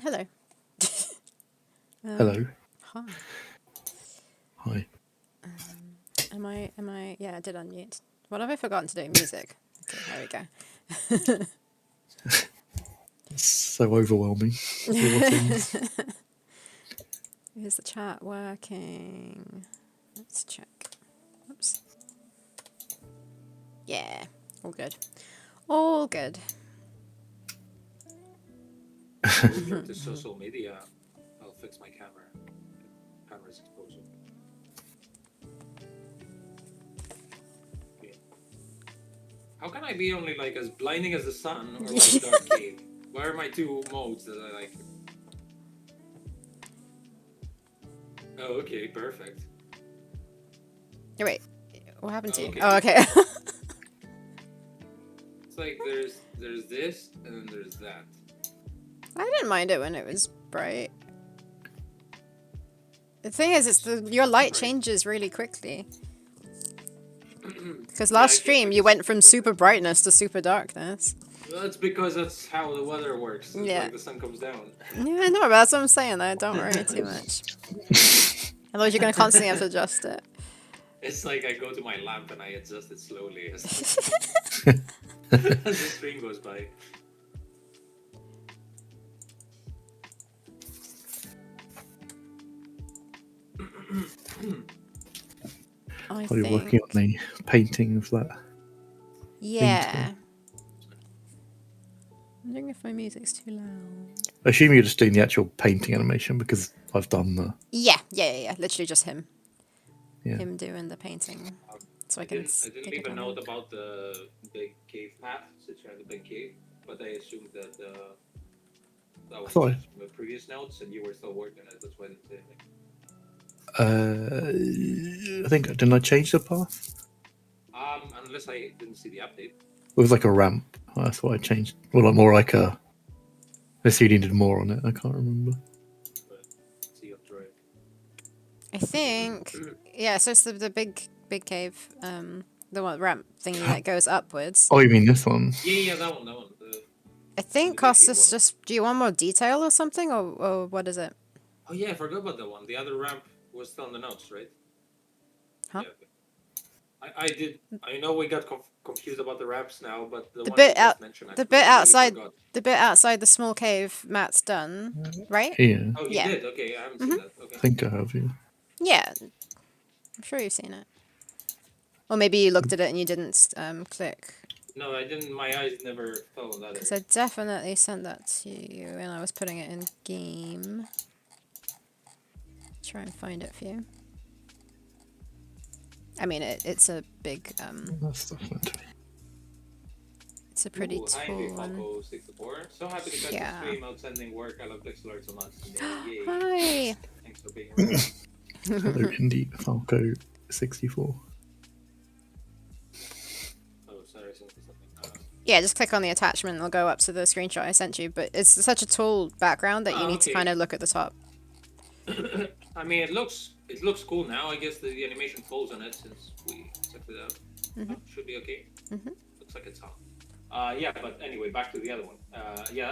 Hello. Hello. Hi. Hi. Am I, yeah, I did unmute. What have I forgotten to do? Music. Okay, there we go. It's so overwhelming. All the things. Is the chat working? Let's check. Oops. Yeah, all good. All good. Move to social media. I'll fix my camera. Camera's exposure. Okay. How can I be only like as blinding as the sun or like dark cave? Where are my two modes that I like? Oh, okay, perfect. Oh, wait, what happened to you? Okay. Oh, okay. It's like there's this and then there's that. I didn't mind it when it was bright. The thing is, your light changes really quickly. Because last stream you went from super brightness to super darkness. Well, that's because that's how the weather works. It's Yeah. like the sun comes down. Yeah, I know, but that's what I'm saying. I don't worry too much. Otherwise, you're going to constantly have to adjust it. It's like I go to my lamp and I adjust it slowly as the stream goes by. I Are you working on the painting of that? Yeah. I'm wondering if my music's too loud. I assume you're just doing the actual painting animation because I've done the. Yeah. Literally just him. Yeah. Him doing the painting. So I didn't stick leave it a on note him. about the big cave path since you're in the big cave, but I assumed that that was thought I- from the previous notes and you were still working on it. That's why I didn't say anything. I think didn't I change the path? Unless I didn't see the update. It was like a ramp. That's what I changed. Or like more like a. The CD did more on it. I can't remember. But see you through it. I think. Yeah, so it's the big cave. The one ramp thingy that goes upwards. Oh, you mean this one? Yeah, that one. I think the costs big us one. just. Do you want more detail or something, or what is it? Oh yeah, I forgot about that one. The other ramp was still in the notes, right? Huh? Yeah, okay. I did. I know we got confused about the ramps now, but the one bit you just mentioned, I the bit completely outside, forgot. the bit outside the small cave, Matt's done, right? Here. Oh, you Yeah. did. Okay, I haven't seen that. Okay. I think I have. Yeah. Yeah, I'm sure you've seen it. Or maybe you looked at it and you didn't click. No, I didn't. My eyes never fell on that. Because I definitely sent that to you when I was putting it in game. Try and find it for you. I mean, it's a big, That's definitely. it's a pretty Hi, tall one. Falco64. So happy to catch Yeah. the stream. Outstanding work. I love pixel art so much. Yay. Hi! Thanks for being here. Hello, Indie Falco 64. Oh, sorry, I sent you something. Yeah, just click on the attachment and it'll go up to the screenshot I sent you. But it's such a tall background that you need to Okay. kind of look at the top. I mean, it looks cool now. I guess the animation falls on it since we checked it out. Should be okay. Looks like it's on. Yeah, but anyway, back to the other one. Yeah,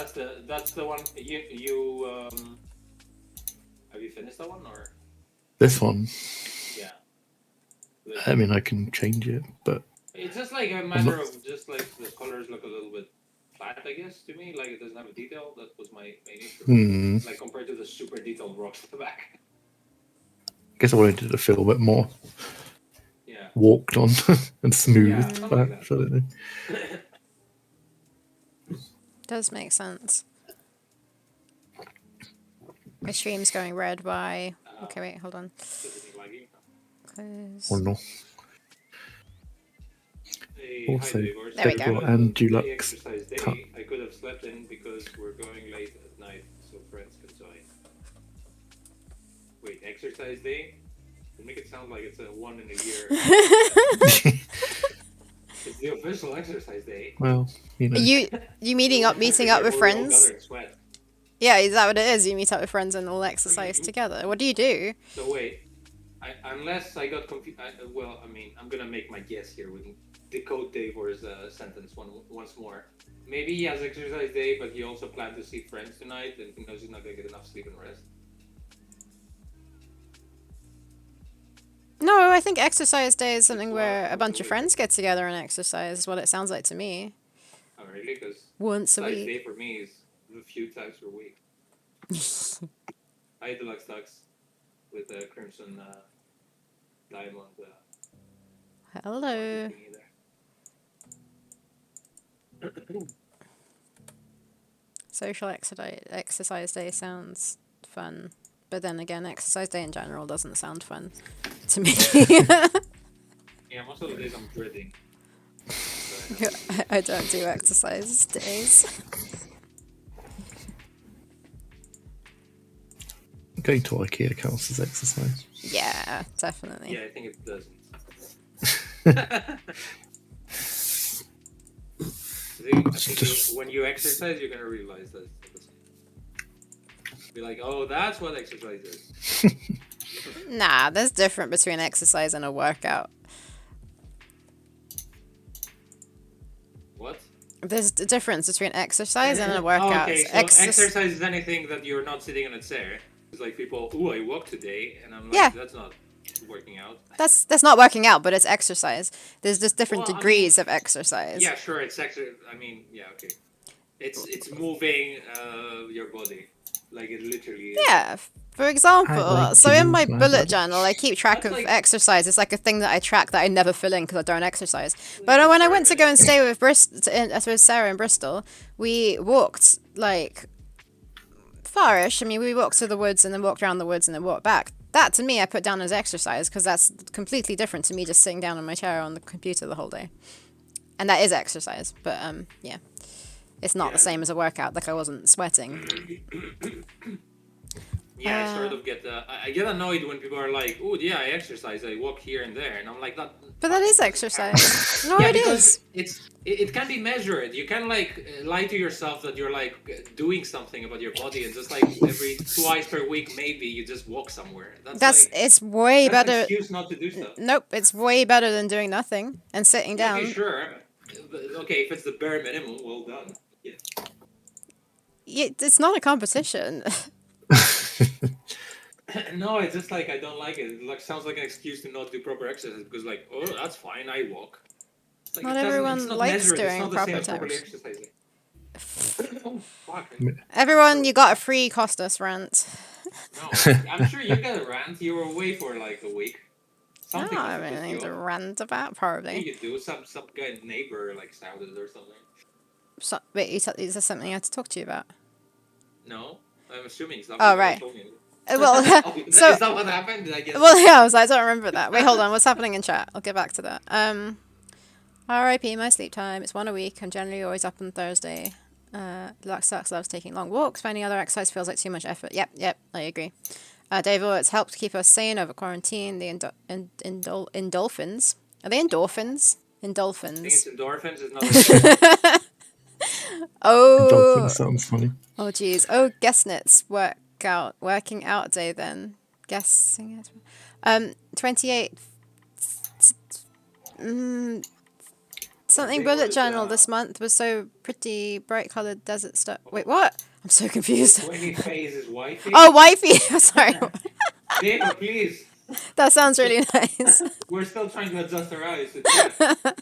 that's the one. You have you finished that one or? This one. Yeah. I mean, I can change it, but It's just like a matter of just like the colors look a little bit flat, I guess, to me. Like it doesn't have a detail. That was my main issue. Like compared to the super detailed rocks at the back. I guess I wanted it to feel a bit more Yeah. walked on and smooth. Yeah, something like that. I don't know. Does make sense. My stream's going red. Why? Okay, wait, hold on. Close. Or no. Hey, Also, hi, Davors. There we go. And Day Dulux exercise day. Tuck. I could have slept in because we're going late at night, so friends can join. Wait, exercise day? You make it sound like it's a one in a year. It's the official exercise day. Well, you know. You meeting up with friends? Gather and sweat. Yeah, is that what it is? You meet up with friends and all exercise together. What do you do? So wait, unless I got confused. Well, I mean, I'm gonna make my guess here with decode Davor's sentence once more. Maybe he has exercise day, but he also planned to see friends tonight, and he knows he's not gonna get enough sleep and rest. No, I think exercise day is something where a bunch of friends get together and exercise. Is what it sounds like to me. Oh, really? Because Once a exercise week. day for me is a few times per week. I deluxe ducks with the crimson diamond. Hello. thingy there. Social exercise day sounds fun. But then again, exercise day in general doesn't sound fun to me. Yeah, most of the days I'm dreading. I don't do exercise days. Going to IKEA counts as exercise. Yeah, definitely. Yeah, I think it doesn't. I think when you exercise, you're gonna realize that. Be like, oh, that's what exercise is. Nah, there's different between exercise and a workout. What? There's a difference between exercise and a workout. Oh, okay, so exercise is anything that you're not sitting on a chair. It's like people, ooh, I walked today, and I'm like, Yeah. that's not working out. That's not working out, but it's exercise. There's just different Well, I degrees mean, of exercise. Yeah, sure. It's actually. I mean, yeah, okay. It's moving your body, like it literally is. Yeah. For example, like so to in my move my bullet body. journal, I keep track That's of like- exercise. It's like a thing that I track that I never fill in because I don't exercise. But when I went to go and stay with with Sarah in Bristol, we walked like farish. I mean, we walked to the woods and then walked around the woods and then walked back. That to me, I put down as exercise because that's completely different to me just sitting down in my chair on the computer the whole day. And that is exercise, but yeah, it's not the same as a workout. Like I wasn't sweating. Yeah, I sort of get. I get annoyed when people are like, "Oh, yeah, I exercise. I walk here and there," and I'm like, "That." But that is exercise. No, Yeah, it because is. it can be measured. You can like lie to yourself that you're like doing something about your body, and just like every twice per week, maybe you just walk somewhere. That's like, it's way that's an better. excuse not to do stuff. Nope, it's way better than doing nothing and sitting down. Okay, sure. But, okay, if it's the bare minimum, well done. Yeah. It's not a competition. No, it's just like I don't like it. It like sounds like an excuse to not do proper exercise because like, oh, that's fine, I walk. Like, Not it doesn't- everyone it's not likes measured, doing it's not the proper same as properly times. exercising. Oh, fuck. Everyone, you got a free Costas rant. No, I'm sure you got a rant. You were away for like a week. No, Something I must have have pissed anything you to off. rant about, Yeah, probably. you do. Some guy neighbor like shouted or something. So, wait, is there something I had to talk to you about? No, I'm assuming something. Oh, you right. told me. Well, Oh, so is that what happened? Did I guess? well, yeah, I was like, I don't remember that. Wait, hold on. What's happening in chat? I'll get back to that. R.I.P. my sleep time. It's one a week. I'm generally always up on Thursday. Luck sucks. Loves taking long walks. Finding other exercise feels like too much effort. Yep, I agree. Dave, it's helped keep us sane over quarantine. The endorphins. Are they endorphins? I think Endorphins. it's endorphins. It's not. Oh. Dolphin sounds funny. Oh, geez. Oh, Guessnit's working out day then. Guessing it. 28. Something think bullet was, journal this month was so pretty bright colored desert stuff. Wait, what? I'm so confused. 20 phase is wifey. Oh, wifey. Sorry. Dave, please. That sounds really nice. We're still trying to adjust our eyes. To chat.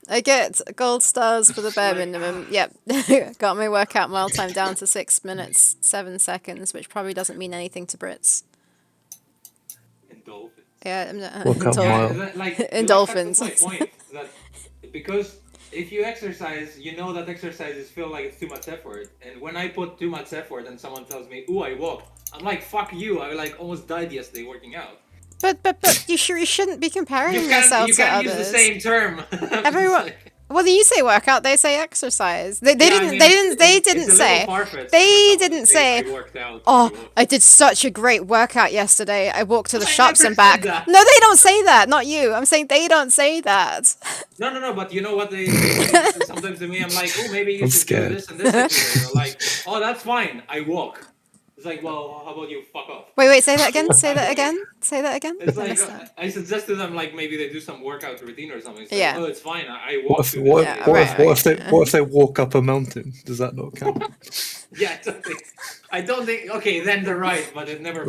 I get gold stars for the bare minimum. Yep. Got my workout mile time down to 6 minutes, 7 seconds, which probably doesn't mean anything to Brits. Endorphins. Yeah, Workout mile. Endorphins. That's my point. That because if you exercise, you know that exercises feel like it's too much effort. And when I put too much effort and someone tells me, "Ooh, I walked," I'm like, "Fuck you!" I like almost died yesterday working out. But you shouldn't be comparing You yourself to can't others. use the same term. Everyone. Well, you say workout, they say exercise. They Yeah, I didn't. mean, they didn't. They it's a didn't little say. far-fetched They for someone didn't to say. I worked out. Oh, I did such a great workout yesterday. I walked to the I shops never and back. said that. No, they don't say that. Not you. I'm saying they don't say that. No, but you know what they say sometimes to me? I'm like, oh, maybe you I'm should scared. do this and this exercise. They're like, oh, that's fine. I walk. It's like, well, how about you fuck off? Wait. Say that again. Say that again. Say that again. It's I like, missed that. I suggest to them, like, maybe they do some workout routine or something. It's like, Yeah. oh, it's fine. I walk. What if, through what, this. Yeah, what, right, if, what, if right. they, what if they walk up a mountain? Does that not count? Yeah, I don't think. Okay, then they're right, but it never.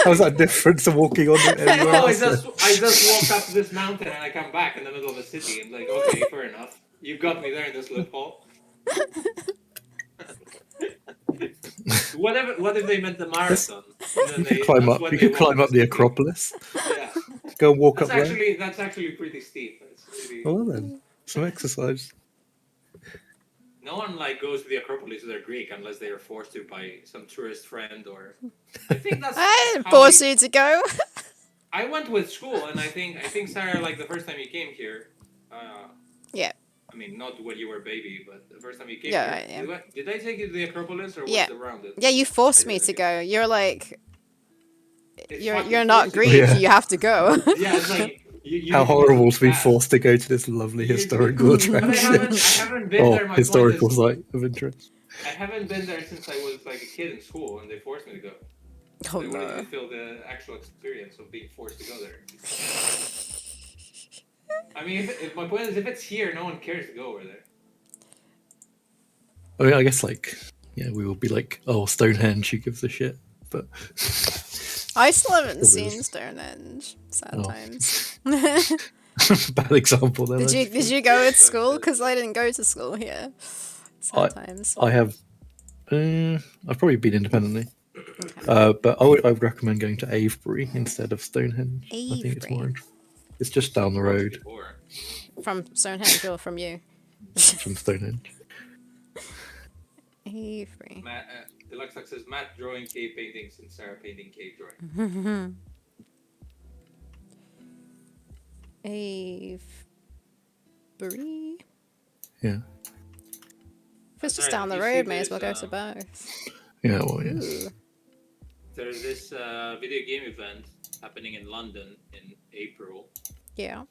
How's that different to walking on it anywhere Oh, I else? just walked up to this mountain and I come back in the middle of the city. I'm like, okay, fair enough. You got me there in this loophole. What if they meant the marathon? And then You could climb up. You could climb up the Acropolis. Yeah, Go and walk up there. that's actually pretty steep. It's really, Well then, some exercise. no one like goes to the Acropolis if they're Greek unless they are forced to by some tourist friend or. I think that's. I didn't how force we- you to go. I went with school, and I think Sarah, like the first time you came here. Yeah. I mean, not when you were a baby, but the first time you came Yeah, here. yeah. Did I take you to the Acropolis or was Yeah. it around it? Yeah, you forced I me did, to okay. go. You're like, It's you're fucking not forced Greek. you. Yeah. You have to go. Yeah, it's like you How need to go horrible to be fast. forced to go to this lovely You- historical But I attraction. haven't been Or there. My historical point site of interest. is, I haven't been there since I was like a kid in school, and they forced me to go. Oh They wanted me no. to feel the actual experience of being forced to go there. I mean, if my point is, if it's here, no one cares to go over there. I mean, I guess like, yeah, we will be like, oh, Stonehenge, who gives a shit? but I still haven't Probably seen is. Stonehenge. Sad Oh. times. bad example there. Did you go to school? Because I didn't go to school here. Sad times. I have. I've probably been independently, Okay. but I would recommend going to Avebury instead of Stonehenge. I think it's more. Avebury. It's just down the road Before. From Stonehenge or from you? from Stonehenge. Avebury. Matt, Deluxe says Matt drawing cave paintings and Sarah painting cave drawing. Avebury. Yeah. If it's just Alright, down the you see road, may as well go there's, to both. Yeah. Well, yeah. Ooh. There's this video game event happening in London in April. Yeah.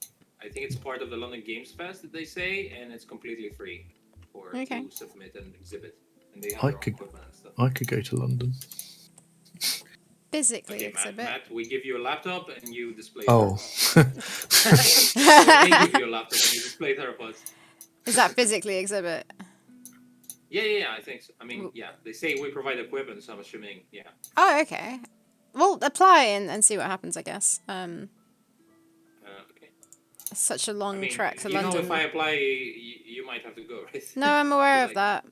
I think it's part of the London Games Fest, that they say, and it's completely free for Okay. to submit and exhibit. And they have I their own could- equipment and stuff. I could go to London. Physically Okay, exhibit. Matt, we give you a laptop and you display. Oh. Theropods. They give you a laptop and you display Theropods. Is that physically exhibit? Yeah, I think so. I mean, yeah, they say we provide equipment, so I'm assuming, yeah. Oh, okay. Well, apply and see what happens, I guess. Okay. It's such a I long mean, trek to you know, London. if I apply, you might have to go, right? No, I'm aware of Like- that.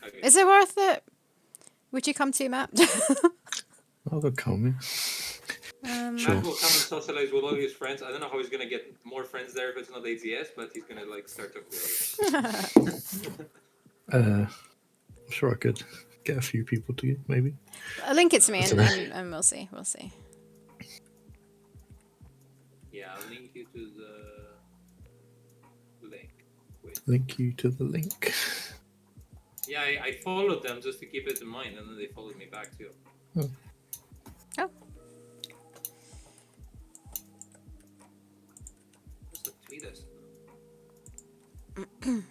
Okay. Is it worth it? Would you come to, Matt? I'll go come. Sure. Matt will come and socialize with all his friends. I don't know how he's gonna get more friends there if it's not ATS, but he's gonna like start talking to I'm sure I could get a few people to you, maybe. Link it to me That's and we'll see. We'll see. Yeah, I'll link you to the link. Wait. Link you to the link. Yeah, I followed them just to keep it in mind, and then they followed me back too. Oh. What's the tweet I sent them?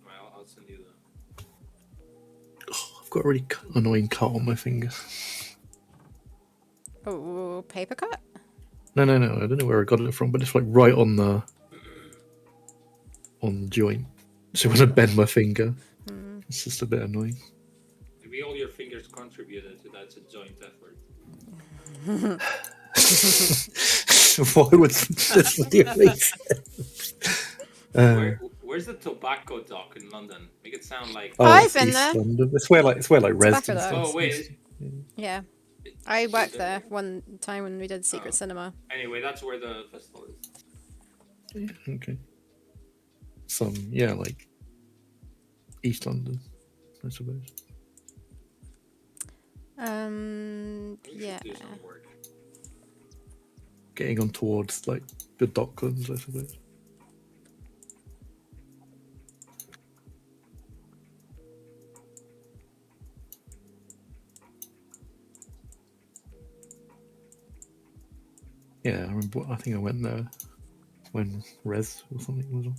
Well, I'll send you the. I've got a really annoying cut on my finger. Oh, paper cut? No. I don't know where I got it from, but it's like right on the joint. So when I bend my finger, it's just a bit annoying. Maybe all your fingers contributed to that. It's a joint effort. Why would this video make sense? Where's the tobacco dock in London? Make it sound like. Oh, I've it's been East there. London. It's where like Tobacco residents. dock. Oh wait. Yeah. I worked there one time when we did Secret Oh. Cinema. Anyway, that's where the festival is. Yeah, okay. Like East London, I suppose. We Yeah. should do some work. Getting on towards like the Docklands, I suppose. Yeah, I remember. I think I went there when Res or something was on,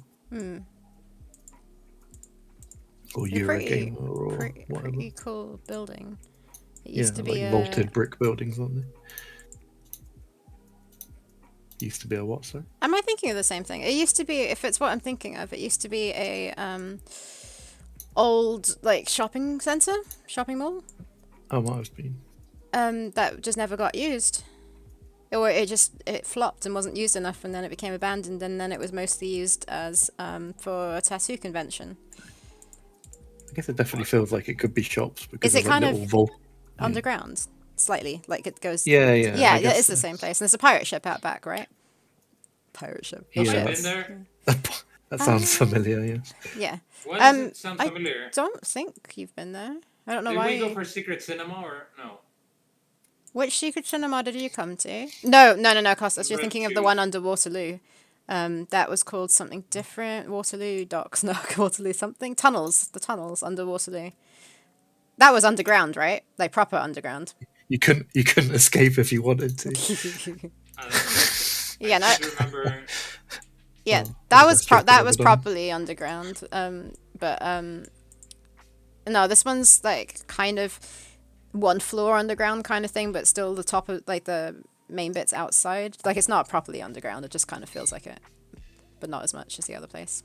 or They're Eurogamer or whatever. pretty cool building. It Yeah, used to be like a vaulted brick buildings, aren't they? Used to be a what, sorry? Am I thinking of the same thing? It used to be, if it's what I'm thinking of, it used to be a old like shopping center, shopping mall. Oh, might have been. That just never got used. Or it flopped and wasn't used enough, and then it became abandoned, and then it was mostly used as for a tattoo convention. I guess it definitely feels like it could be shops because Is it of, like, kind of little vault. Underground, slightly, like it goes. Yeah. Yeah, I it guess is the same place, and there's a pirate ship out back, right? Pirate ship. Yeah. Have you that's- been there? That sounds familiar. Yeah. Yeah. Why does it sound I familiar? don't think you've been there. I don't know Did why. we go for Secret Cinema or no? Which secret cinema did you come to? No, Costas. You're Red thinking of the Shoes. one under Waterloo. That was called something different. Waterloo Docks, no, Waterloo something. Tunnels. The tunnels under Waterloo. That was underground, right? Like proper underground. You couldn't escape if you wanted to. I don't know. Yeah, no. I do remember. Yeah, Oh, that the was best joke that I've was ever done. properly underground. No, this one's like kind of one floor underground kind of thing, but still the top of like the main bits outside. Like it's not properly underground. It just kind of feels like it, but not as much as the other place.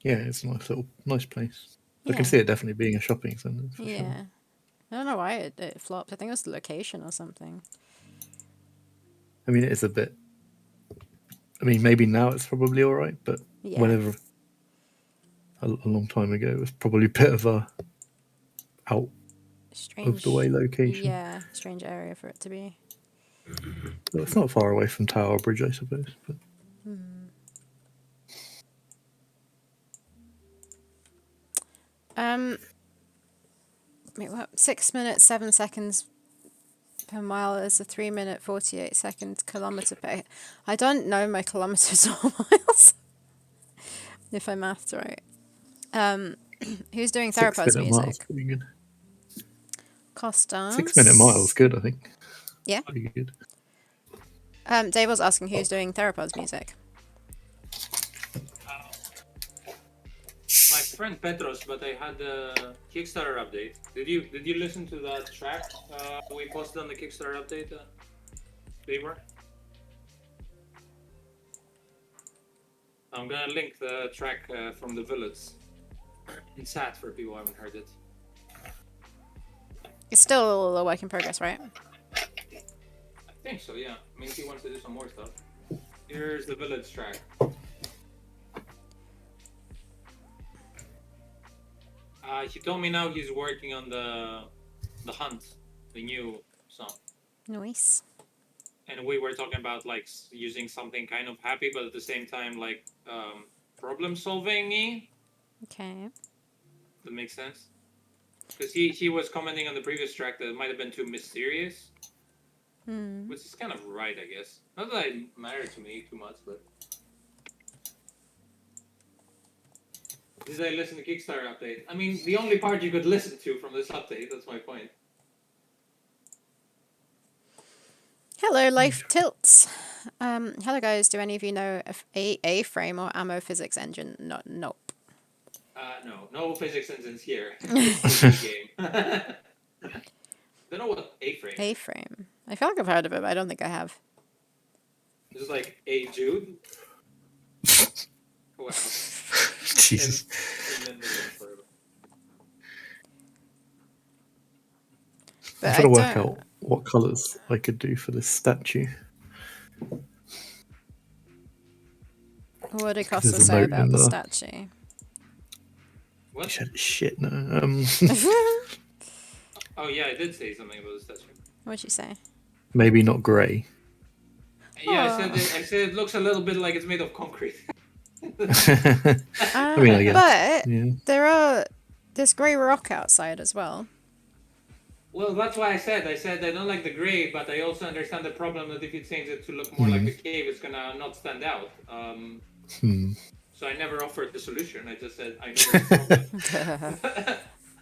Yeah, it's a nice place. I Yeah. can see it definitely being a shopping centre. For Yeah. Sure. I don't know why it flopped. I think it was the location or something. I mean, it is a bit. I mean, maybe now it's probably all right, but Yeah. whenever a long time ago, it was probably a bit of a out Strange. of the way location. Yeah, strange area for it to be. Well, it's not far away from Tower Bridge, I suppose. But Wait, what? 6 minutes 7 seconds per mile is a 3 minute 48 second kilometer per. I don't know my kilometers or miles. If I mathed right. Who's doing Theropods 6 minute miles, music? pretty good. Costas. 6 minute miles, good. I think. Yeah. Pretty good. Dave was asking who's doing Theropods music. My friend Petros, but I had a Kickstarter update. Did you listen to that track we posted on the Kickstarter update, Beaver? I'm gonna link the track from the Village. It's sad for people who haven't heard it. It's still a work in progress, right? I think so, yeah. I mean, if he wants to do some more stuff. Here's the Village track. He told me now he's working on the Hunt, the new song. Nice. And we were talking about like using something kind of happy, but at the same time like problem solving-y. Okay. That makes sense. Because he was commenting on the previous track that it might have been too mysterious. Which is kind of right, I guess. Not that it mattered to me too much, but. Did I listen to Kickstarter update? I mean, the only part you could listen to from this update, that's my point. Hello, Life Tilts. Hello, guys. Do any of you know if A-frame or ammo physics engine? Nope. No physics engines here. It's a game. Don't know what A-frame is. A-frame. I feel like I've heard of it, but I don't think I have. It's like A Jude. Wow. Jesus. But I'm trying to work out what colours I could do for this statue. What did There's Costa a say note about in the there. statue? What? Shit, no. Oh yeah, I did say something about the statue. What'd you say? Maybe not grey. Yeah, I said it looks a little bit like it's made of concrete. I mean, I guess. But Yeah. there's grey rock outside as well. Well, that's why I said I don't like the gray, but I also understand the problem that if you change it to look more like the cave, it's gonna not stand out. So I never offered the solution. I just said I know the problem.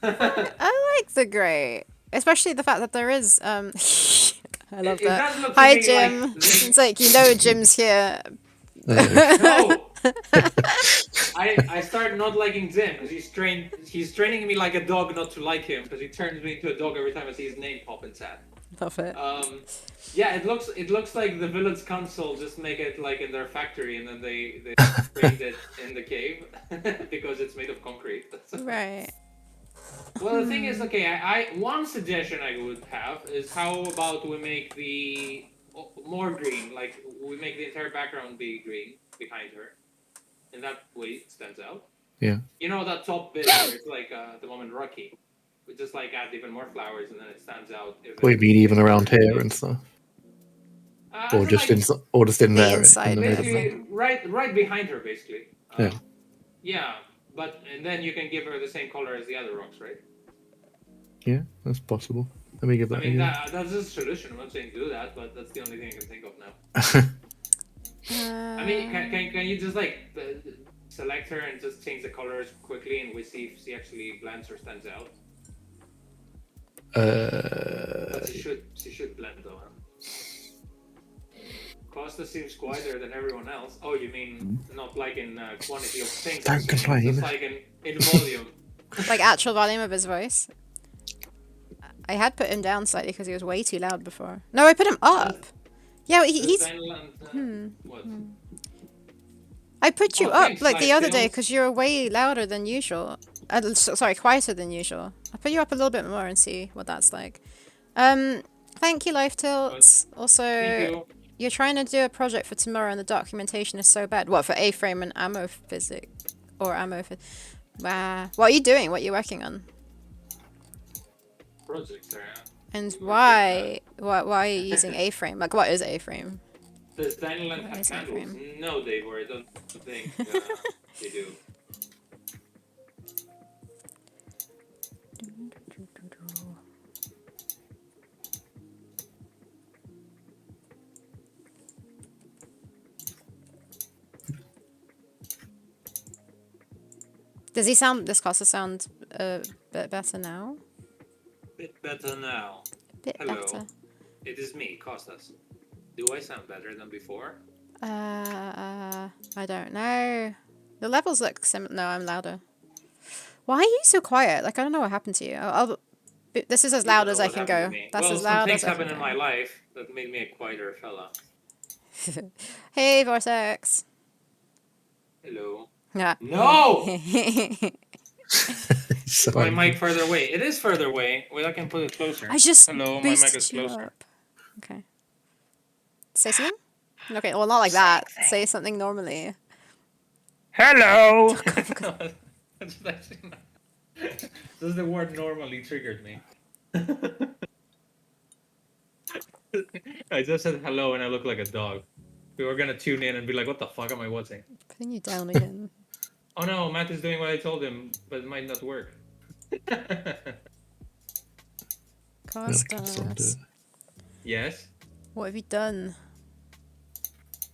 I like the grey, especially the fact that there is. I love It that. does look to Hi, me Jim. like- It's like Jim's here. No, I started not liking Jim because he's training me like a dog not to like him because he turns me into a dog every time I see his name pop in chat. Love it. Yeah, it looks like the Village Council just make it like in their factory and then they trained it in the cave because it's made of concrete. Right. Well, the thing is, okay, I one suggestion I would have is how about we make the more green, like we make the entire background be green behind her, and that way it stands out. Yeah. You know that top bit where it's like the moment Rocky, we just like add even more flowers and then it stands out. What you mean, even around here and stuff, or just in The there inside in the bit. middle. basically right behind her, basically. Yeah. Yeah, and then you can give her the same color as the other rocks, right? Yeah, that's possible. Let me give that. I mean, a go. that's a solution. I'm not saying do that, but that's the only thing I can think of now. I mean, can you just like select her and just change the colors quickly, and we see if she actually blends or stands out? But she should blend though. Huh? Costa seems quieter than everyone else. Oh, you mean not like in quantity of things? Don't complain. Just like in volume. Like actual volume of his voice. I had put him down slightly because he was way too loud before. No, I put him up. Yeah, he's. What? I put you Oh, up thanks, like the Life other day Tales. because you're way louder than usual. Sorry, quieter than usual. I'll put you up a little bit more and see what that's like. Thank you, Life Tilts. Thank Also, you. you're trying to do a project for tomorrow and the documentation is so bad. What, for A-frame and ammo physics? Or ammo what are you doing? What are you working on? Projects there. And why are you using A-frame? Like, what is A-frame? Does Daniel What have is candles? A-frame? No, they were. I don't think they do. Does this Costa sound a bit better now? Bit better now. Bit Hello. better. It is me, Costas. Do I sound better than before? I don't know. The levels look no, I'm louder. Why are you so quiet? Like, I don't know what happened to you. This is as You don't loud know as I what can happened to go. me. That's Well, as some loud things as I can happened in my go. life that made me a quieter fella. Hey, Vortex. Hello. Yeah. No! So My mic further away. It is further away. Well, I can put it closer. I just Hello, my mic is boosted you closer. up. Okay. Say something? Okay, well, not like that. Say something normally. Hello! God. Just the word normally triggered me. I just said hello and I look like a dog. We were gonna tune in and be like, what the fuck am I watching? Putting you down again. Oh no, Matt is doing what I told him, but it might not work. Costas. Yes? What have you done?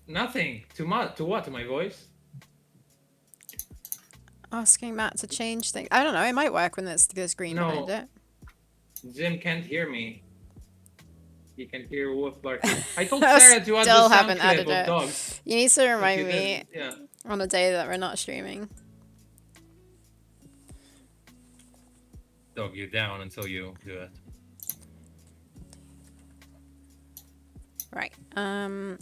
Nothing. To what? To my voice? Asking Matt to change things. I don't know. It might work when there's green No. behind it. Jim can't hear me. He can hear wolf barking. I told I Sarah to add still the sound haven't clip added of it. dogs. You need to but remind you me didn't. Yeah. on a day that we're not streaming. Dog you down until you do it. Right. All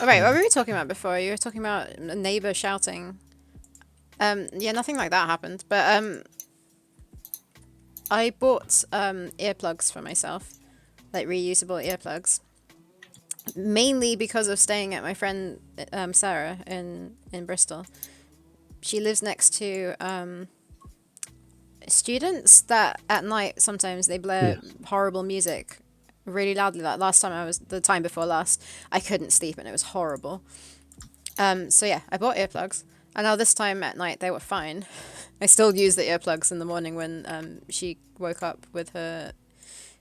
right. What were we talking about before? You were talking about a neighbor shouting. Yeah, nothing like that happened. But I bought earplugs for myself, like reusable earplugs, mainly because of staying at my friend Sarah in Bristol. She lives next to students that at night sometimes they blare horrible music really loudly. Like the time before last, I couldn't sleep and it was horrible. So yeah, I bought earplugs, and now this time at night they were fine. I still use the earplugs in the morning when she woke up with her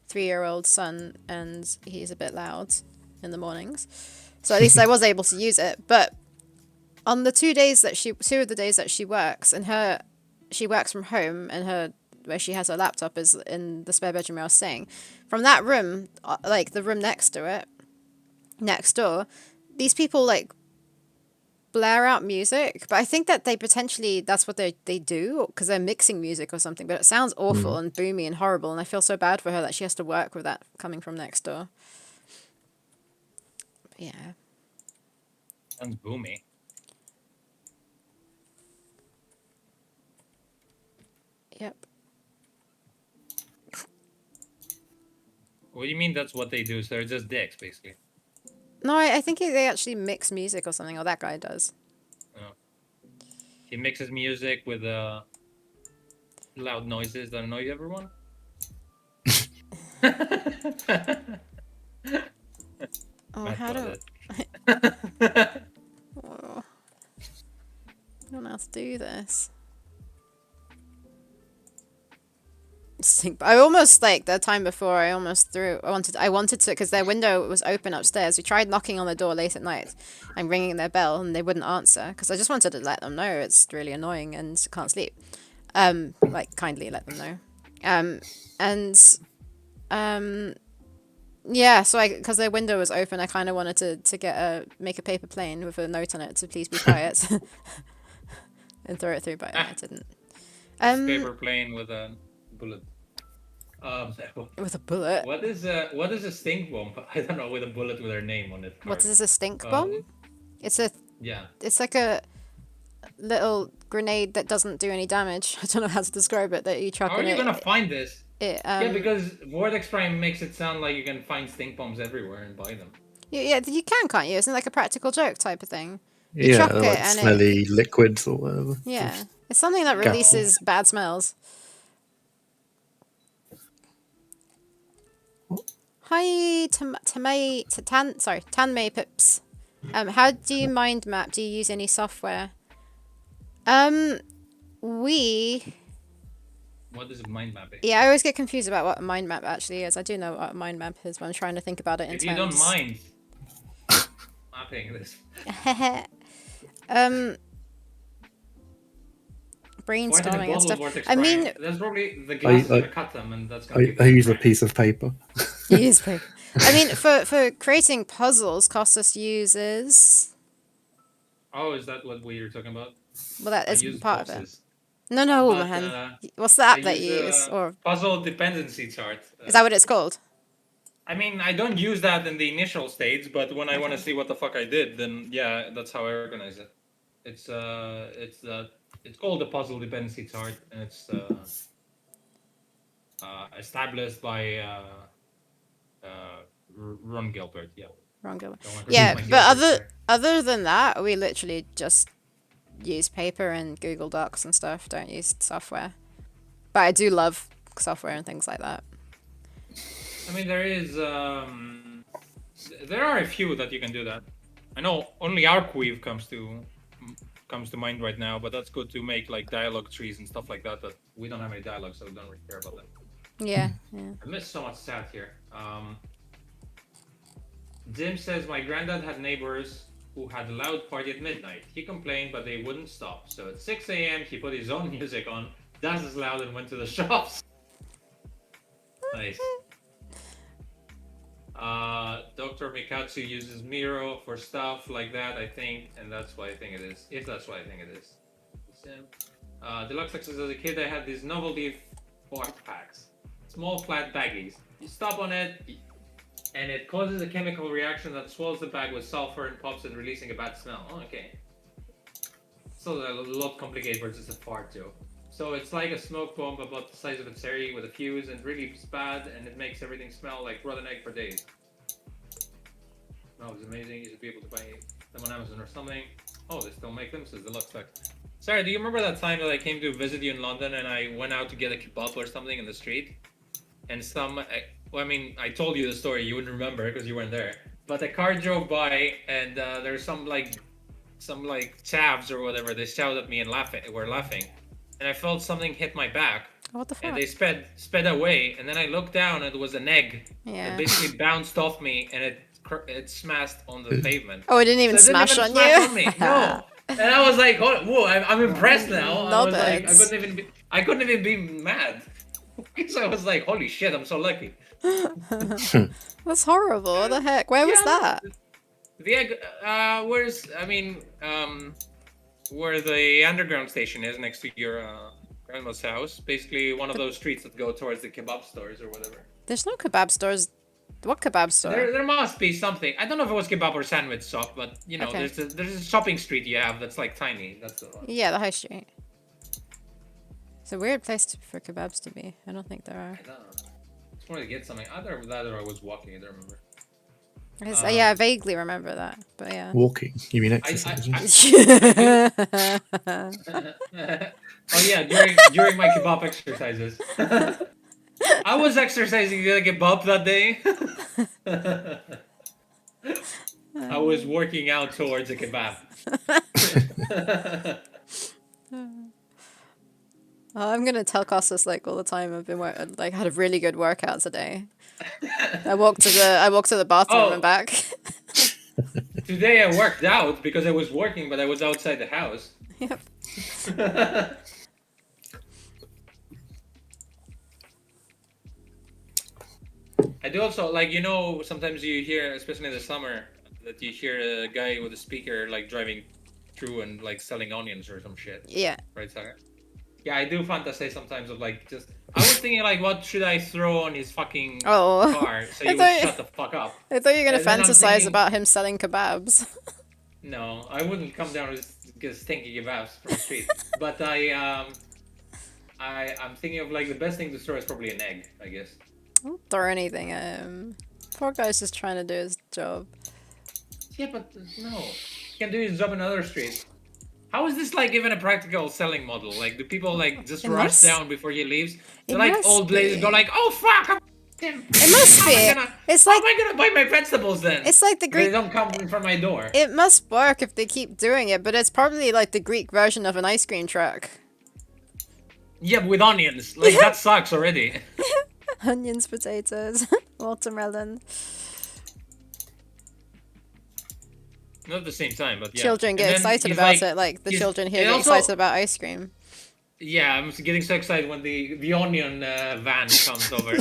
3-year-old son, and he's a bit loud in the mornings. So at least I was able to use it. But on the 2 of the days that she works, and she works from home, and where she has her laptop is in the spare bedroom where I was staying. From that room, like the room next door, these people like blare out music, but I think that that's what they do because they're mixing music or something, but it sounds awful and boomy and horrible, and I feel so bad for her that she has to work with that coming from next door. But yeah. Sounds boomy. Yep. What do you mean that's what they do? So they're just dicks, basically. No, I think they actually mix music or something, or that guy does. Oh. He mixes music with loud noises that annoy everyone. Oh, how do oh. I don't know how to do this. I almost, like, the time before, I wanted to, because their window was open upstairs. We tried knocking on the door late at night and ringing their bell, and they wouldn't answer, because I just wanted to let them know it's really annoying and can't sleep. Like, kindly let them know. Yeah, so because their window was open, I kind of wanted to make a paper plane with a note on it to please be quiet. And throw it through, but I didn't. Paper plane with a bullet. With a bullet. what is a stink bomb? I don't know, with a bullet with her name on it. What is a stink Um, bomb? It's Yeah. like a little grenade that doesn't do any damage. I don't know how to describe it. That you chuck How are in you it. gonna find this? It Yeah, because Vortex Prime makes it sound like you can find stink bombs everywhere and buy them. yeah, you can't you? Isn't it like a practical joke type of thing? You Yeah, chuck they're it like and smelly liquids or whatever. yeah, it's something that Gas. releases bad smells. Hi, Tanmay Pips. How do you mind map? Do you use any software? We What is mind mapping? yeah, I always get confused about what a mind map actually is. I do know what a mind map is, but I'm trying to think about it in If terms. you don't mind mapping this. Brainstorming and stuff. Vortex I mean, Prime. There's probably the glass is gonna cut them, and that's gonna be I use a Vortex piece of paper. use paper. I mean, for creating puzzles, Costas uses. Prime. Oh, is that what you're talking about? Well, that I is use part of it. boxes. No, But, man. What's the app I that you use? Or puzzle dependency chart. is that what it's called? I mean, I don't use that in the initial stage, but when I want to Okay. see what the fuck I did, then yeah, that's how I organize it. It's called the puzzle dependency chart, and it's established by Ron Gilbert. Yeah. Wrong one. Don't want to Yeah, repeat my but Gilbert there. other than that, we literally just use paper and Google Docs and stuff. Don't use software. But I do love software and things like that. I mean, there are a few that you can do that. I know only Arcweave comes to mind right now, but that's good to make like dialogue trees and stuff like that. But we don't have any dialogue, so we don't really care about that. Yeah. I missed so much chat here. Jim says my granddad had neighbors who had a loud party at midnight. He complained, but they wouldn't stop. So at 6 a.m., he put his own music on, danced as loud, and went to the shops. Nice. Dr. Mikatsu uses Miro for stuff like that, I think, and that's what I think it is. If that's what I think it is. Deluxe says, as a kid, I had these novelty fart packs. Small flat baggies. You stop on it, and it causes a chemical reaction that swells the bag with sulfur and pops it, releasing a bad smell. Oh, okay. So a lot complicated for just a fart joke. So it's like a smoke bomb about the size of a cherry with a fuse, and really bad, and it makes everything smell like rotten egg for days. No, it's amazing. You should be able to buy them on Amazon or something. Oh, they still make them, says the Deluxe Tech. Sarah, do you remember that time that I came to visit you in London and I went out to get a kebab or something in the street? And I told you the story, you wouldn't remember because you weren't there. But a car drove by and there's some chavs or whatever. They shouted at me and were laughing. And I felt something hit my back. What the fuck? And they sped away. And then I looked down and it was an egg. Yeah. It basically bounced off me and it smashed on the pavement. Oh, it didn't even smash on you? Me. No. And I was like, whoa, I'm impressed now. No I was like, beds. I couldn't even be mad. Because I was like, holy shit, I'm so lucky. That's horrible. What the heck? Where was that? The egg, where the underground station is next to your grandma's house. Basically, one of those streets that go towards the kebab stores or whatever. There's no kebab stores. What kebab store? There must be something. I don't know if it was kebab or sandwich shop, but you know, Okay. there's a shopping street you have that's like tiny. That's the one. Yeah, the high street. It's a weird place for kebabs to be. I don't think there are. I don't know. Just wanted to get something. Either that or I was walking. I don't remember. Yeah, I vaguely remember that, but yeah. Walking? You mean exercising? Oh yeah, during my kebab exercises. I was exercising the kebab that day. I was working out towards a kebab. I'm gonna tell Costas like all the time. I've been had a really good workout today. I walked to the bathroom and back. Today I worked out because I was working, but I was outside the house. Yep. I do also sometimes you hear, especially in the summer, that you hear a guy with a speaker like driving through and like selling onions or some shit. Yeah. Right, Sarah? Yeah, I do fantasize sometimes of like just I was thinking like, what should I throw on his fucking Oh. car so I he would thought- shut the fuck up? I thought you were gonna And then I'm fantasize thinking, about him selling kebabs. no, I wouldn't come down with stinky kebabs from the street. But I'm thinking of like the best thing to throw is probably an egg, I guess. Don't throw anything at him. Poor guy's just trying to do his job. Yeah, but no, he can do his job in other streets. How is this like even a practical selling model? Like, do people like just It rush must- down before he leaves? it So like must old ladies be. go like, oh fuck, I'm him. It must How am I be. gonna- It's how like am I gonna buy my vegetables then? it's like the They Greek. don't come in front of my door. It must work if they keep doing it, but it's probably like the Greek version of an ice cream truck. Yeah, but with onions. Like that sucks already. Onions, potatoes, watermelon. Not at the same time, but yeah. Children And get then excited he's about like- it, like the he's- children here and get also- excited about ice cream. Yeah, I'm getting so excited when the onion van comes over.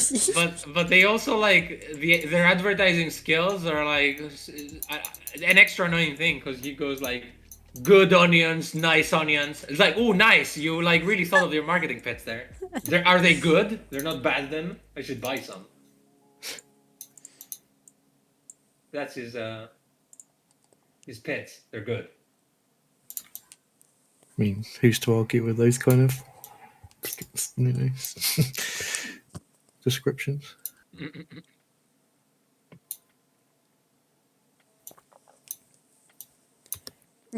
but they also like their advertising skills are like an extra annoying thing because he goes like good onions, nice onions. It's like, oh nice, you like really thought of your marketing pits there. Are they good? They're not bad then. I should buy some. That's his pits. They're good. I mean, who's to argue with those kind of, you know, descriptions?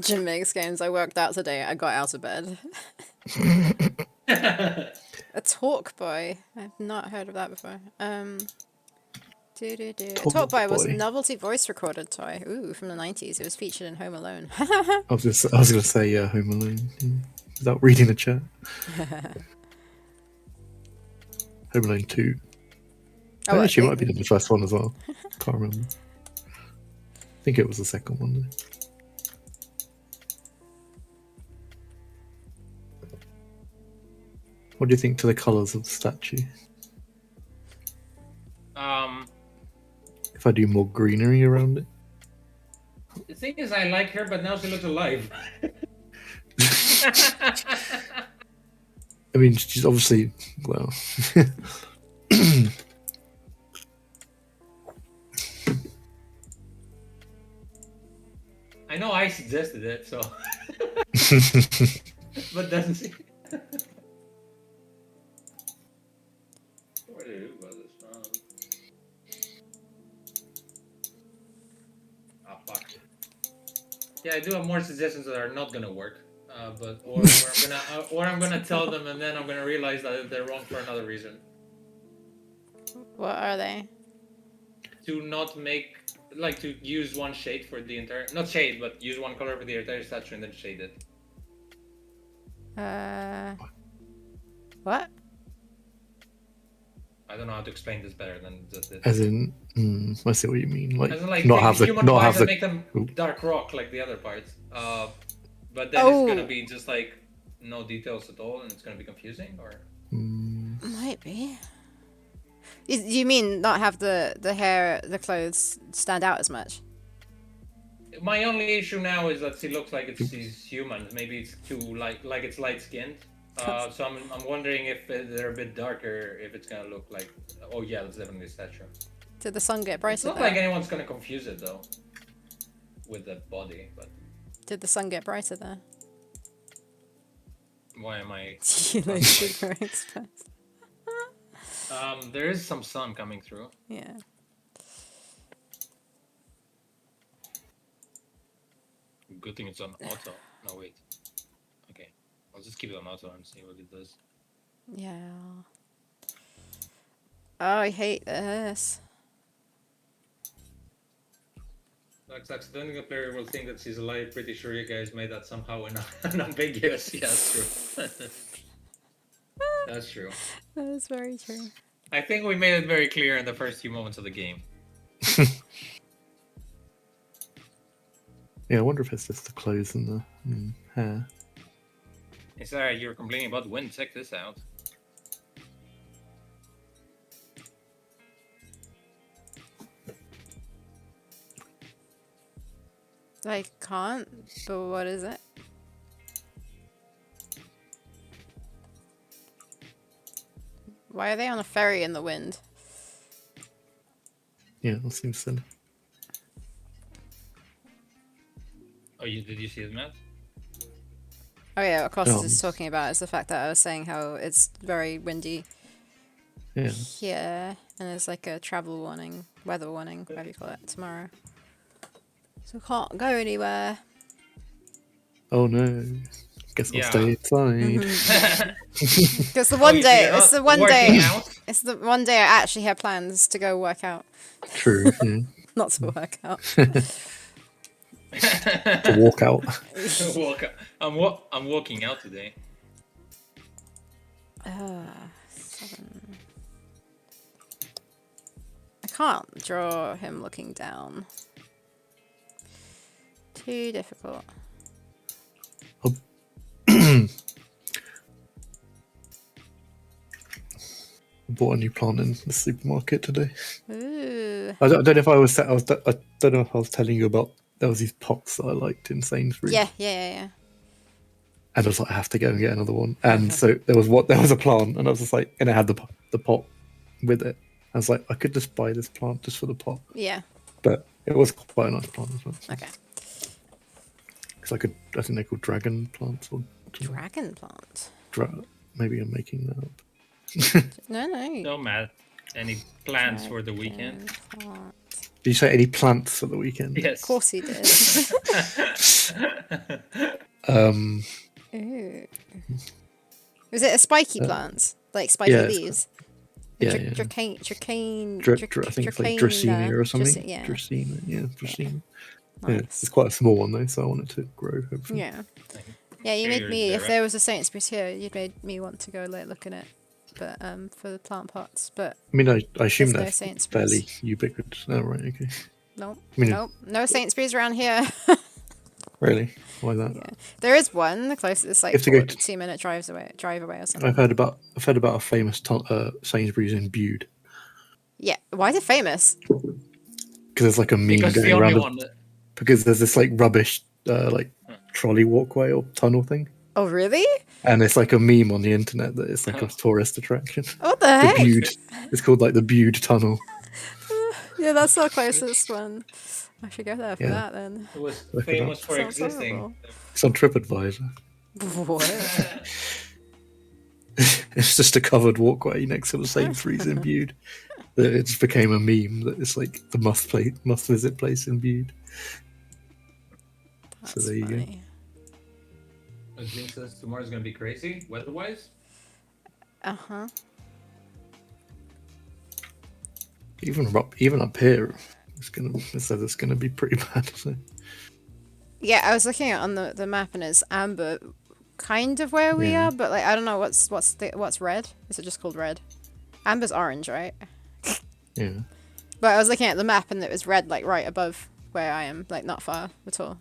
Jim makes games. I worked out today. I got out of bed. A talk boy. I've not heard of that before. A talk boy was a Boy. novelty voice recorded toy. Ooh, from the 90s. It was featured in Home Alone. I was gonna say Home Alone, yeah, without reading the chat. Home Alone 2. Oh, Actually, it okay. might be the first one as well. Can't remember. I think it was the second one though. What do you think to the colours of the statue? If I do more greenery around it? The thing is, I like her, but now she looks alive. I mean, she's obviously, well... I know I suggested it, so. But doesn't she? What do you do about this? Ah, fuck. Yeah, I do have more suggestions that are not gonna work. But or I'm gonna tell them and then I'm gonna realize that they're wrong for another reason. What are they? To not make like to use one shade for the entire not shade, but use one color for the entire statue and then shade it. What? I don't know how to explain this better than just it. As in, I see what you mean. Like, As in, like, not take have the, human not parts have and the. make them Oop. dark rock like the other parts. But then Oh. it's gonna be just like no details at all, and it's gonna be confusing. Or Might be. You mean not have the hair, the clothes stand out as much? my only issue now is that she looks like she's human. Maybe it's too like it's light skinned. So I'm wondering if they're a bit darker, if it's gonna look like. Oh yeah, that's definitely a statue. Did the sun get It's brighter not there? like anyone's gonna confuse it though, with the body. But Did the sun get brighter there? why am I? You look super expressed. There is some sun coming through. Yeah. Good thing it's on auto. No wait. Okay, I'll just keep it on auto and see what it does. Yeah. Oh, I hate this. Like accidentally the player will think that she's alive. Pretty sure you guys made that somehow unambiguous. Yeah, that's true. That's true. That is very true. I think we made it very clear in the first few moments of the game. Yeah, I wonder if it's just the clothes and the hair. Hey Sarah, you were complaining about wind. Check this out. I can't, but what is it? Why are they on a ferry in the wind? Yeah, that seems silly. Oh, did you see it, Matt? Oh yeah, what Costas is Um, talking about is the fact that I was saying how it's very windy Yeah. here, and there's like a travel warning, weather warning, whatever you call it, tomorrow. So can't go anywhere. Oh no. Guess I'll Yeah. stay inside. Because the Oh, one day, you're it's the not one working day, out? it's the one day I actually have plans to go work out, True. Yeah. not to work out. To walk out. I'm walking out today. 7. I can't draw him looking down. Too difficult. Bought a new plant in the supermarket today. Ooh. I don't know if I was I don't know if I was telling you about there was these pots that I liked in Sainsbury's. Yeah. And I was like, I have to go and get another one. And so there was a plant, and I was just like, and it had the pot with it. I was like, I could just buy this plant just for the pot, Yeah. but it was quite a nice plant as well. Okay. Because I think they're called dragon plants or Dragon plant. maybe I'm making that up. No. So, Matt, any plans for the Dragon weekend? plant. Did you say any plants for the weekend? Yes. Of course he did. Ooh. Was it a spiky plant? Like spiky yeah, it's leaves? Yeah, Dra- yeah. Dracane. I think it's like Dracaena or something. Yeah. Dracaena, yeah, Dracaena. Nice. Yeah, it's quite a small one though, so I want it to grow. Hopefully. Yeah. Yeah, you made me. If there was a Sainsbury's here, you'd made me want to go look at it. But for the plant pots, but I mean, I assume there's no that's Sainsbury's. fairly ubiquitous. Oh, right, okay. Nope. I mean, Nope. No Sainsbury's around here. Really? Why that? Yeah. There is one. The closest, like have to go 2-minute drive away or something. I've heard about a famous Sainsbury's in Bude Yeah. Why is it famous? because there's like a meme Because the going only around. one that... Because there's this like rubbish like trolley walkway or tunnel thing, Oh, really? and it's like a meme on the internet that it's like a tourist attraction. What the The heck? Bude. It's called like the Bude Tunnel. Yeah, that's the closest one. I should go there for Yeah. that then. It was Look it famous up. for Sounds existing. horrible. It's on TripAdvisor. What? It's just a covered walkway next to the Sainsbury's in Bude. It just became a meme that it's like the must visit place in Bude. That's there you go. funny. Jing says tomorrow's gonna be crazy, weather-wise. Uh-huh. Even up here, it says it's gonna be pretty bad. So. Yeah, I was looking at on the map and it's amber, kind of where we Yeah. are, but like I don't know what's red. Is it just called red? Amber's orange, right? Yeah. But I was looking at the map and it was red, like right above where I am, like not far at all.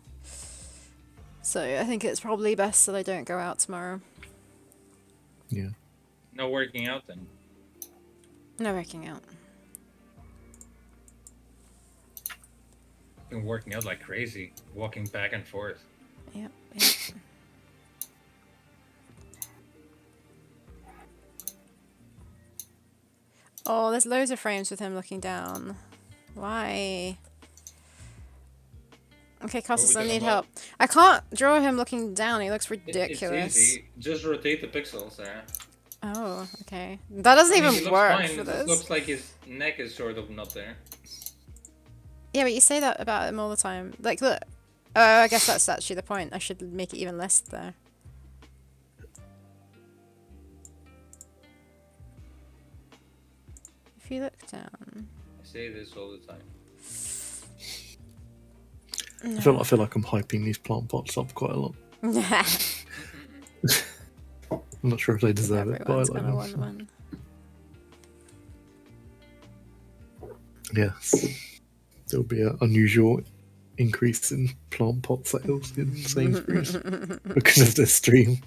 So I think it's probably best that I don't go out tomorrow. Yeah. No working out then. No working out. Been working out like crazy, walking back and forth. Yep. Oh, there's loads of frames with him looking down. Why? Okay, Costas, I doing need about? help. I can't draw him looking down. He looks It's ridiculous. easy. Just rotate the pixels there. Oh, okay. That doesn't I mean, he even looks work fine, for it this. looks like his neck is sort of not there. Yeah, but you say that about him all the time. Like, look. Oh, I guess that's actually the point. I should make it even less there. If you look down. I say this all the time. I feel like I'm hyping these plant pots up quite a lot. I'm not sure if they deserve it, but I Everyone's like gonna them. want one. Yes. There'll be an unusual increase in plant pot sales in Sainsbury's because of this stream.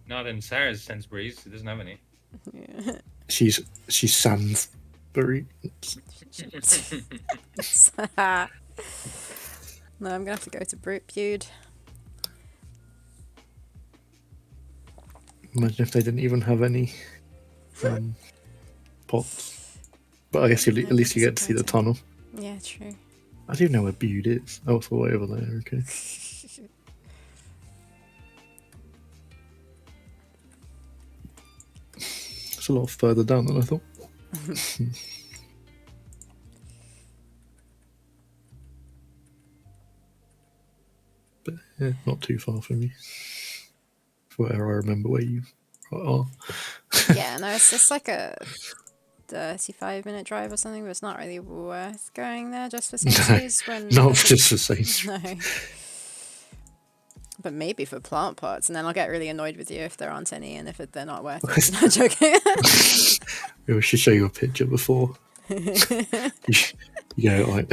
Not in Sarah's Sainsbury's. He doesn't have any. Yeah. She's Sansbury. No, I'm gonna have to go to Bude. Imagine if they didn't even have any pots. But I guess at least you get to see the tunnel. Yeah, true. I don't even know where Bude is. Oh, it's all the way over there. Okay. It's a lot further down than I thought. But yeah, not too far from me. Where I remember where you are. Yeah, no, it's just like a 35-minute drive or something, but it's not really worth going there just for Sainsbury's. Not just for Sainsbury's. No. But maybe for plant pots, and then I'll get really annoyed with you if there aren't any, and if they're not worth it. No, joking. Maybe I should show you a picture before. You know, like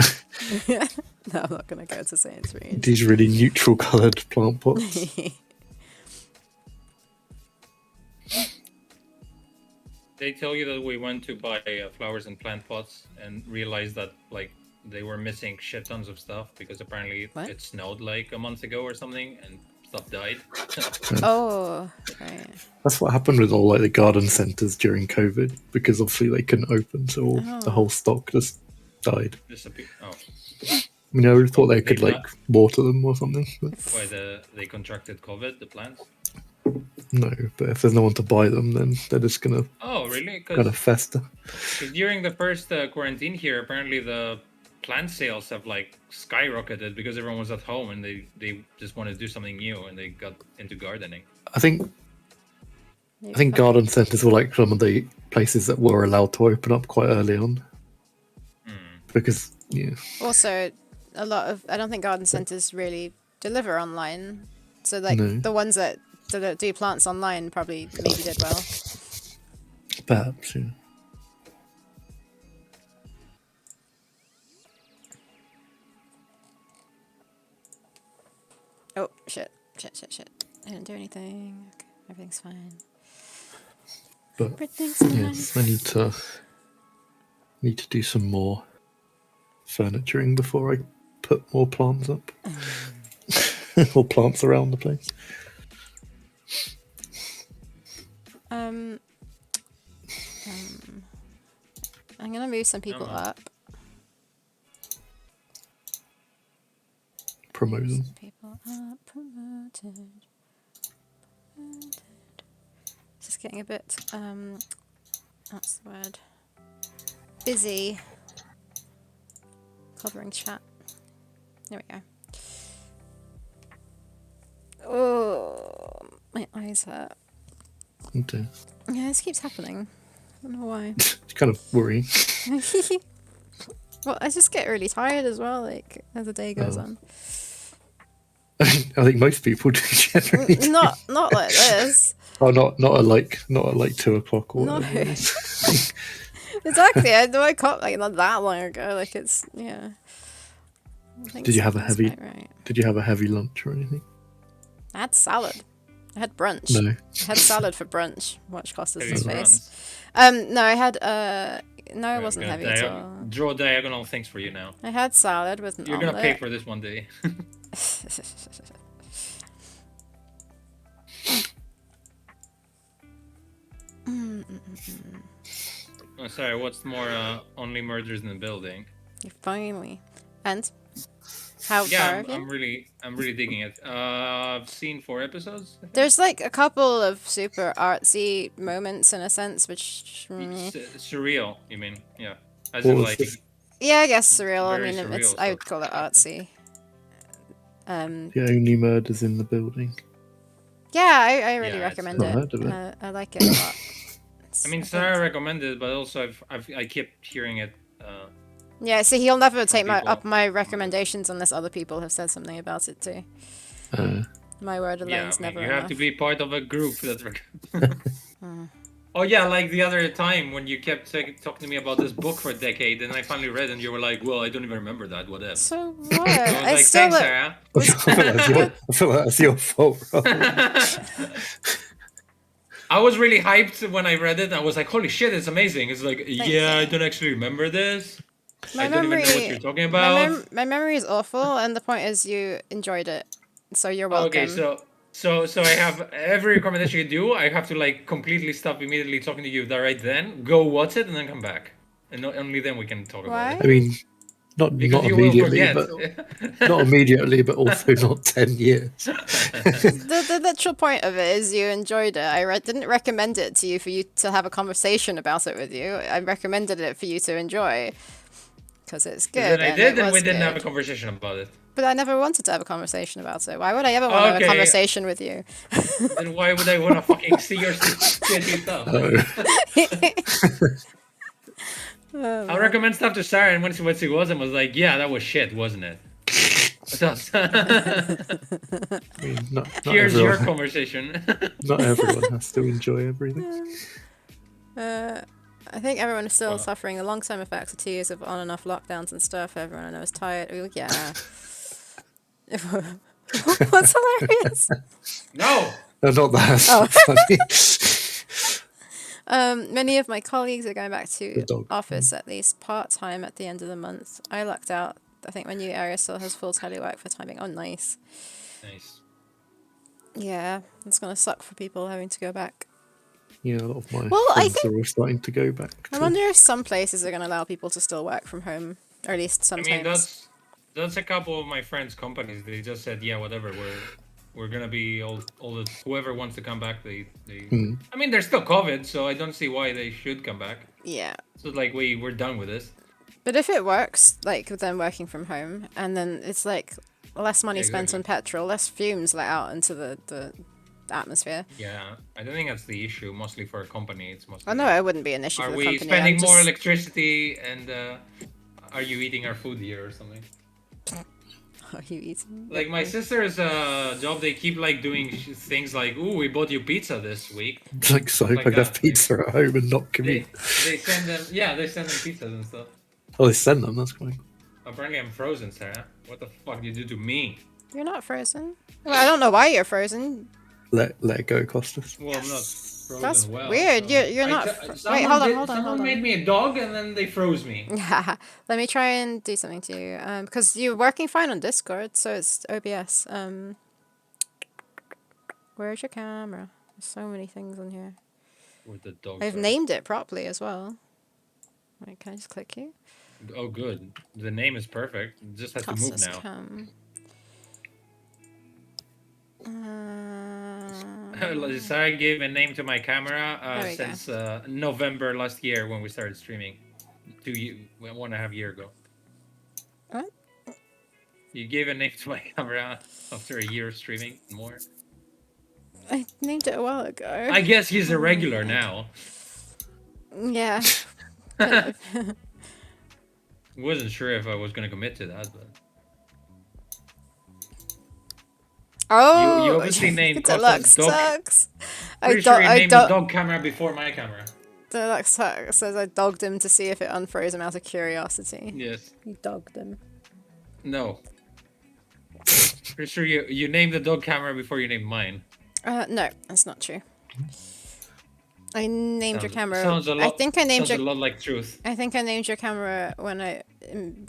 No, I'm not going to go to Sainsbury's. these really neutral coloured plant pots. They tell you that we went to buy flowers and plant pots and realized that like they were missing shit tons of stuff because apparently What? it snowed like a month ago or something and stuff died. Oh, right. That's what happened with all like the garden centres during COVID because obviously they couldn't open, so the whole stock just died. Disappeared. Oh, I mean, I would thought they could like water them or something. But why they contracted COVID, the plants? no, but if there's no one to buy them, then they're just gonna Oh, really? kind of fester. Because during the first quarantine here, apparently the plant sales have like skyrocketed because everyone was at home and they just wanted to do something new and they got into gardening. I think garden centres were like some of the places that were allowed to open up quite early on. Because Also, I don't think garden centres really deliver online. So like No. the ones that do plants online probably maybe did well. perhaps, yeah. Oh, shit. I didn't do anything. Okay, everything's fine. But Everything's fine. yes, I need to do some more furnituring before I put more plants up. Or plants around the place. I'm gonna move some people up. Promote them. Some people up, promoted. Just getting a bit, what's the word? Busy. Covering chat. There we go. Oh, my eyes hurt. Okay. Yeah, this keeps happening. I don't know why. It's kind of worrying. Well, I just get really tired as well, like, as the day goes on. I think most people do generally. Not like this. Oh, not at like 2:00 or No. whatever. It is. Exactly. I woke up like not that long ago. Like it's yeah. I think Did you have a something's heavy? quite right. Did you have a heavy lunch or anything? I had salad. I had brunch. No. I had salad for brunch. Watch Costa's Heavy face. No, I had no, it wasn't heavy at all. Draw diagonal things for you now. I had salad with an You're omelet. gonna pay for this one day. Oh, sorry, what's more only murders in the building? Finally. And how far Yeah, have you? I'm really digging it. I've seen 4 episodes. I think. There's like a couple of super artsy moments in a sense, which Surreal, you mean? Yeah. As What in was like this? yeah, I guess surreal. Very I mean, it's surreal I would stuff. call it artsy. The only murders in the building. Yeah, I really Yeah, recommend Not it. heard of it. I like it a lot. I mean, Sarah recommended it, but also I kept hearing it. Yeah, so he'll never take people. up my recommendations unless other people have said something about it too. My word Yeah, alone's I mean, never you enough. have to be part of a group that. Oh yeah, like the other time when you kept talking to me about this book for a decade, and I finally read, and you were like, "Well, I don't even remember that. What if?" So what? I was like, still "Thanks, Sarah." I feel like that's your fault. I was really hyped when I read it. I was like, "Holy shit, it's amazing!" It's like, yeah, I don't actually remember this. My I don't even know what memory- you're talking about. My memory is awful, and the point is you enjoyed it, so you're welcome. Okay, so So I have every recommendation you do. I have to like completely stop immediately talking to you that right then. Go watch it and then come back, and only then we can talk about Why? it. I mean, Because not you will immediately, forget. but not immediately, but also not 10 years. The literal point of it is you enjoyed it. Didn't recommend it to you for you to have a conversation about it with you. I recommended it for you to enjoy because it's good. Then I and did, it and we was didn't have a good. conversation about it. But I never wanted to have a conversation about it. Why would I ever want to have a Okay. conversation with you? Then why would I want to fucking see your shitty stuff? Oh, I recommend stuff to Sarah, and when she was and was like, "Yeah, that was shit, wasn't it?" I mean, not Here's your everyone, conversation. not everyone has to enjoy everything. I think everyone is still Well- suffering the long-term effects of 2 years of on and off lockdowns and stuff. Everyone I know is tired. Yeah. What's hilarious? No. No, not that. Oh. Funny. Many of my colleagues are going back The to dog. office at least part-time at the end of the month. I lucked out. I think my new area still has full telework for timing. Oh, nice. Nice. Yeah, it's gonna suck for people having to go back. Yeah, a lot of my Well, I friends think- are all starting to go back. I wonder if some places are gonna allow people to still work from home, or at least I sometimes. mean, that's a couple of my friends' companies. They just said, "Yeah, whatever. We're gonna be all the whoever wants to come back. They. I mean, there's still COVID, so I don't see why they should come back. Yeah. So like we're done with this. But if it works, like with them working from home, and then it's like less money spent on petrol, less fumes let out into the atmosphere. Yeah, I don't think that's the issue. Mostly for a company, it's mostly. I know it wouldn't be an issue Are for the we company. spending I'm more just- electricity and are you eating our food here or something? Are you eating? Like my sister's job, they keep like doing things like, "Ooh, we bought you pizza this week." Like, so Like I could have that. pizza at home and not They, commute. they send them, they send them pizzas and stuff. Oh, they send them, that's fine. Apparently, I'm frozen, Sarah. What the fuck did you do to me? You're not frozen. Well, I don't know why you're frozen. Let it go, Costas. Well, I'm not frozen. That's well, weird. so- You're not I fr- wait, someone hold on, did- hold on, Someone hold on. made me a dog and then they froze me. Let me try and do something to you. Because you're working fine on Discord, so it's OBS. Where's your camera? There's so many things on here. With the dog. I've named it properly as well. Wait, can I just click you? Oh, good. The name is perfect. It just has to move Costas now. Cam. Sarah gave a name to my camera There we go. since November last year when we started streaming. 1.5 years ago. What? You gave a name to my camera after a year of streaming and more. I named it a while ago. I guess he's a regular now. Yeah. kind of. Wasn't sure if I was gonna commit to that, but Oh, you obviously named Deluxe Costas dog. sucks. Pretty sure you named the dog camera before my camera. Deluxe sucks says I dogged him to see if it unfroze him out of curiosity. Yes. You dogged him. No. Pretty sure you named the dog camera before you named mine. No, that's not true. I named your camera. Sounds a lot. I think I named sounds your. a lot like truth. I think I named your camera when I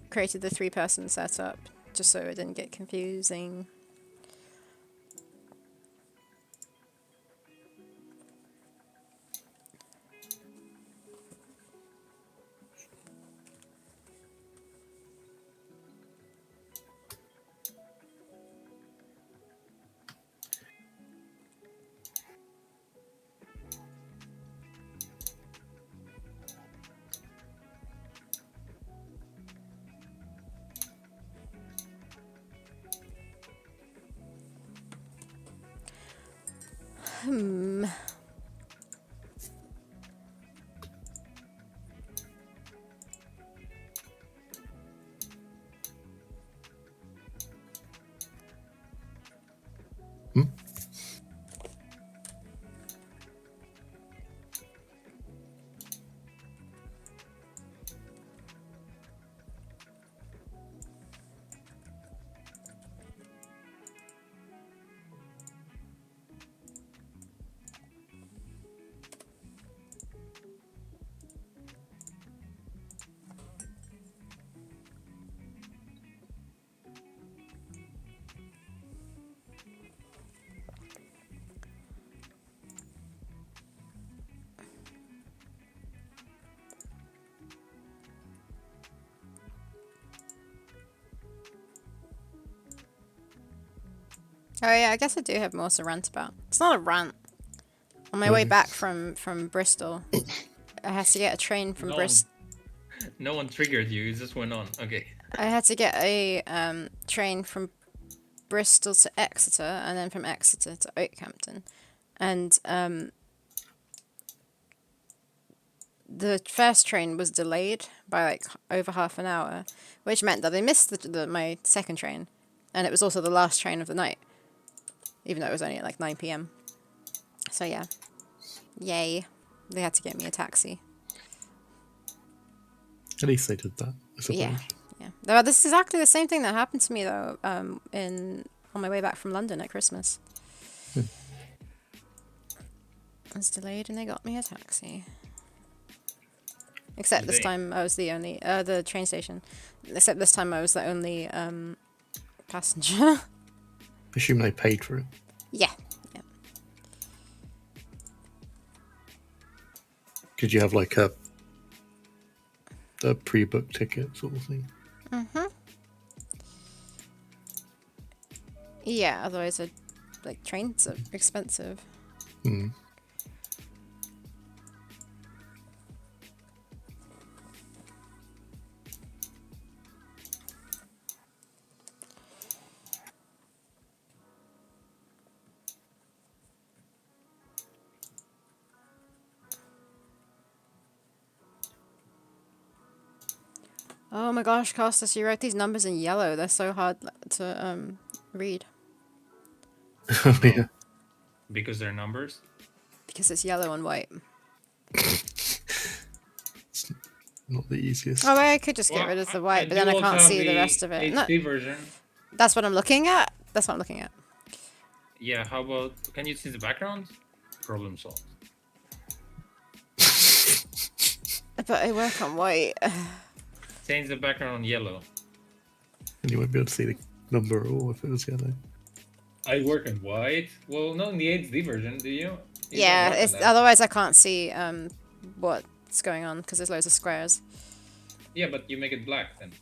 created the 3-person setup, just so it didn't get confusing. Hmm. Oh yeah, I guess I do have more to rant about. It's not a rant. On my way back from Bristol, I had to get a train from Bristol. No one triggered you. You just went on. Okay. I had to get a train from Bristol to Exeter, and then from Exeter to Oakhampton, and the first train was delayed by like over half an hour, which meant that I missed my second train, and it was also the last train of the night, even though it was only at like 9 p.m. So yeah, yay, they had to get me a taxi. At least they did that, I suppose. Yeah. Though this is exactly the same thing that happened to me though on my way back from London at Christmas. I was delayed and they got me a taxi. Except this time I was the only the train station. Except this time I was the only passenger. I assume they paid for it. Yeah. Did you have like a pre-booked ticket sort of thing? Yeah, otherwise like trains are expensive. Oh my gosh, Costas, you wrote these numbers in yellow. They're so hard to read. Oh yeah. Because they're numbers? Because it's yellow and white. It's not the easiest. Oh, I could just get rid of the white, but then I can't see the rest of it. No, HD version. that's what I'm looking at. Yeah, how about... Can you see the background? Problem solved. But I work on white. Change the background on yellow. And you won't be able to see the number at all if it was yellow. I work in white? Well, not in the HD version, do you? Yeah, otherwise I can't see what's going on because there's loads of squares. Yeah, but you make it black then.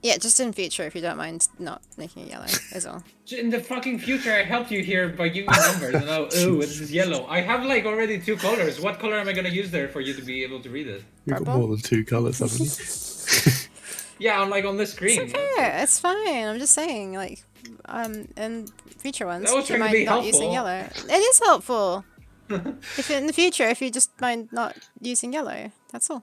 Yeah, just in future, if you don't mind not making it yellow, is all. In the fucking future, I helped you here by giving me numbers, and now, oh, this is yellow. I have like already 2 colors. What color am I gonna use there for you to be able to read it? You've got Purple? more than 2 colours, haven't you? Yeah, on the screen. It's okay, it's fine. I'm just saying, like, in future ones, That was if you trying to mind be not using helpful. yellow. It is helpful. If in the future, if you just mind not using yellow, that's all.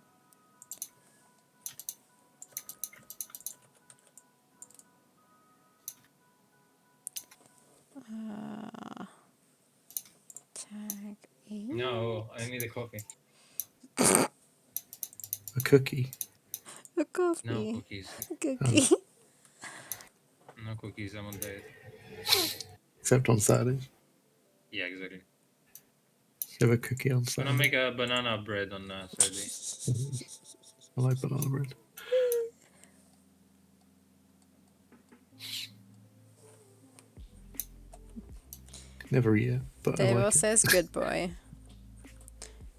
Tag E. No, I need a coffee. A cookie. A coffee. No cookies. A cookie. No cookies, I'm on diet. Except on Saturdays. Yeah, exactly. You have a cookie on I'm gonna Saturday. make a banana bread on Saturday. I like banana bread. Never eat it, but I Dave like it. says, "Good boy."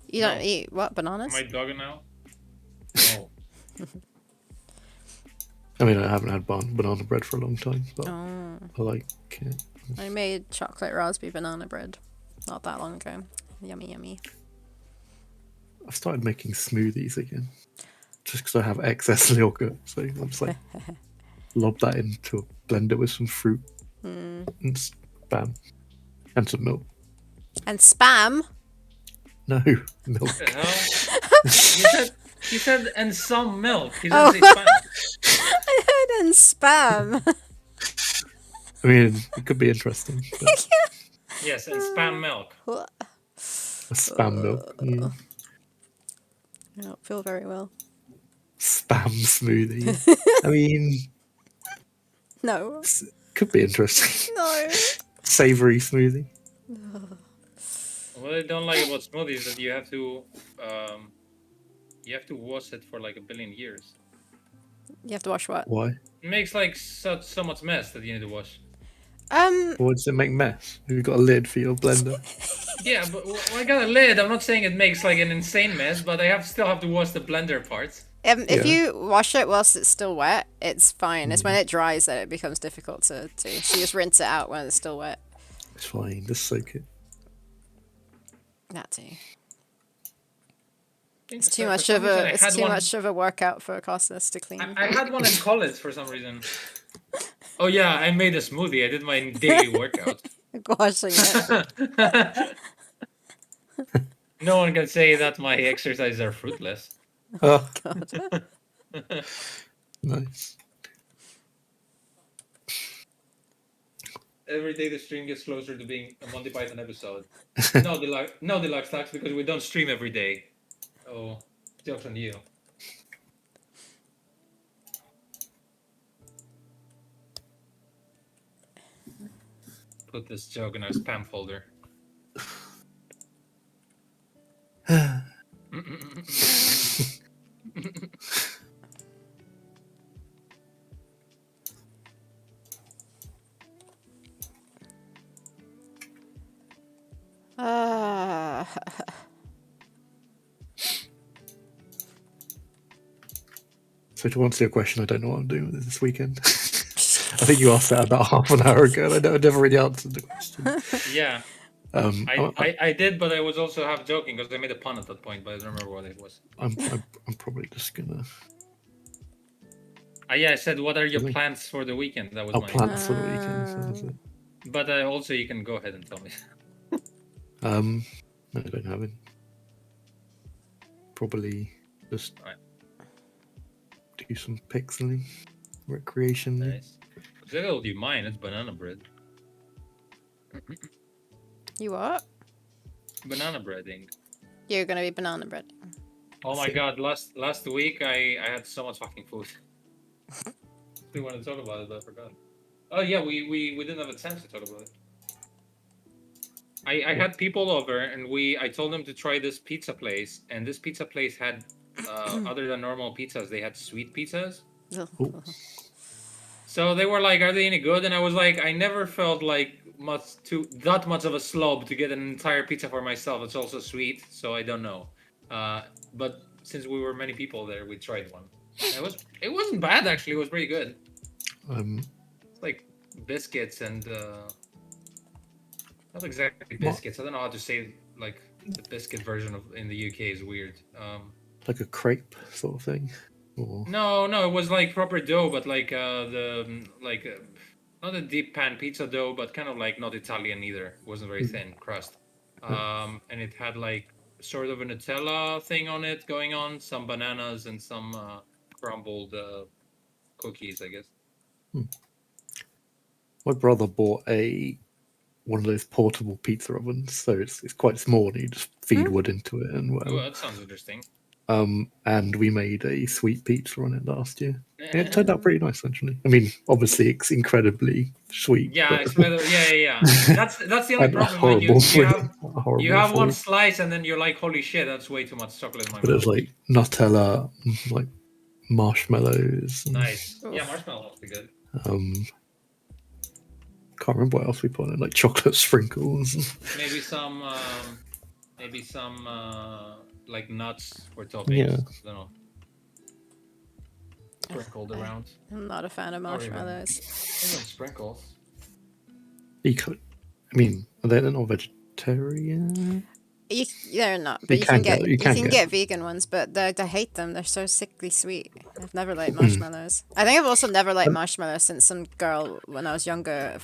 You don't eat what, bananas? Am I dogging now? Oh. I mean, I haven't had banana bread for a long time, but Oh, I like it. I made chocolate raspberry banana bread not that long ago. Yummy, yummy. I've started making smoothies again, just because I have excess yogurt. So I'm just like, lob that into a blender with some fruit and bam, and some milk. And spam. No milk. What the hell? He said, and some milk. He Oh. didn't say spam. I heard and spam. I mean, it could be interesting. But Yes, and spam milk. a spam milk, yeah. I don't feel very well. Spam smoothie. I mean, No. could be interesting. No. Savory smoothie. What I don't like about smoothies is that you have to wash it for like 1 billion years. You have to wash what? Why? It makes like so much mess that you need to wash. Why does it make mess? Have you got a lid for your blender? Yeah, but when I got a lid, I'm not saying it makes like an insane mess, but I still have to wash the blender parts. If Yeah. you wash it whilst it's still wet, it's fine. It's when it dries that it becomes difficult to do. So you just rinse it out when it's still wet. It's fine. Just soak it. That too. think It's for too much some of reason I a. It's had too one- much of a workout for Costas to clean. I had one in college for some reason. Oh yeah, I made a smoothie. I did my daily workout. Washing it. No one can say that my exercises are fruitless. Oh, God. nice. Every day the stream gets closer to being a Monty Python episode. No deluxe tax because we don't stream every day. Oh, joke's on you. Put this joke in our spam folder. Ah. So to answer your question, I don't know what I'm doing with this weekend. I think you asked that about half an hour ago. And I never really answered the question. Yeah, I'm I did, but I was also half joking because I made a pun at that point, but I don't remember what it was. probably just gonna. Yeah, I said, what are your Really? plans for the weekend? That was I'll my. plan for the weekend. So that's it. But also, you can go ahead and tell me. No, I don't have it. Probably just Alright. do some pixeling, recreation. Nice. I told you mine. It's banana bread. You what? Banana breading. You're gonna be banana bread. Oh my See. god! Last week I had so much fucking food. We want to talk about it, but I forgot. Oh yeah, we didn't have a chance to talk about it. I had people over and I told them to try this pizza place, and this pizza place had other than normal pizzas, they had sweet pizzas. Ooh. So they were like, "Are they any good?" And I was like, "I never felt like that much of a slob to get an entire pizza for myself. It's also sweet, so I don't know." But since we were many people there, we tried one. And it wasn't bad actually. It was pretty good. It's like biscuits and not exactly biscuits. I don't know how to say like the biscuit version of in the UK is weird. Like a crepe sort of thing. Or No, it was like proper dough, but like not a deep pan pizza dough, but kind of like not Italian either. It wasn't very thin crust. And it had like sort of a Nutella thing on it going on, some bananas and some crumbled cookies, I guess. my brother bought one of those portable pizza ovens, so it's quite small. And you just feed wood into it and Oh, whatever. that sounds interesting. And we made a sweet pizza on it last year. And it turned out pretty nice, actually. I mean, obviously it's incredibly sweet. Yeah, but it's better. Yeah. That's the only and problem when you horrible you have for one you. slice and then you're like, holy shit, that's way too much chocolate in my But it mouth. was like Nutella, like marshmallows. And, Nice. Oof. Yeah, marshmallow must be good. can't remember what else we put on it, like chocolate sprinkles. Maybe some like nuts for toppings. Yeah. I don't know. Sprinkled around. I'm not a fan of Or even- marshmallows. Even sprinkles. You could, I mean, they're not vegetarian. They're not, but You you can can get get- vegan ones, but I hate them. They're so sickly sweet. I've never liked marshmallows. I think I've also never liked marshmallows since some girl when I was younger.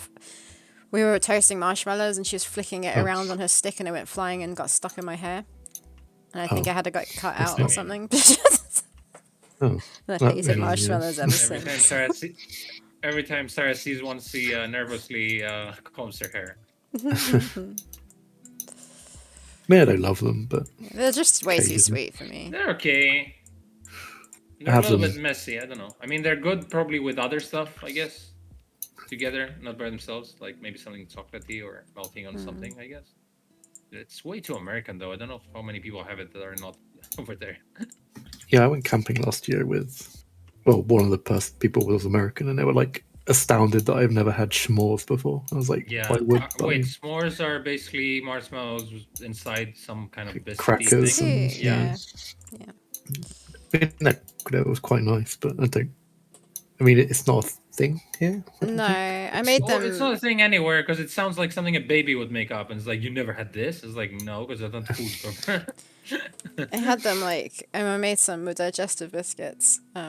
We were toasting marshmallows and she was flicking it around on her stick and it went flying and got stuck in my hair. And I think I had to get cut out or mean. something. Oh, I that hated really marshmallows is. ever since. Every time Sarah sees one, she nervously combs her hair. I mean, I don't love them, but They're just way too Occasionally. sweet for me. They're okay. They're a have little them- bit messy. I don't know. I mean, they're good probably with other stuff, I guess. Together, not by themselves. Like maybe something chocolatey or melting on something, I guess. It's way too American, though. I don't know how many people have it that are not over there. yeah, I went camping last year with, well, one of the people was American, and they were like astounded that I've never had s'mores before. I was like, Yeah. why would Wait, s'mores are basically marshmallows inside some kind of biscuity crackers thing. and Yeah. That was quite nice, but I don't. I mean, it's not a thing here. I don't No, think. I made Well, it's not a them. thing anywhere because it sounds like something a baby would make up, and it's like you never had this. It's like no, because that's not food from. I had them like I made some with digestive biscuits. I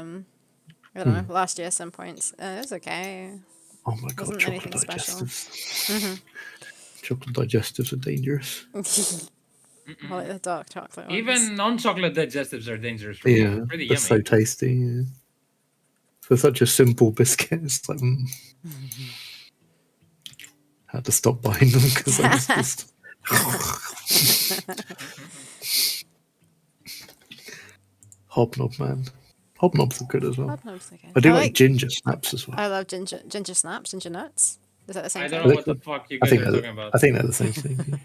don't know, last year at some point. It was okay. Oh my god, Wasn't chocolate anything special. digestives. Chocolate digestives are dangerous. I like the dark chocolate ones. Even non-chocolate digestives are dangerous. For Yeah, me. Pretty they're yummy. so tasty. Yeah. For such a simple biscuit, it's like had to stop buying them because I was just. Hobnob, man. Hobnobs are good as well. Hobnobs are good. I do like ginger snaps as well. I love ginger snaps, ginger nuts. Is that the same I thing? don't know what the fuck you I guys think are talking about. I think they're the same thing.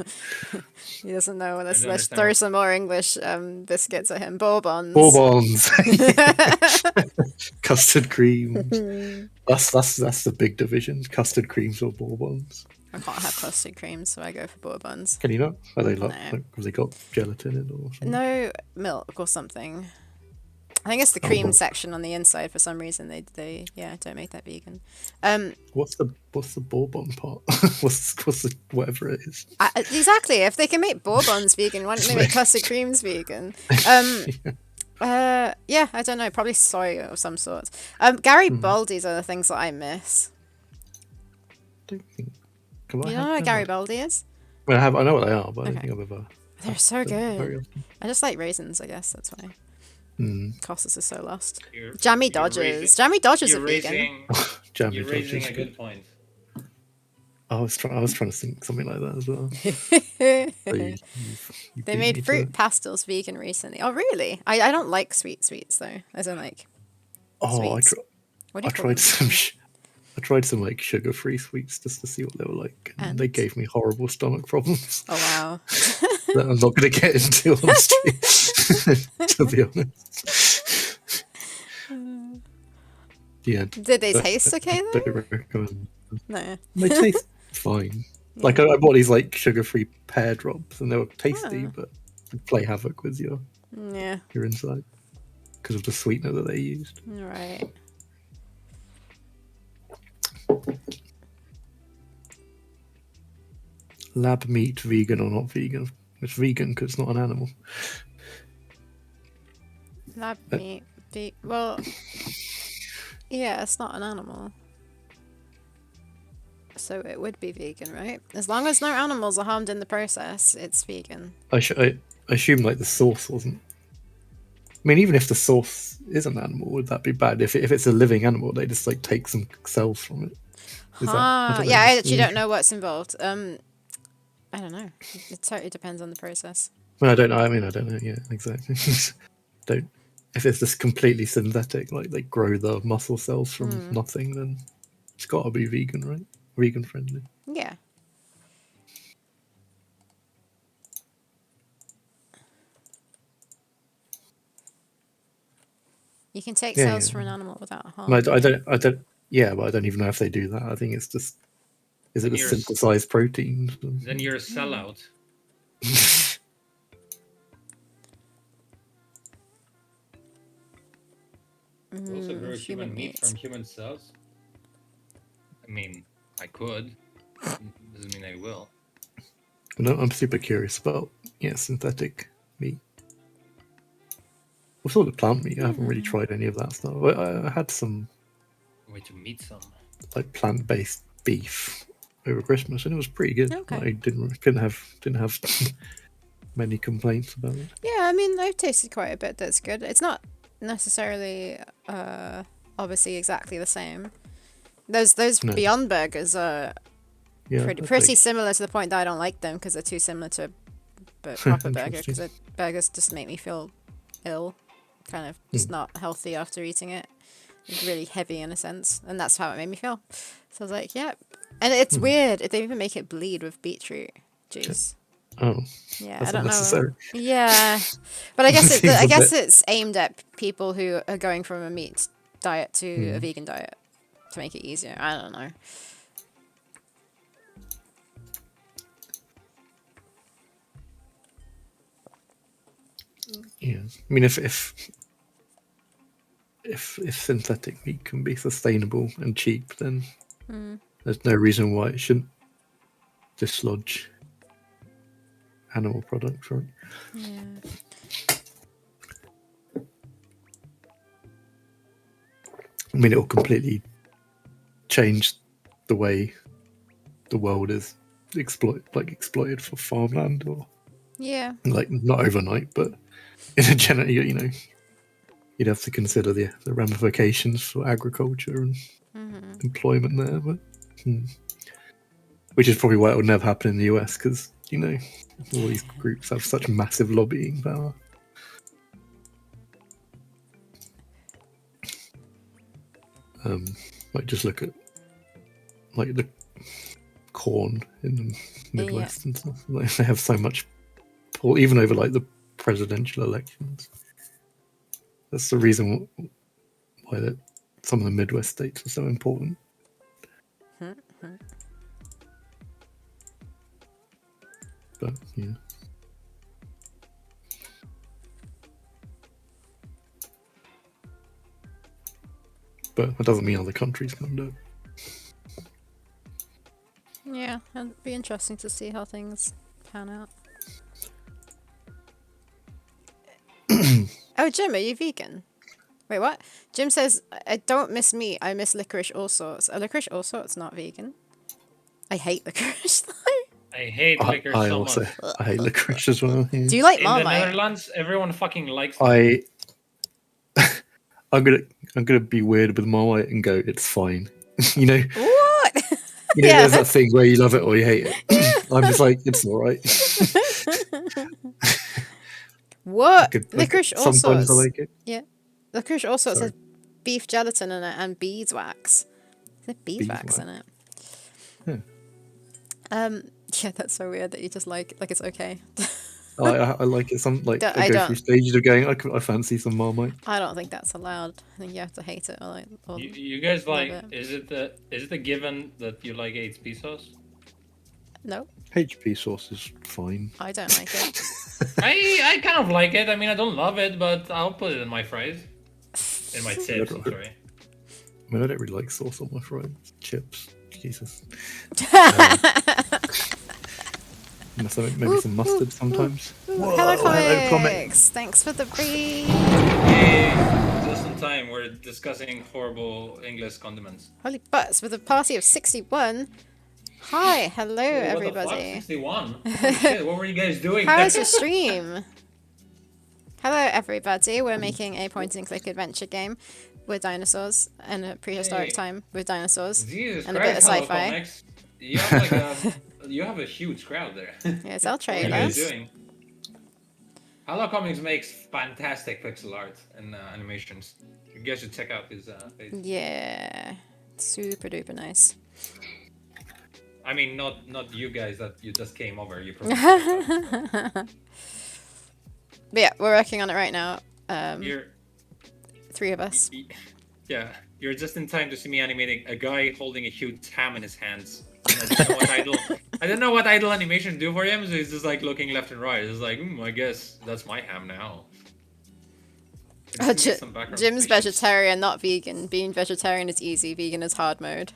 He doesn't know. don't Let's understand throw what- some more English biscuits at him. Bourbons. Bourbons, custard creams. That's the big division: custard creams or Bourbons. I can't have custard creams, so I go for Bourbons. Can you not? Are they No. like have they got gelatin in or something? No milk or something. I think it's the Oh, cream well. section on the inside for some reason. They don't make that vegan. What's the Bourbon part? what's the whatever it is? Exactly. If they can make Bourbons vegan, why don't they make custard creams vegan? Yeah, I don't know. Probably soy of some sort. Garibaldi's are the things that I miss. Don't think. Have I You had know what them? Garibaldi is? Well, I know what they are, but I don't Okay. think I've ever. They're so had them very good. often. I just like raisins, I guess. That's why. Costas is so lost. You're- Jammy you're Dodgers. raising- Jammy Dodgers You're are vegan. raising, Jammy you're raising Dodgers. a good point. I was trying to think something like that as well. So you They beat me made to fruit it. pastels vegan recently. Oh, really? I don't like sweets though. As in like, Oh, sweets. What do I you call tried them? some. I tried some like sugar-free sweets just to see what they were like, and they And? gave me horrible stomach problems Oh wow. that I'm not going to get into on stream. To be honest. Yeah. Did they taste okay though? Don't recommend. No. They taste fine. Like I bought these like sugar-free pear drops, and they were tasty, Ah. but they play havoc with your Yeah. inside because of the sweetener that they used. Right. Lab meat, vegan or not vegan? It's vegan because it's not an animal. Lab meat. Well. Yeah, it's not an animal. So it would be vegan, right? As long as no animals are harmed in the process, it's vegan. I assume like the source wasn't. I mean, even if the source is an animal, would that be bad? If it's a living animal, they just like take some cells from it. Is that- I don't know, Yeah, I just- actually don't know what's involved. I don't know. It totally depends on the process. Well, I don't know. I mean, I don't know. Yeah, exactly. Don't. If it's just completely synthetic, like they grow the muscle cells from nothing, then it's got to be vegan, right? Vegan friendly. Yeah. You can take Yeah, cells yeah. from an animal without harm. No, I don't. Yeah, but I don't even know if they do that. I think it's just. Is it the Yours- synthesized proteins? Then you're a sellout. You also grow human meat from human cells. I mean, I could. Doesn't mean I will. No, I'm super curious about synthetic meat. What sort of plant meat? I haven't really tried any of that stuff. I had some Way to meet some. like plant-based beef over Christmas, and it was pretty good. Okay. I didn't have many complaints about it. Yeah, I mean, I've tasted quite a bit that's good. It's not necessarily, obviously exactly the same. Those No. Beyond Burgers are Yeah, pretty similar to the point that I don't like them because they're too similar to a proper burger. Because burgers just make me feel ill, kind of just not healthy after eating it. It's really heavy in a sense, and that's how it made me feel. So I was like, yeah. And it's weird if they even make it bleed with beetroot juice. Oh, Yeah, that's I don't unnecessary. know. Yeah, but I guess Seems a bit- it's aimed at people who are going from a meat diet to a vegan diet to make it easier. I don't know. Yeah, I mean, if if synthetic meat can be sustainable and cheap, then Hmm. there's no reason why it shouldn't dislodge animal products, right? Yeah. I mean, it'll completely change the way the world is exploited for farmland, or Yeah. like not overnight, but in a general, you'd have to consider the ramifications for agriculture and Hmm. employment there. But which is probably why it would never happen in the US, because all these groups have such massive lobbying power. Like just look at like the corn in the Midwest and stuff. Like, they have so much pull, even over like the presidential elections. That's the reason why some of the Midwest states are so important. But yeah. But that doesn't mean other countries can't do it. Yeah, it'd be interesting to see how things pan out. Oh, Jim, are you vegan? Wait, what? Jim says, I don't miss meat, I miss licorice all sorts. Licorice all sorts not vegan. I hate licorice, though. I hate licorice I so also much. I hate licorice as well. Yeah. Do you like In the Marmite? Netherlands, everyone fucking likes it. I'm gonna be weird with Marmite and go, it's fine. What? Yeah. There's that thing where you love it or you hate it. I'm just like, it's alright. What? Licorice all sometimes sorts. I like it. Yeah. Licorice all sorts Sorry. has beef gelatin in it and beeswax. There's beeswax in it. Yeah. Yeah, that's so weird that you just like it's okay. I like it. I I go don't. through stages of going, I fancy some Marmite. I don't think that's allowed. I think you have to hate it or You guys love like? it. Is it a given that you like HP sauce? No, HP sauce is fine. I don't like it. I kind of like it. I mean, I don't love it, but I'll put it in my fries. In my chips, I'm sorry. I mean, I don't really like sauce on my fried chips. Jesus. Maybe some mustard sometimes. Hello, Comics. comics. Thanks for the read. Hey, just in time. We're discussing horrible English condiments. Holy butts, with a party of 61. Hi, hello What the fuck? everybody. 61? Holy shit, what were you guys doing? How is your stream? Hello everybody, we're making a point and click adventure game with dinosaurs in a prehistoric time with dinosaurs Jesus and a bit of Christ, sci-fi. Comics. You have like you have a huge crowd there. Yes, I'll What are you guys trailers. doing? Hello Comics makes fantastic pixel art and animations. You guys should check out his page. Yeah, super duper nice. I mean, not you guys that you just came over. You probably But yeah, we're working on it right now. you're 3 of us. yeah, you're just in time to see me animating a guy holding a huge ham in his hands. I don't know what idle animation do for him, so he's just like looking left and right. It's like, I guess that's my ham now. I just need some background Jim's animations. vegetarian, not vegan. Being vegetarian is easy, vegan is hard mode.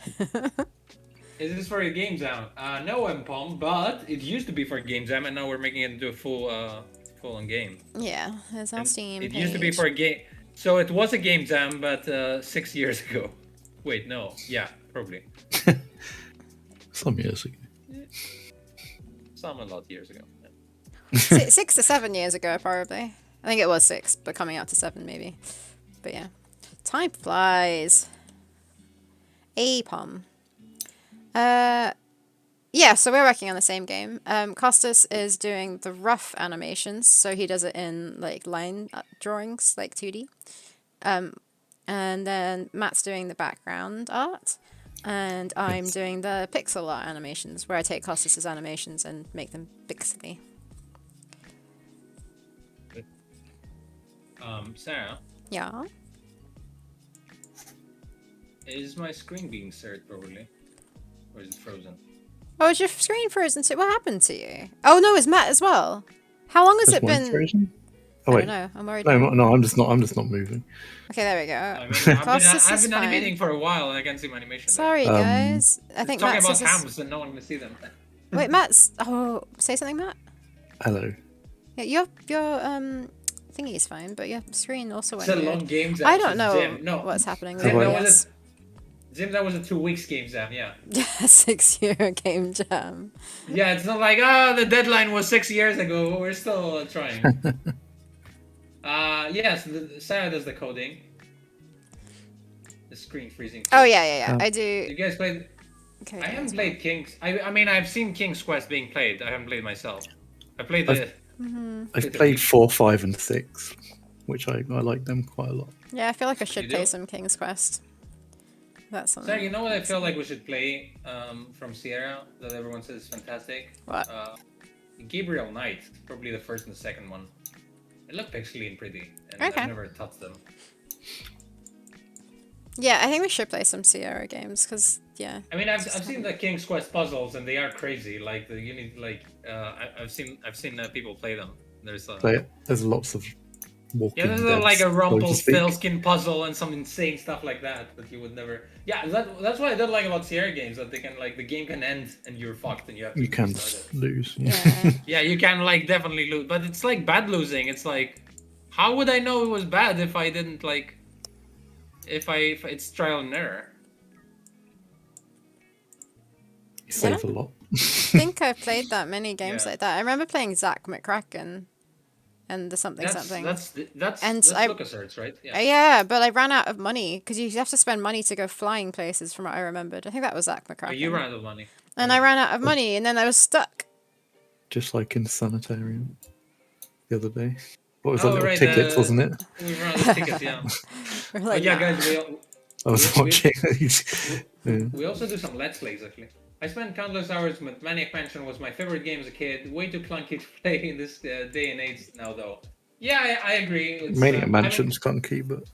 Is this for a game jam? No, MPOM, but it used to be for a game jam, and now we're making it into a full-on game. Yeah, there's our And Steam it page. used to be for a game, so it was a game jam, but 6 years ago. Wait, no, yeah, probably Some years ago. some a lot years ago. 6 to 7 years ago, probably. I think it was 6, but coming out to 7 maybe. But yeah, time flies. APOM. Yeah, so we're working on the same game. Costas is doing the rough animations, so he does it in like line drawings, like 2D. And then Matt's doing the background art, and I'm doing the pixel art animations, where I take Costas's animations and make them pixely. Sarah, Yeah. is my screen being shared properly, or is it frozen? Oh, is your screen frozen too? What happened to you? Oh no, is Matt as well? How long has Is it mine been? frozen? Oh I wait, don't know. I'm worried. no, now. no, I'm just not moving. Okay, there we go. I mean, Costas I've is been fine. animating for a while and I can't see my animation. Sorry, Um, guys. I think Talking Matt about says. hams and no one can see them. Wait, Matt's. Oh, say something, Matt. Hello. Yeah, your thingy is fine, but your screen also went It's a weird. long game jam. I don't know Jim. No. what's happening with Jim, Jim, that OBS. that was a 2 weeks game jam, yeah. Yeah, 6-year game jam. Yeah, it's not like, the deadline was 6 years ago, but we're still trying. Yes, Sarah does the coding. The screen freezing. Oh yeah. I do. You guys played? Okay, I haven't that's played King's. I mean, I've seen King's Quest being played. I haven't played myself. I played the. I've played 4, 5, and 6, which I like them quite a lot. Yeah, I feel like I should You play do? some King's Quest. That's something. Sarah, you know what I feel like we should play from Sierra that everyone says is fantastic? What? Gabriel Knight, probably the first and the second one. It looked pixely and pretty, and Okay. I've never touched them. Yeah, I think we should play some Sierra games because yeah. I mean, I've seen the King's Quest puzzles, and they are crazy. Like you need I've seen people play them. There's There's lots of walking. there's like a Rumpelstiltskin puzzle and some insane stuff like that you would never. Yeah, that's what I don't like about Sierra games, that they can the game can end and you're fucked and you have to. You can restart it. lose. Yeah. Yeah, you can definitely lose, but it's like bad losing. It's like, how would I know it was bad if I didn't if it's trial and error? You save a lot. I think I've played that many games Yeah. like that. I remember playing Zach McCracken and the something. That's And I- LucasArts, right? Yeah. Yeah, but I ran out of money because you have to spend money to go flying places. From what I remembered, I think that was Zach McCracken. Oh, you ran out of money. And I ran out of money, and then I was stuck. Just like in Sanitarium the other day. What was Oh, that little right, tickets, wasn't it? We ran out of tickets, yeah. We're But like, yeah, nah. guys, I was we- watching these. Yeah. we also do some Let's Plays, actually. I spent countless hours with Maniac Mansion. Was my favorite game as a kid. Way too clunky to play in this day and age now, though. Yeah, I agree. It's, Maniac Mansion's clunky, but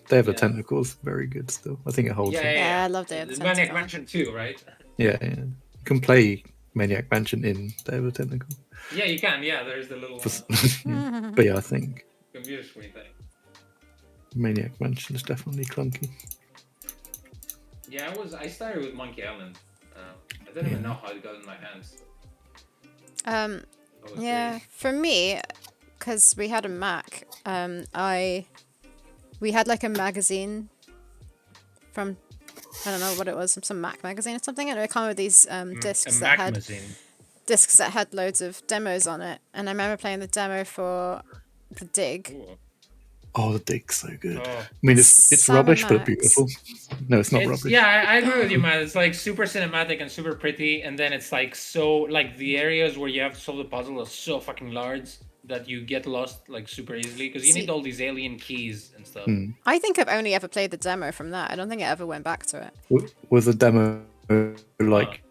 Day of the Yeah. Tentacles very good still. I think it holds up. Yeah, I loved it. The Maniac Mansion 2, right? Yeah. You can play Maniac Mansion in Day of the Tentacle. Yeah, you can. Yeah, there's the little Yeah. But yeah, I think computer screen thing. Maniac Mansion is definitely clunky. Yeah, I started with Monkey Island. I don't even know how it got in my hands. I was Yeah, really- for me, because we had a Mac, we had like a magazine from, I don't know what it was, some Mac magazine or something, and it would come with these discs a that Mac had machine. discs that had loads of demos on it, and I remember playing the demo for the Dig. Ooh. Oh, the Dig's so good. Oh. I mean, it's Sam rubbish, and but Max. beautiful. No, it's not It's- rubbish. Yeah, I agree with you, man. It's like super cinematic and super pretty, and then it's so the areas where you have to solve the puzzle are so fucking large that you get lost super easily because you See- need all these alien keys and stuff. I think I've only ever played the demo from that. I don't think I ever went back to it. Was the demo like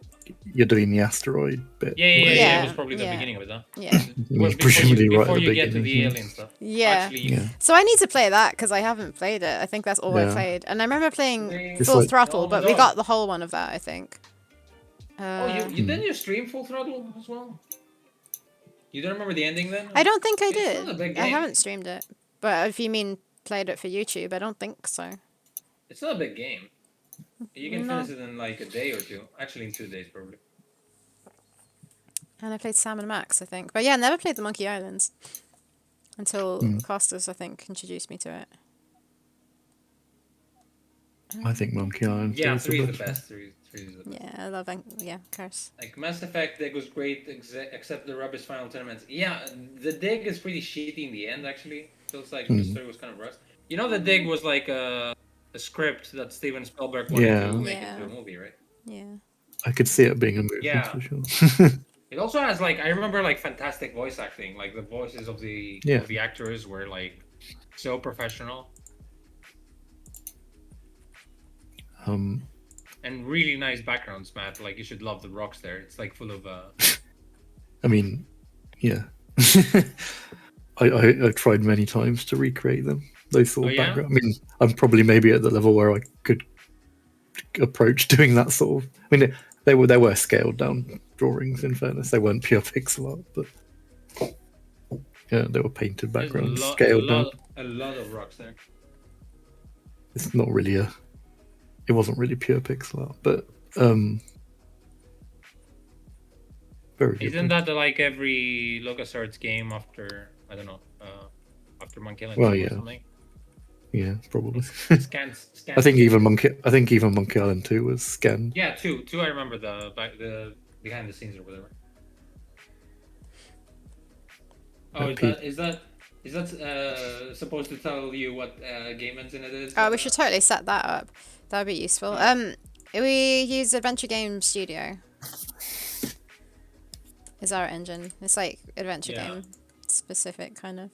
you're doing the asteroid bit? Yeah, Yeah, It was probably the yeah. beginning of it, huh? Yeah. It Was was presumably right before at the you get to beginning. the yeah. alien stuff. Yeah. Actually, Yeah. So I need to play that because I haven't played it. I think that's all I Yeah. played. And I remember playing It's Full like- Throttle, Oh my but we God. got the whole one of that, I think. Oh, you didn't you stream Full Throttle as well? You don't remember the ending then? I don't think I It's did. not a big I game. haven't streamed it. But if you mean played it for YouTube, I don't think so. It's not a big game. You can No. finish it in a day or two. Actually, in 2 days probably. And I played Sam and Max, I think. But yeah, I never played the Monkey Islands until Costas, I think, introduced me to it. I think Monkey Island. Yeah, is 3 is the one. best. 3 is the best. Yeah, I love yeah, of course. Like Mass Effect Dig was great, except the rubbish final tournaments. Yeah, the Dig is pretty shitty in the end. Actually, feels like the story was kind of rushed. You know, the Dig was like a script that Steven Spielberg wanted Yeah. to make Yeah. into a movie, right? Yeah. I could see it being a movie Yeah. for sure. It also has I remember fantastic voice acting. Like the voices of the Yeah. actors were so professional and really nice backgrounds, Matt. Like you should love the rocks there. It's full of I mean, yeah. I tried many times to recreate them. Those sort of Oh, yeah? background. I mean, I'm probably maybe at the level where I could approach doing that sort of. I mean, they were scaled down drawings. In fairness, they weren't pure pixel art, but They were painted There's backgrounds, scaled down. a lot of rocks there. It's not really it wasn't really pure pixel art, but very good. Isn't that like every LucasArts game after, I don't know, after Monkey Island 2 Well, or yeah. something? Yeah, probably. Scans. I think even Monkey Island 2 was scanned. Yeah, two. I remember the behind the scenes or whatever. Oh, is that supposed to tell you what game engine it is? Oh, we should totally set that up. That would be useful. We use Adventure Game Studio. Is our engine. It's like adventure game specific, kind of.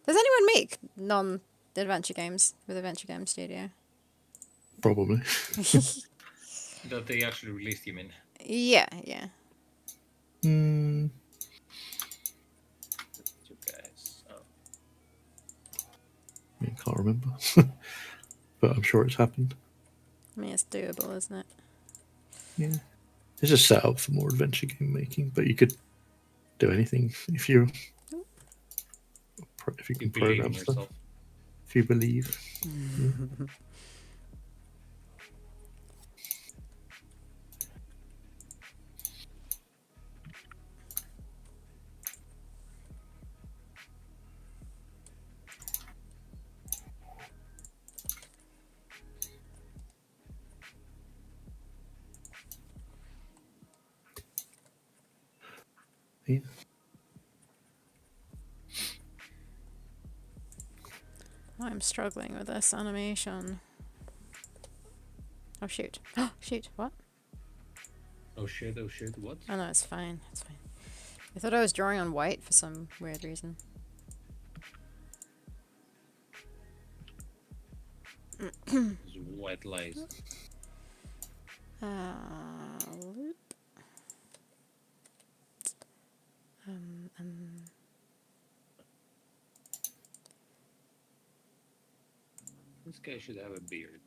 Does anyone make non-adventure games with Adventure Game Studio? Probably. That they actually released, you mean? Yeah. Hmm. You guys. Oh. I can't remember. But I'm sure it's happened. I mean, it's doable, isn't it? Yeah. It's just set up for more adventure game making, but you could do anything if you can program stuff. Yourself. If you believe. Yeah. I'm struggling with this animation. Oh shoot. Oh shoot, what? Oh shit, what? Oh no, it's fine. It's fine. I thought I was drawing on white for some weird reason. White lies. Loop. This guy should have a beard.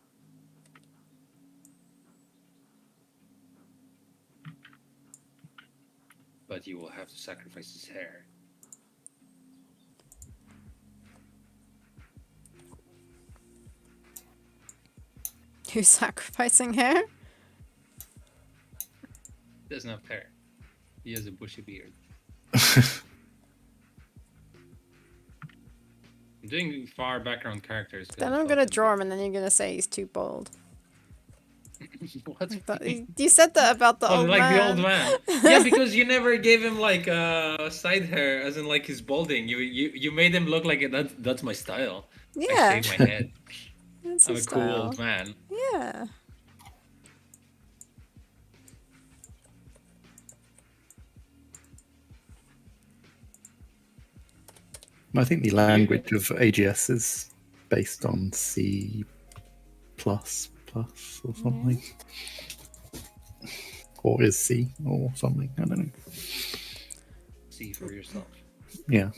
But you will have to sacrifice his hair. Who's sacrificing hair? He doesn't have hair. He has a bushy beard. I'm doing far background characters. Then I'm gonna draw him and then you're gonna say he's too bold. What? You said that about the old like man. the old man. Yeah, because you never gave him like side hair, as in like his balding. You made him look like that's my style. Yeah. I shave my head. That's I'm his a cool style. old man. Yeah. I think the language of AGS is based on C++ or something. Or is C or something. I don't know. See for yourself. Yeah.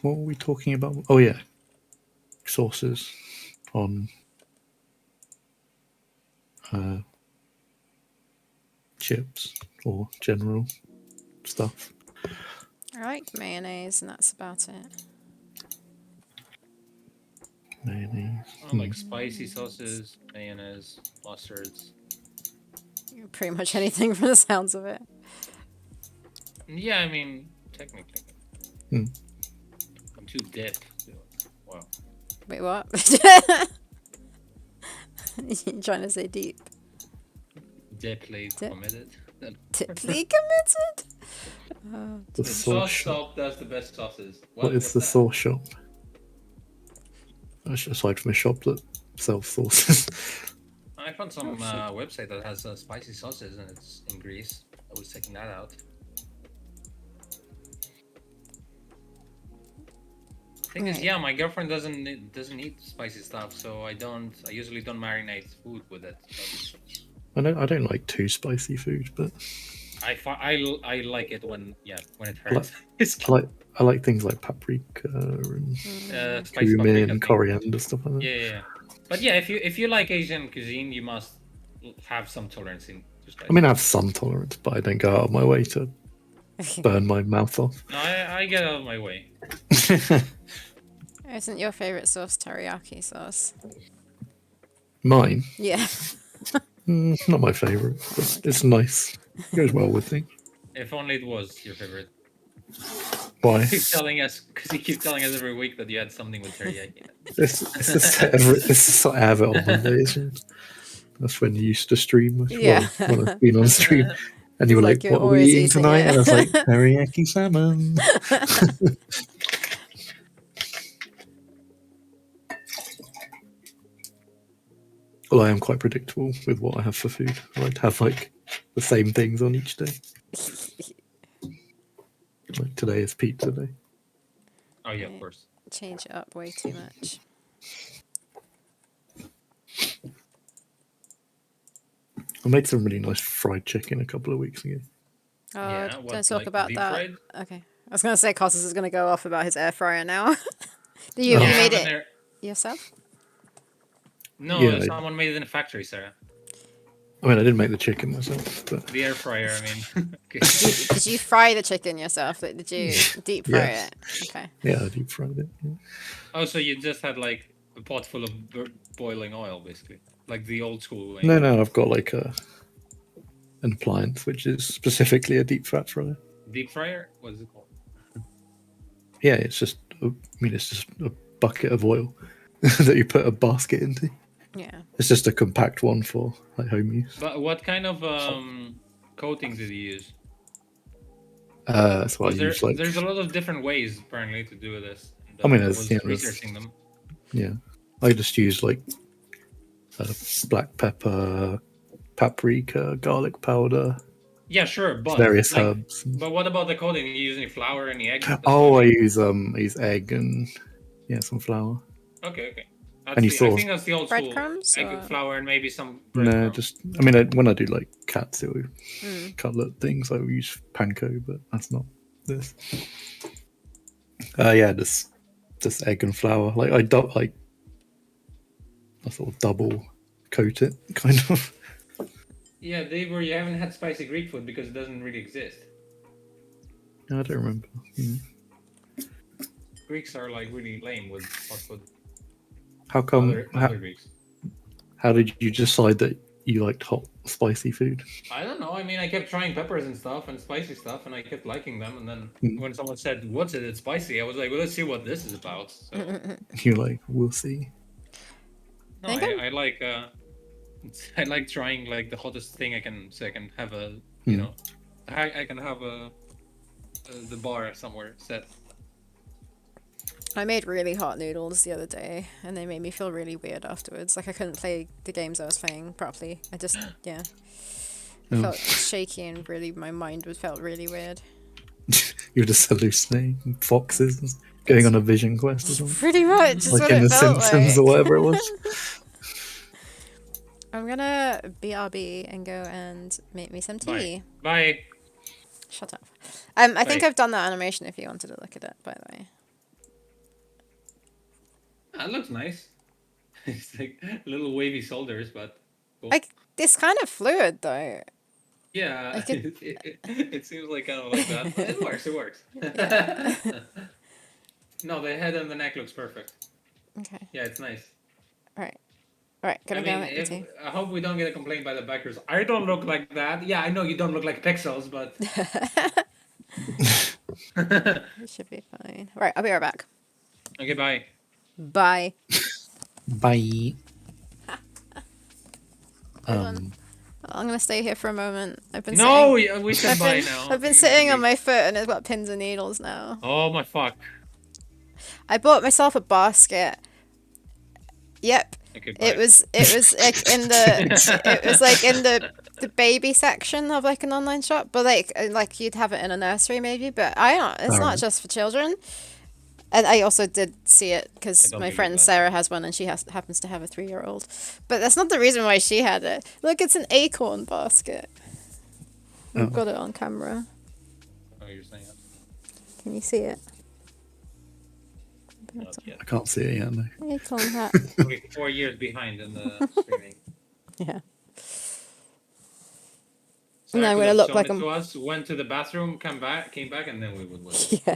What were we talking about? Oh yeah, sources on chips or general stuff. I like mayonnaise and that's about it. Mayonnaise. Like spicy sauces, mayonnaise, mustards. Pretty much anything from the sounds of it. Yeah, I mean, technically. I'm too dip. Wow. Wait, what? You're trying to say deep. Deeply committed. Deeply committed? The The sauce sauce shop. shop does the best sauces. What is what's the that? sauce shop? Aside from a shop that sells sauces. I found some website that has spicy sauces and it's in Greece. I was checking that out. Thing is, yeah, my girlfriend doesn't eat spicy stuff, so I usually don't marinate food with it. I don't like too spicy food, but I like it when it hurts. I I like things like paprika and Spicy paprika cumin, thing. coriander, stuff like that. Yeah. But yeah, if you like Asian cuisine, you must have some tolerance in. Just like I mean, I have some tolerance, but I don't go out of my way to burn my mouth off. no, I get out of my way. Isn't your favorite sauce teriyaki sauce? Mine, Yeah. not my favorite, but it's nice. Goes well with things. If only it was your favorite. Why? Keep telling us because you keep telling us every week that you had something with teriyaki. It's just I have it on Mondays. That's when you used to stream. Yeah. Well, when I've been on stream. And you were Like like, you're what are we always eating eating tonight? it. And I was like, teriyaki salmon. Well, I am quite predictable with what I have for food. I like to have like the same things on each day. Like today is pizza day. Oh yeah, of course. Change it up way too much. I made some really nice fried chicken a couple of weeks ago. Oh, Yeah, don't what, talk like about deep that. fried? Okay. I was going to say Costas is going to go off about his air fryer now. You Oh. Yeah, made when it they're- yourself? No, Yeah, someone made it in a factory, Sarah. I mean, I didn't make the chicken myself, but The air fryer, I mean. Okay. Did you fry the chicken yourself? Like, did you deep fry Yes. it? Okay. yeah, I deep fried it. Yeah. Oh, so you just had like a pot full of boiling oil, basically, like the old school way. No, I've got like an appliance which is specifically a deep fat fryer. Deep fryer? What is it called? Yeah, it's just a bucket of oil that you put a basket into. Yeah. It's just a compact one for like home use. But what kind of coating did you use? That's what I Because use. Like, there's a lot of different ways apparently to do this. And, I mean, I there's- was yeah, there's- researching them. yeah, I just use like black pepper, paprika, garlic powder, Yeah, sure, but various like, herbs. But what about the coating? You use any flour, any egg? Oh, I use egg and some flour. Okay. And you I sort of- think that's the old school. Breadcrumbs, Egg, or- flour, and maybe some No, breadcrumbs. just when I do like katsu cutlet things, I will use panko, but that's not this. Yeah, just egg and flour. Like I sort of double coat it, kind of. Yeah, you haven't had spicy Greek food because it doesn't really exist. I don't remember. Greeks are like really lame with hot food. How come? Other Greeks. How did you decide that you liked hot, spicy food? I don't know. I mean, I kept trying peppers and stuff and spicy stuff, and I kept liking them. And then when someone said, "What's it? It's spicy," I was like, "Well, let's see what this is about." So, You're like, we'll see. no, I like I like trying like the hottest thing I can, so I can have a you know, I can have the bar somewhere set. I made really hot noodles the other day, and they made me feel really weird afterwards. Like I couldn't play the games I was playing properly. I just, I felt shaky and really, my mind felt really weird. You're just hallucinating foxes going on a vision quest or something. Pretty much, is Like what in it The felt Simpsons like. or whatever it was. I'm gonna BRB and go and make me some tea. Bye. Shut up. I think Bye. I've done that animation if you wanted to look at it, by the way. That looks nice. It's like little wavy shoulders, but cool. Like, it's kind of fluid though. Yeah, I could- it seems like kind of like that. But it works. It works. No, the head and the neck looks perfect. Okay. Yeah, it's nice. Alright, gonna I go mean, make the tea. I hope we don't get a complaint by the backers. I don't look like that. Yeah, I know you don't look like Pixels, but It should be fine. Right, I'll be right back. okay, bye. Bye. Bye. I'm gonna stay here for a moment. I've been No, sitting, we said bye now. I've been sitting on my foot and it's got pins and needles now. Oh my fuck. I bought myself a basket. Yep. Okay, bye. It was like in the baby section of like an online shop, but like you'd have it in a nursery maybe, but it's not Alright. just for children. And I also did see it I because don't my believe friend that. Sarah has one and she happens to have a 3-year-old. But that's not the reason why she had it. Look, it's an acorn basket. We've Oh. got it on camera. Oh, you're saying that. Can you see it? Not yet. I can't see it yet. No. Acorn hat. We're 4 years behind in the streaming. Yeah. So No, I'm could gonna have look shown like it I'm. to us, went to the bathroom, came back, and then we would win. Yeah.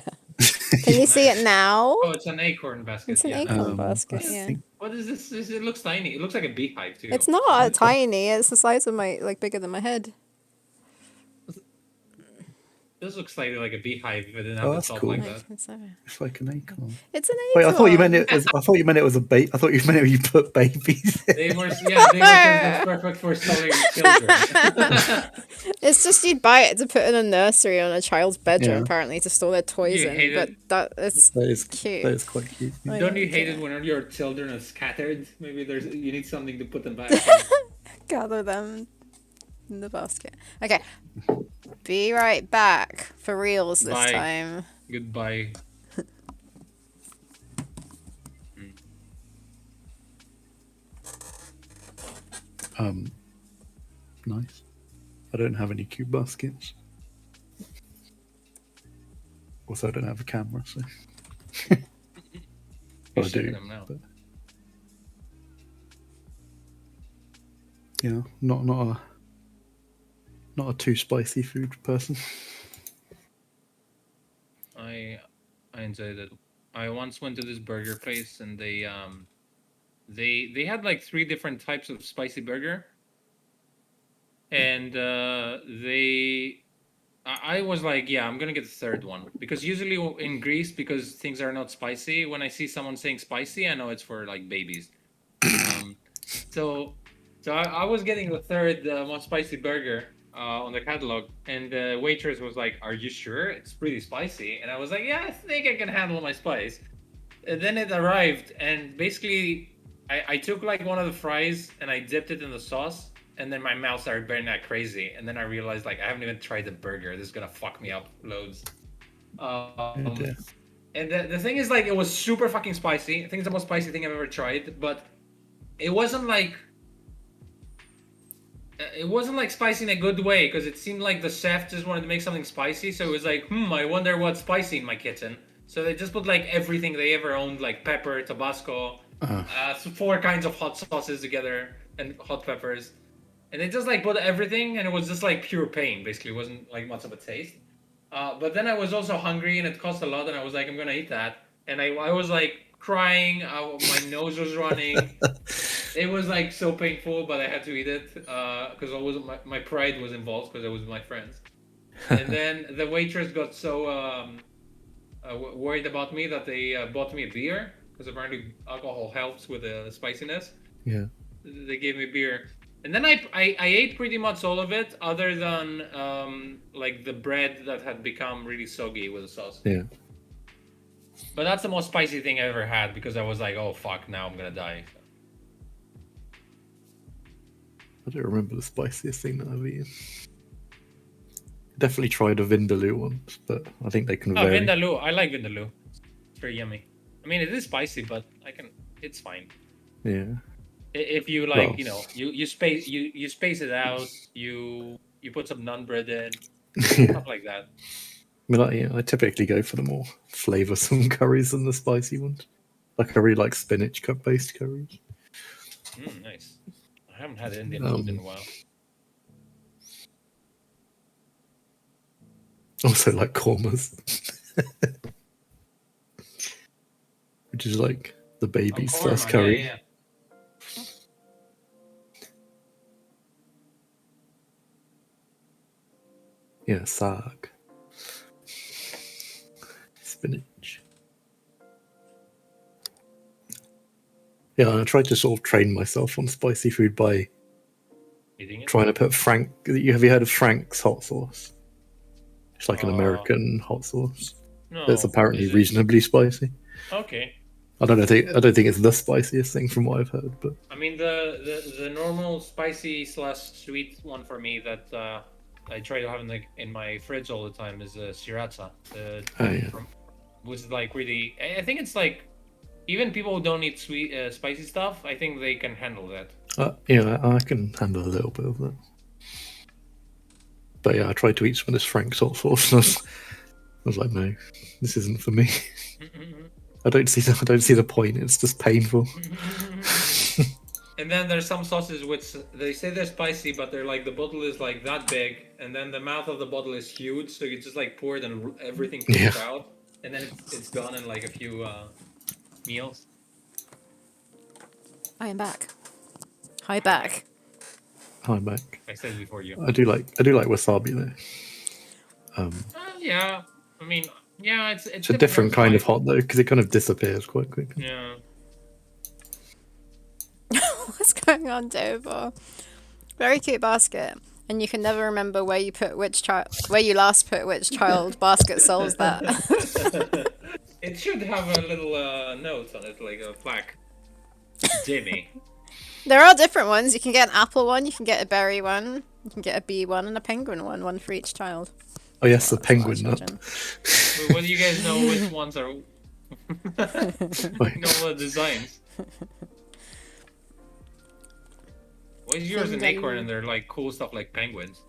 Can you see it now? Oh, it's an acorn basket. It's an yeah. acorn I basket. Yeah. think What is this? It looks tiny. It looks like a beehive too. It's not tiny. It's the size of my bigger than my head. This looks slightly like a beehive if it didn't have Oh, the that's top cool. like I that. can say. it's like an acorn. It's an Wait, acorn. I thought you meant it. I thought you meant it was a bait. I thought you meant you put babies. In. They were, yeah, they were just perfect for selling children. It's just you'd buy it to put in a nursery or in a child's bedroom, Yeah. apparently, to store their toys You in. hate But it? that is That is cute. That is quite cute. I Don't you hate hate it. it when your children are scattered? Maybe you need something to put them back. Gather them in the basket. Okay. Be right back for reals this Bye. time. Goodbye. Nice. I don't have any cube baskets. Also, I don't have a camera, so. You're I shaking do. them now. But... Yeah, not a too spicy food person. I enjoyed it. I once went to this burger place and they had like 3 different types of spicy burger. And I was like, yeah, I'm gonna get the third one because usually in Greece, because things are not spicy, when I see someone saying spicy, I know it's for like babies. So I was getting the third most spicy burger on the catalog, and the waitress was like, "Are you sure? It's pretty spicy." And I was like, "Yeah, I think I can handle my spice." And then it arrived, and basically, I took like one of the fries and I dipped it in the sauce. And then my mouth started burning like crazy. And then I realized, like, I haven't even tried the burger. This is going to fuck me up loads. Yeah. And the thing is, like, it was super fucking spicy. I think it's the most spicy thing I've ever tried. But it wasn't like... It wasn't like spicy in a good way. Because it seemed like the chef just wanted to make something spicy. So it was like, I wonder what's spicy in my kitchen. So they just put, like, everything they ever owned. Like pepper, Tabasco. 4 kinds of hot sauces together. And hot peppers. And they just like put everything, and it was just like pure pain. Basically, it wasn't like much of a taste. But then I was also hungry, and it cost a lot, and I was like, I'm gonna eat that. And I was like crying. My nose was running. It was like so painful, but I had to eat it because my pride was involved because I was with my friends. And then the waitress got so worried about me that they bought me a beer because apparently alcohol helps with the spiciness. Yeah. They gave me beer. And then I ate pretty much all of it, other than like the bread that had become really soggy with the sauce. Yeah. But that's the most spicy thing I ever had because I was like, oh fuck, now I'm gonna die. I don't remember the spiciest thing that I've eaten. Definitely tried a vindaloo once, but I think they can Oh, vary. vindaloo. I like vindaloo. It's very yummy. I mean, it is spicy, but it's fine. Yeah. If you like, Well. you space it out. You put some naan bread in, stuff like that. I mean, I typically go for the more flavoursome curries than the spicy ones. Like, I really like spinach based curries. Nice. I haven't had Indian food in a while. Also like kormas. Which is like the baby's first curry. Yeah. Yeah, saag. Spinach. Yeah, I tried to sort of train myself on spicy food by Eating it? trying to put Frank. Have you heard of Frank's hot sauce? It's like an American hot sauce. No. That's apparently is it? reasonably spicy. Okay. I don't think it's the spiciest thing from what I've heard, but I mean, the normal spicy / sweet one for me that I try to have in my fridge all the time is sriracha. Which is like really. I think it's like even people who don't eat sweet spicy stuff. I think they can handle that. yeah, I can handle a little bit of that. But yeah, I tried to eat some of this Frank's hot sauce, and I was like, no, this isn't for me. I don't see the point. It's just painful. And then there's some sauces which they say they're spicy, but they're like the bottle is like that big, and then the mouth of the bottle is huge, so you just like pour it and everything pours out, and then it's gone in like a few meals. I am back. Hi back. I'm back. I said before you. I do like wasabi though. Yeah, I mean, yeah, It's a different kind of hot though, because it kind of disappears quite quickly. Yeah. What's going on, Dover? Very cute basket. And you can never remember where you put which child, where you last put which child. Basket solves that. It should have a little note on it, like a plaque. Jimmy. There are different ones. You can get an apple one, you can get a berry one, you can get a bee one, and a penguin one for each child. Oh yes, the penguin nut. Well, do you guys know which ones are? You know the designs. Why is yours an acorn and they're like cool stuff like penguins?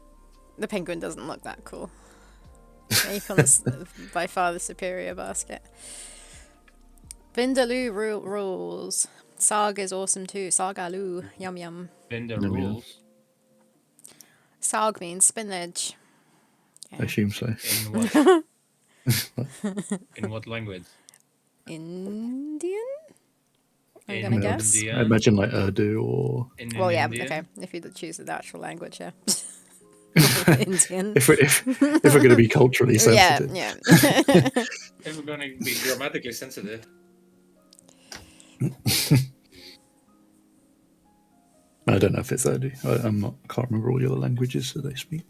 The penguin doesn't look that cool. Acorn's by far the superior basket. Vindaloo rules. Sarg is awesome too. Sargaloo. Yum yum. Vinda rules. Sarg means spinach. I assume so. In what? In what language? Indian? I'm In gonna guess. Indian? I imagine like Urdu or. Well, yeah, Indian? okay. If you choose the actual language, yeah. Indian. If we're going to be culturally sensitive. Yeah. If we're gonna be grammatically sensitive. I don't know if it's Urdu. I can't remember all the other languages that they speak.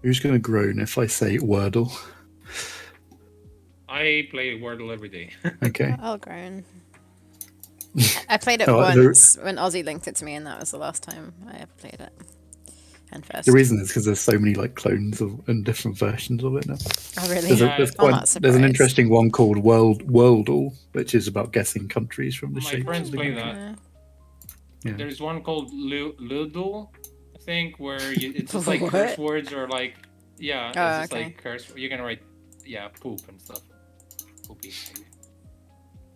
Who's going to groan if I say Wordle? I play Wordle every day. Okay. I'll groan. I played it Oh, once when Ozzy linked it to me, and that was the last time I ever played it. And first. The reason is because there's so many like clones and different versions of it now. Oh, really? There's I'm not there's an surprised. interesting one called Worldle, which is about guessing countries from the My shape. friends of the play country. that. Yeah. There's one called Ludul, I think, where it's just like What? curse words or like, yeah, it's just okay. like curse. You're gonna write, yeah, poop and stuff. Poopy.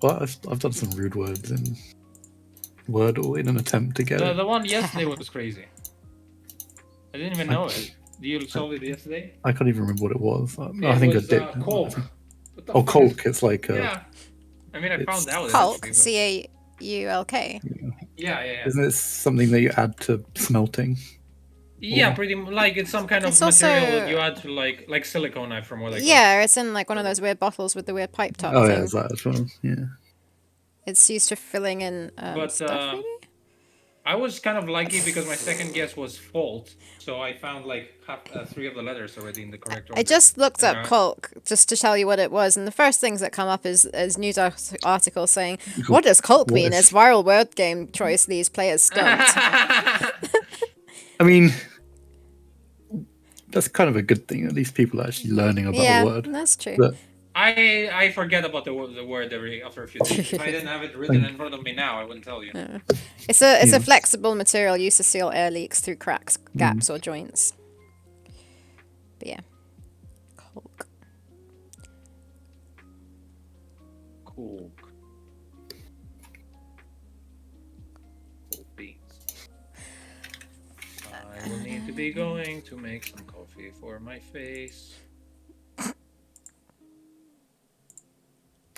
Well, I've done some rude words in Wordle in an attempt to get it. The one yesterday was crazy. I didn't even know it. Did you solve it yesterday? I can't even remember what it was. I It think I was, did. Colk. What the Oh, fuck Colk. It's like Yeah. I mean, I it's found out. Hulk, actually, Caulk. but- Yeah. isn't it something that you add to smelting? Yeah, pretty like it's some kind of It's material also- that you add to like silicone from what I got. Yeah, it's in like one of those weird bottles with the weird pipe top Oh thing. yeah, is that as well? Yeah. It's used for filling in But, stuff, maybe? I was kind of lucky because my second guess was fault, so I found like 3 of the letters already in the correct order. I just looked up And, Colk just to tell you what it was, and the first things that come up is news articles saying, "What does Colk What mean?" is- As viral word game choice these players stumped. I mean, that's kind of a good thing. At least people are actually learning about Yeah, a word. that's true. But I forget about the word after a few days. If I didn't have it written in front of me now, I wouldn't tell you. It's a Yeah. flexible material used to seal air leaks through cracks, gaps, or joints. But yeah, Colk. Cool. Cool beans. I will need to be going to make some coffee for my face.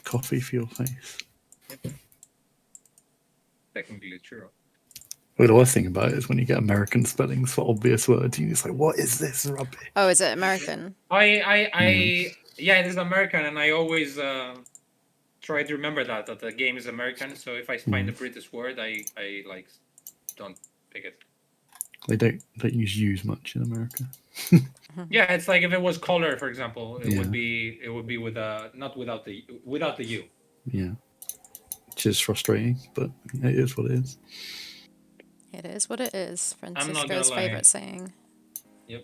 coffee for your face. Technically true. Well, the worst thing about it is when you get American spellings for obvious words, you're just like, what is this rubbish? Oh, is it American? Yeah, it is American, and I always try to remember that the game is American. So if I find a British word, I like don't pick it. They don't use much in America. Yeah, it's like if it was color, for example, it Yeah. would be with not without the U. Yeah. Which is frustrating, but it is what it is. It is what it is. not gonna Francisco's lie. favorite saying. Yep.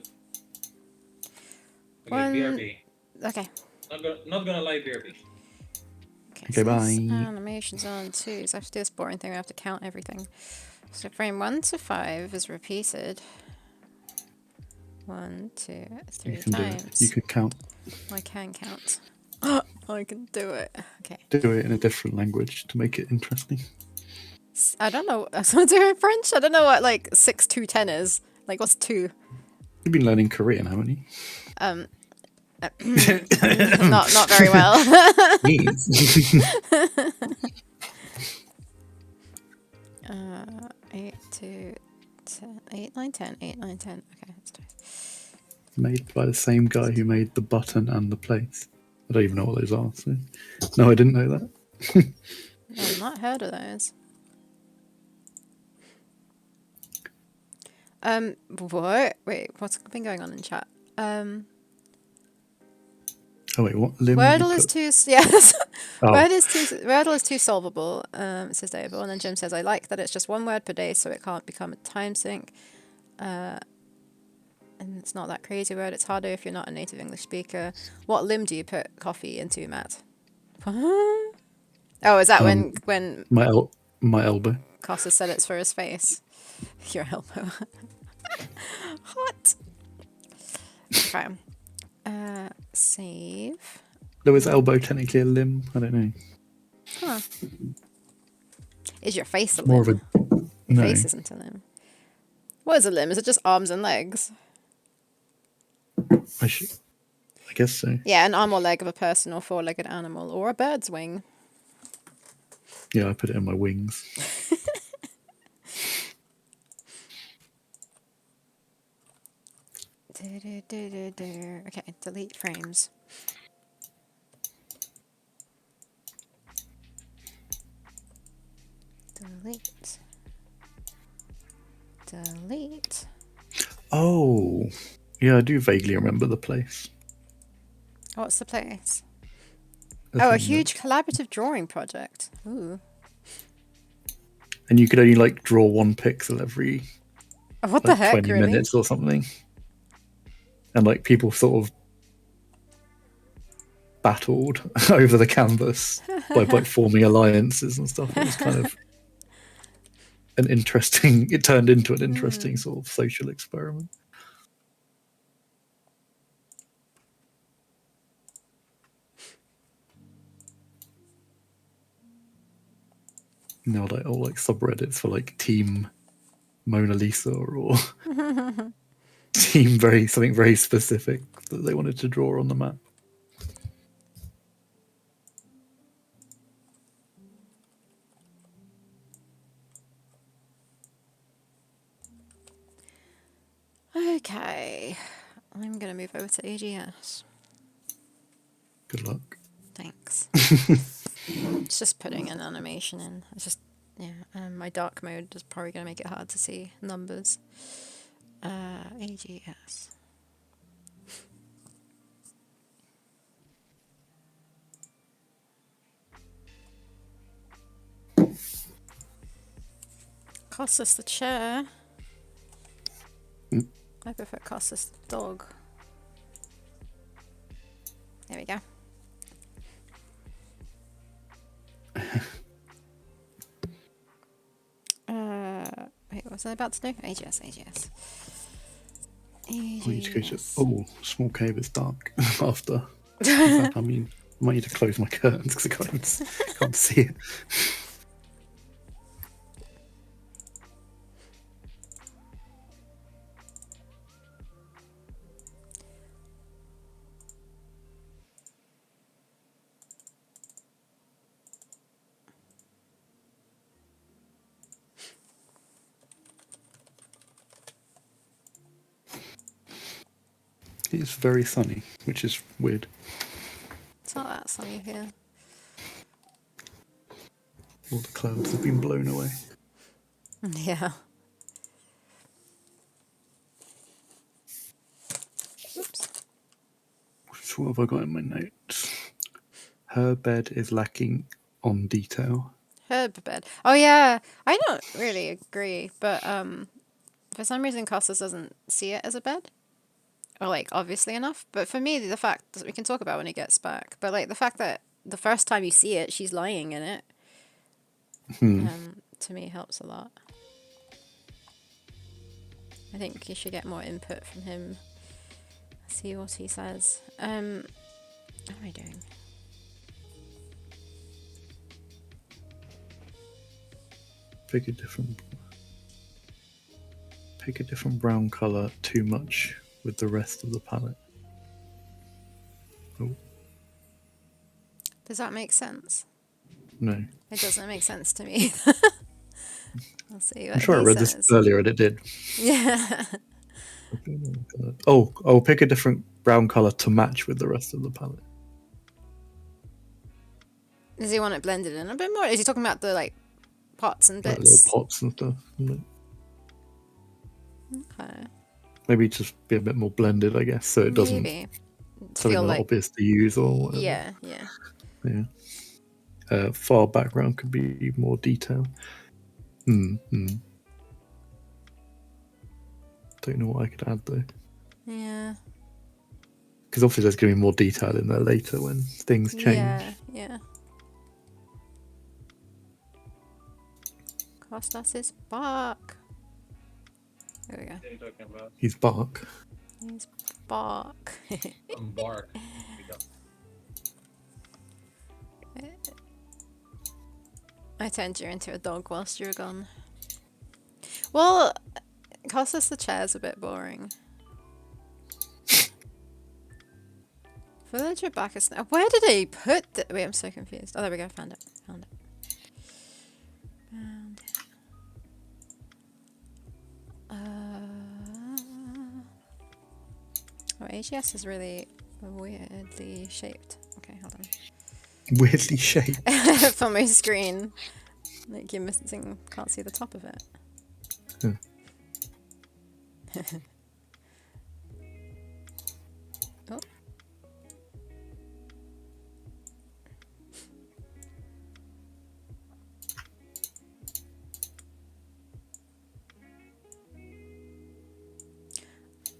Okay, One- BRB. Okay. Not gonna lie, BRB. Okay, Okay, so this bye. animation's on 2, so I have to do this boring thing where I have to count everything. So frame 1 to 5 is repeated 1, 2, 3 You can do it. times. You can count. I can count. I can do it. Okay. Do it in a different language to make it interesting. I don't know. I want to do it in French. I don't know what like 6, 2, 10 is. Like what's 2? You've been learning Korean, haven't you? Not very well. Yes. 8, 2, 10, 8, 9, 10, 8, 9, 10. Okay, let's do it. Made by the same guy who made the button and the place. I don't even know what those are. So. No, I didn't know that. I've not heard of those. What? Wait, what's been going on in chat? Oh wait, what? Lim Wordle you is put- too yes. Oh. Wordle is too solvable. It says Dable, and then Jim says I like that it's just 1 word per day, so it can't become a time sink. And it's not that crazy word. It's harder if you're not a native English speaker. What limb do you put coffee into, Matt? Oh, is that when My elbow. Costa said it's for his face? Your elbow. Hot. Okay. Save. Though is elbow technically a limb? I don't know. Huh. Is your face a limb? More of a no. Face isn't a limb. What is a limb? Is it just arms and legs? I guess so. Yeah, an arm or leg of a person or 4-legged animal or a bird's wing. Yeah, I put it in my wings. Okay, delete frames. Delete. Delete. Oh, yeah, I do vaguely remember the place. What's the place? The Oh, a thing that- huge collaborative drawing project. Ooh. And you could only like draw 1 pixel every What the like heck, 20 really? minutes or something. And like people sort of battled over the canvas by like forming alliances and stuff. It was kind of an interesting. It turned into an interesting sort of social experiment. Now like all like subreddits for like Team Mona Lisa or Team something very specific that they wanted to draw on the map. Okay. I'm going to move over to AGS. Good luck. Thanks. It's just putting an animation in. It's just, yeah, my dark mode is probably going to make it hard to see numbers. AGS. Costas the chair. I prefer Costas the dog. There we go. Wait, what was I about to do? AGS, AGS. I need to go to, AGS. small cave is dark after. In fact, I mean, I might need to close my curtains because I can't see it. It's very sunny, which is weird. It's not that sunny here. All the clouds have been blown away. Yeah. Oops. So what have I got in my notes? Her bed is lacking on detail. Herb bed. Oh yeah, I don't really agree, but for some reason Costas doesn't see it as a bed, or like obviously enough. But for me, the fact that we can talk about when he gets back, but like the fact that the first time you see it, she's lying in it. Hmm. To me, helps a lot. I think you should get more input from him. See what he says. What am I doing? Pick a different brown color. Too much with the rest of the palette. Oh Does that make sense? no! It doesn't make sense to me. I'll see what I'm sure I he read says. this earlier and it did. Yeah. Oh, pick a different brown color to match with the rest of the palette. Does he want it blended in a bit more? Is he talking about the like pots and Like little bits? pots and stuff. Okay. Maybe just be a bit more blended, I guess, so it doesn't Maybe. something Feel not like obvious to use or whatever. yeah. Yeah. Far background could be more detail. Don't know what I could add though. Yeah. Because obviously there's going to be more detail in there later when things change. Yeah. Costas is back. There we go. What are you talking about? He's bark. He's back. Bark. I turned you into a dog whilst you were gone. Well, Costas the chair's a bit boring. Village of Bacchus. Where did he put the... Wait, I'm so confused. Oh, there we go. Found it. Oh, AGS is really weirdly shaped. Okay, hold on. Weirdly shaped. For my screen. Like you're missing... Can't see the top of it. Oh.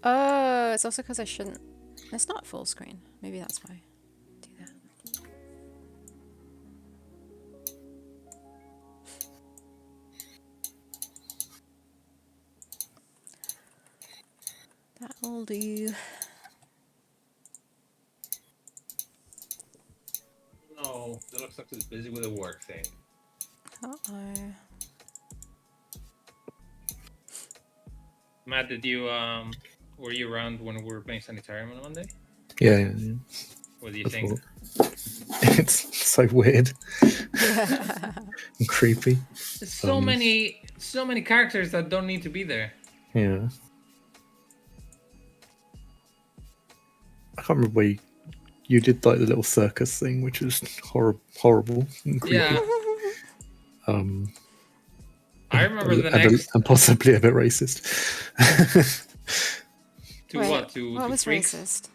Oh, it's also because I shouldn't... It's not full screen. Maybe that's why. Do that. That'll do. No, that looks like he's busy with a work thing. Uh-oh. Matt, were you around when we were playing Sanitarium on Monday? Yeah. What do you That's think? It's so weird and creepy. There's so many characters that don't need to be there. Yeah. I can't remember where you did like the little circus thing, which is horrible and creepy. Yeah. I remember the and, next and possibly a bit racist. to Wait, what to what was freaks? racist?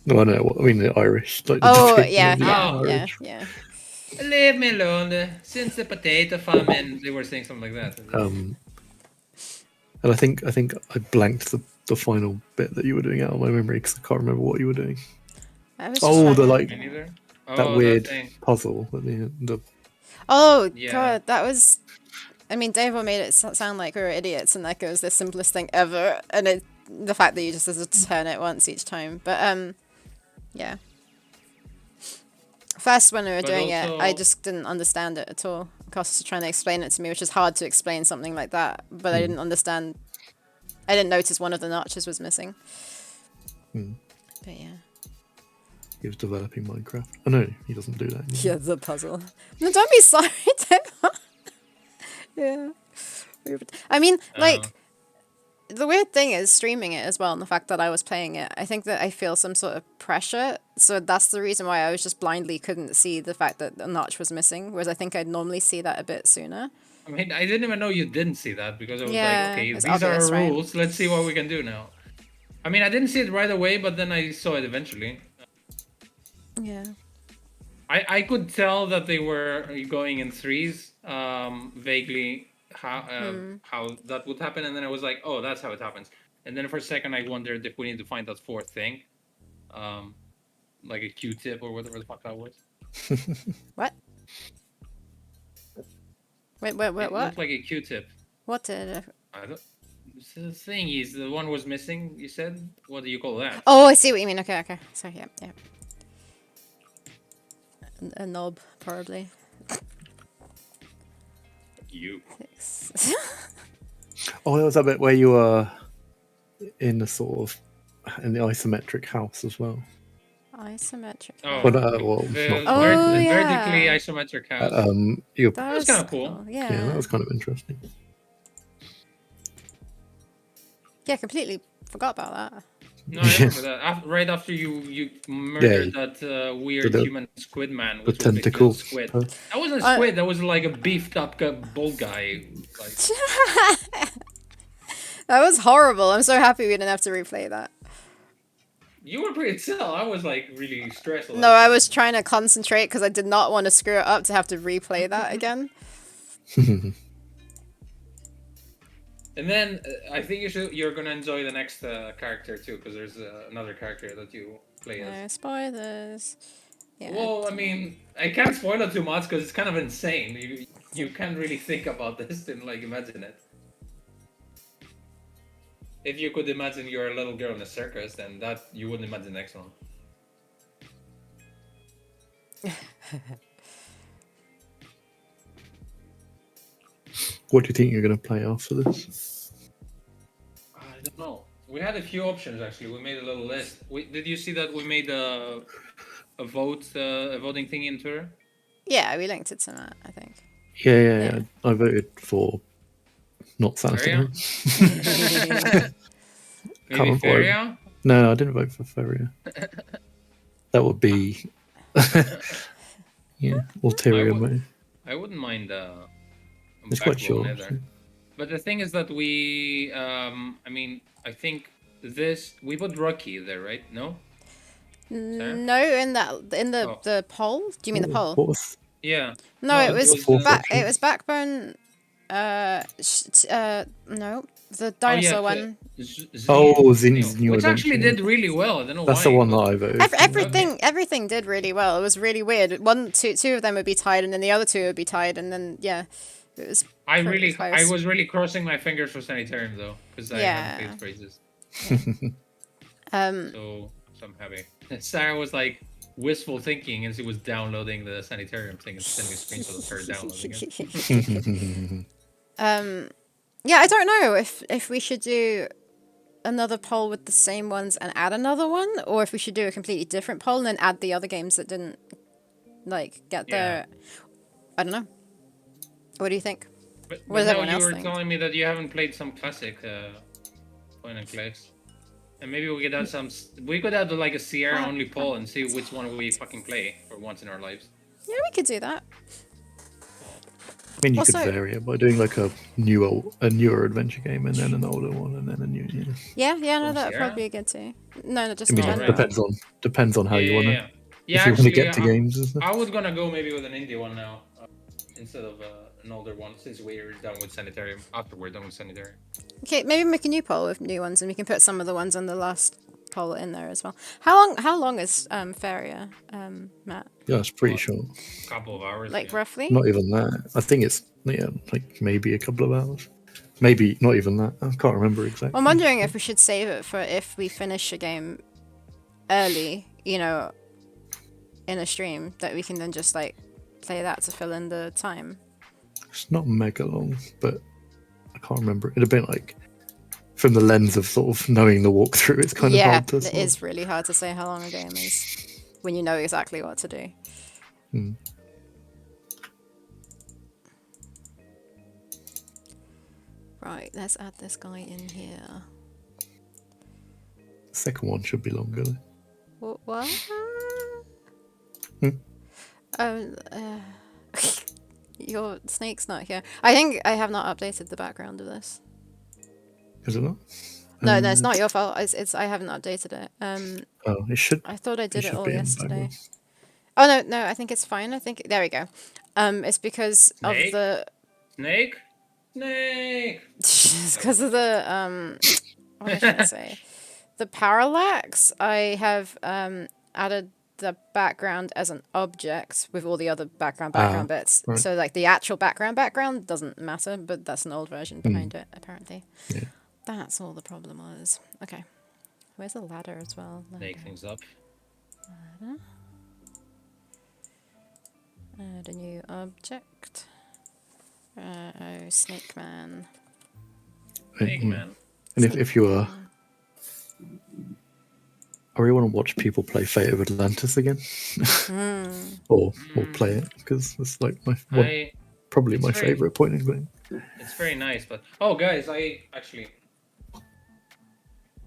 No, I know. I mean, the Irish. Like the Oh, depiction yeah, of the Irish. yeah. Leave me alone. Since the potato famine, they were saying something like that. And I think I blanked the final bit that you were doing out of my memory because I can't remember what you were doing. I was Oh, just the trying like Me neither. that weird thing. puzzle at the end. Oh, Yeah. God, that was... I mean, Davo made it sound like we were idiots and like it was the simplest thing ever. And the fact that you just have to turn it once each time. But, yeah. First, when we were doing it, I just didn't understand it at all. Costas was trying to explain it to me, which is hard to explain something like that. But I didn't understand... I didn't notice one of the notches was missing. But, yeah. He was developing Minecraft. Oh no, he doesn't do that anymore. Yeah, the puzzle. No, don't be sorry, Davo. Yeah. I mean, like, the weird thing is streaming it as well, and the fact that I was playing it. I think that I feel some sort of pressure, so that's the reason why I was just blindly couldn't see the fact that the notch was missing, whereas I think I'd normally see that a bit sooner. I mean, I didn't even know you didn't see that because I was Yeah, like, okay, it's these obvious, are right? rules. Let's see what we can do now. I mean, I didn't see it right away, but then I saw it eventually. Yeah. I could tell that they were going in threes, vaguely how that would happen, and then I was like, oh, that's how it happens. And then for a second, I wondered if we need to find that fourth thing. like a Q-tip or whatever the fuck that was. What? Wait, It what? looked like a Q-tip. What did? I don't. The thing is, the one was missing. You said, what do you call that? Oh, I see what you mean. Okay, okay. So yeah. A knob, probably. You. Oh, there was that bit where you were in the sort of in the isometric house as well. Isometric. Oh, But well, not Oh, quite. yeah. vertically isometric house. You That was kinda cool. Yeah. yeah, that was kind of interesting. Yeah, completely forgot about that. No, I remember that. Right after you murdered that weird the- human squid man, The which was basically a tentacle. squid. That wasn't a squid. That was like a beefed up bald guy. Like, That was horrible. I'm so happy we didn't have to replay that. you were pretty chill. I was like really stressed. No, I was trying to concentrate because I did not want to screw it up to have to replay that again. And then I think you're gonna enjoy the next character too, because there's another character that you play as. No spoilers. Yeah. Well, I mean, I can't spoil it too much because it's kind of insane. You can't really think about this and like imagine it. If you could imagine you're a little girl in a circus, then that you wouldn't imagine the next one. What do you think you're going to play after this? I don't know. We had a few options actually. We made a little list. Did you see that we made a voting thing in Twitter? Yeah, we linked it to Matt, I think. Yeah. I voted for not Sanitarium. Maybe Feria? No, I didn't vote for Feria. That would be ulterior motive. I wouldn't mind It's quite short. either. But the thing is that we I mean, I think we put Rocky there, right? No? No, in the poll. Do you mean the poll? What was Yeah. No, it was option. it was Backbone. No, the dinosaur one. Zin's New Which actually Adventure. did really well. I don't know That's why. the one that I voted. Everything did really well. It was really weird. Two of them would be tied, and then the other two would be tied, and then it was. I close. was really crossing my fingers for Sanitarium though, because I haven't played phrases. So I'm happy. Sarah was like wistful thinking, and she was downloading the Sanitarium thing and sending a screenshot of her downloading it. Yeah, I don't know if we should do another poll with the same ones and add another one, or if we should do a completely different poll and then add the other games that didn't get there. I don't know. What do you think? But What does now everyone you else were think? telling me that you haven't played some classic point and clicks, and maybe we could add some. We could add like a Sierra only poll and see which one we fucking play for once in our lives. Yeah, we could do that. I mean, you Also- could vary it by doing like a newer adventure game and then an older one and then a new. Yeah, no, From that'd Sierra? probably be good too. No, just I mean, in it general. depends on how you want to. Yeah, If you want to actually, get to games and stuff. I was gonna go maybe with an indie one now instead of an older one, since we're done with Sanitarium. After we're done with Sanitarium. Okay, maybe make a new poll with new ones, and we can put some of the ones on the last poll in there as well. How long is Feria, Matt? Yeah, it's pretty short. Couple of hours. Like yeah. roughly? Not even that. I think it's like maybe a couple of hours. Maybe not even that. I can't remember exactly. I'm wondering if we should save it for if we finish a game early, in a stream, that we can then just like play that to fill in the time. It's not mega long, but I can't remember. It'd have been like from the lens of sort of knowing the walkthrough. It's kind of Yeah, hard to. it is really hard to say how long a game is when you know exactly what to do. Right, let's add this guy in here. The second one should be longer. Though. What? Hmm? Your snake's not here. I think I have not updated the background of this. Is it not? No, it's not your fault. It's I haven't updated it. Oh, it should. I thought I did it should all be in yesterday. backwards. Oh no, I think it's fine. I think there we go. It's because of Snake? the Snake. it's because of the what should I say? The parallax. I have added the background as an object with all the other background bits. right. So like the actual background doesn't matter, but that's an old version behind it apparently. Yeah. That's all the problem was. Okay. Where's the ladder as well? Make things up. Add a new object. Snake Man. Snake Man. And if you are, I really want to watch people play Fate of Atlantis again, or play it because it's like probably my favorite point and click. It's very nice, but oh, guys, I've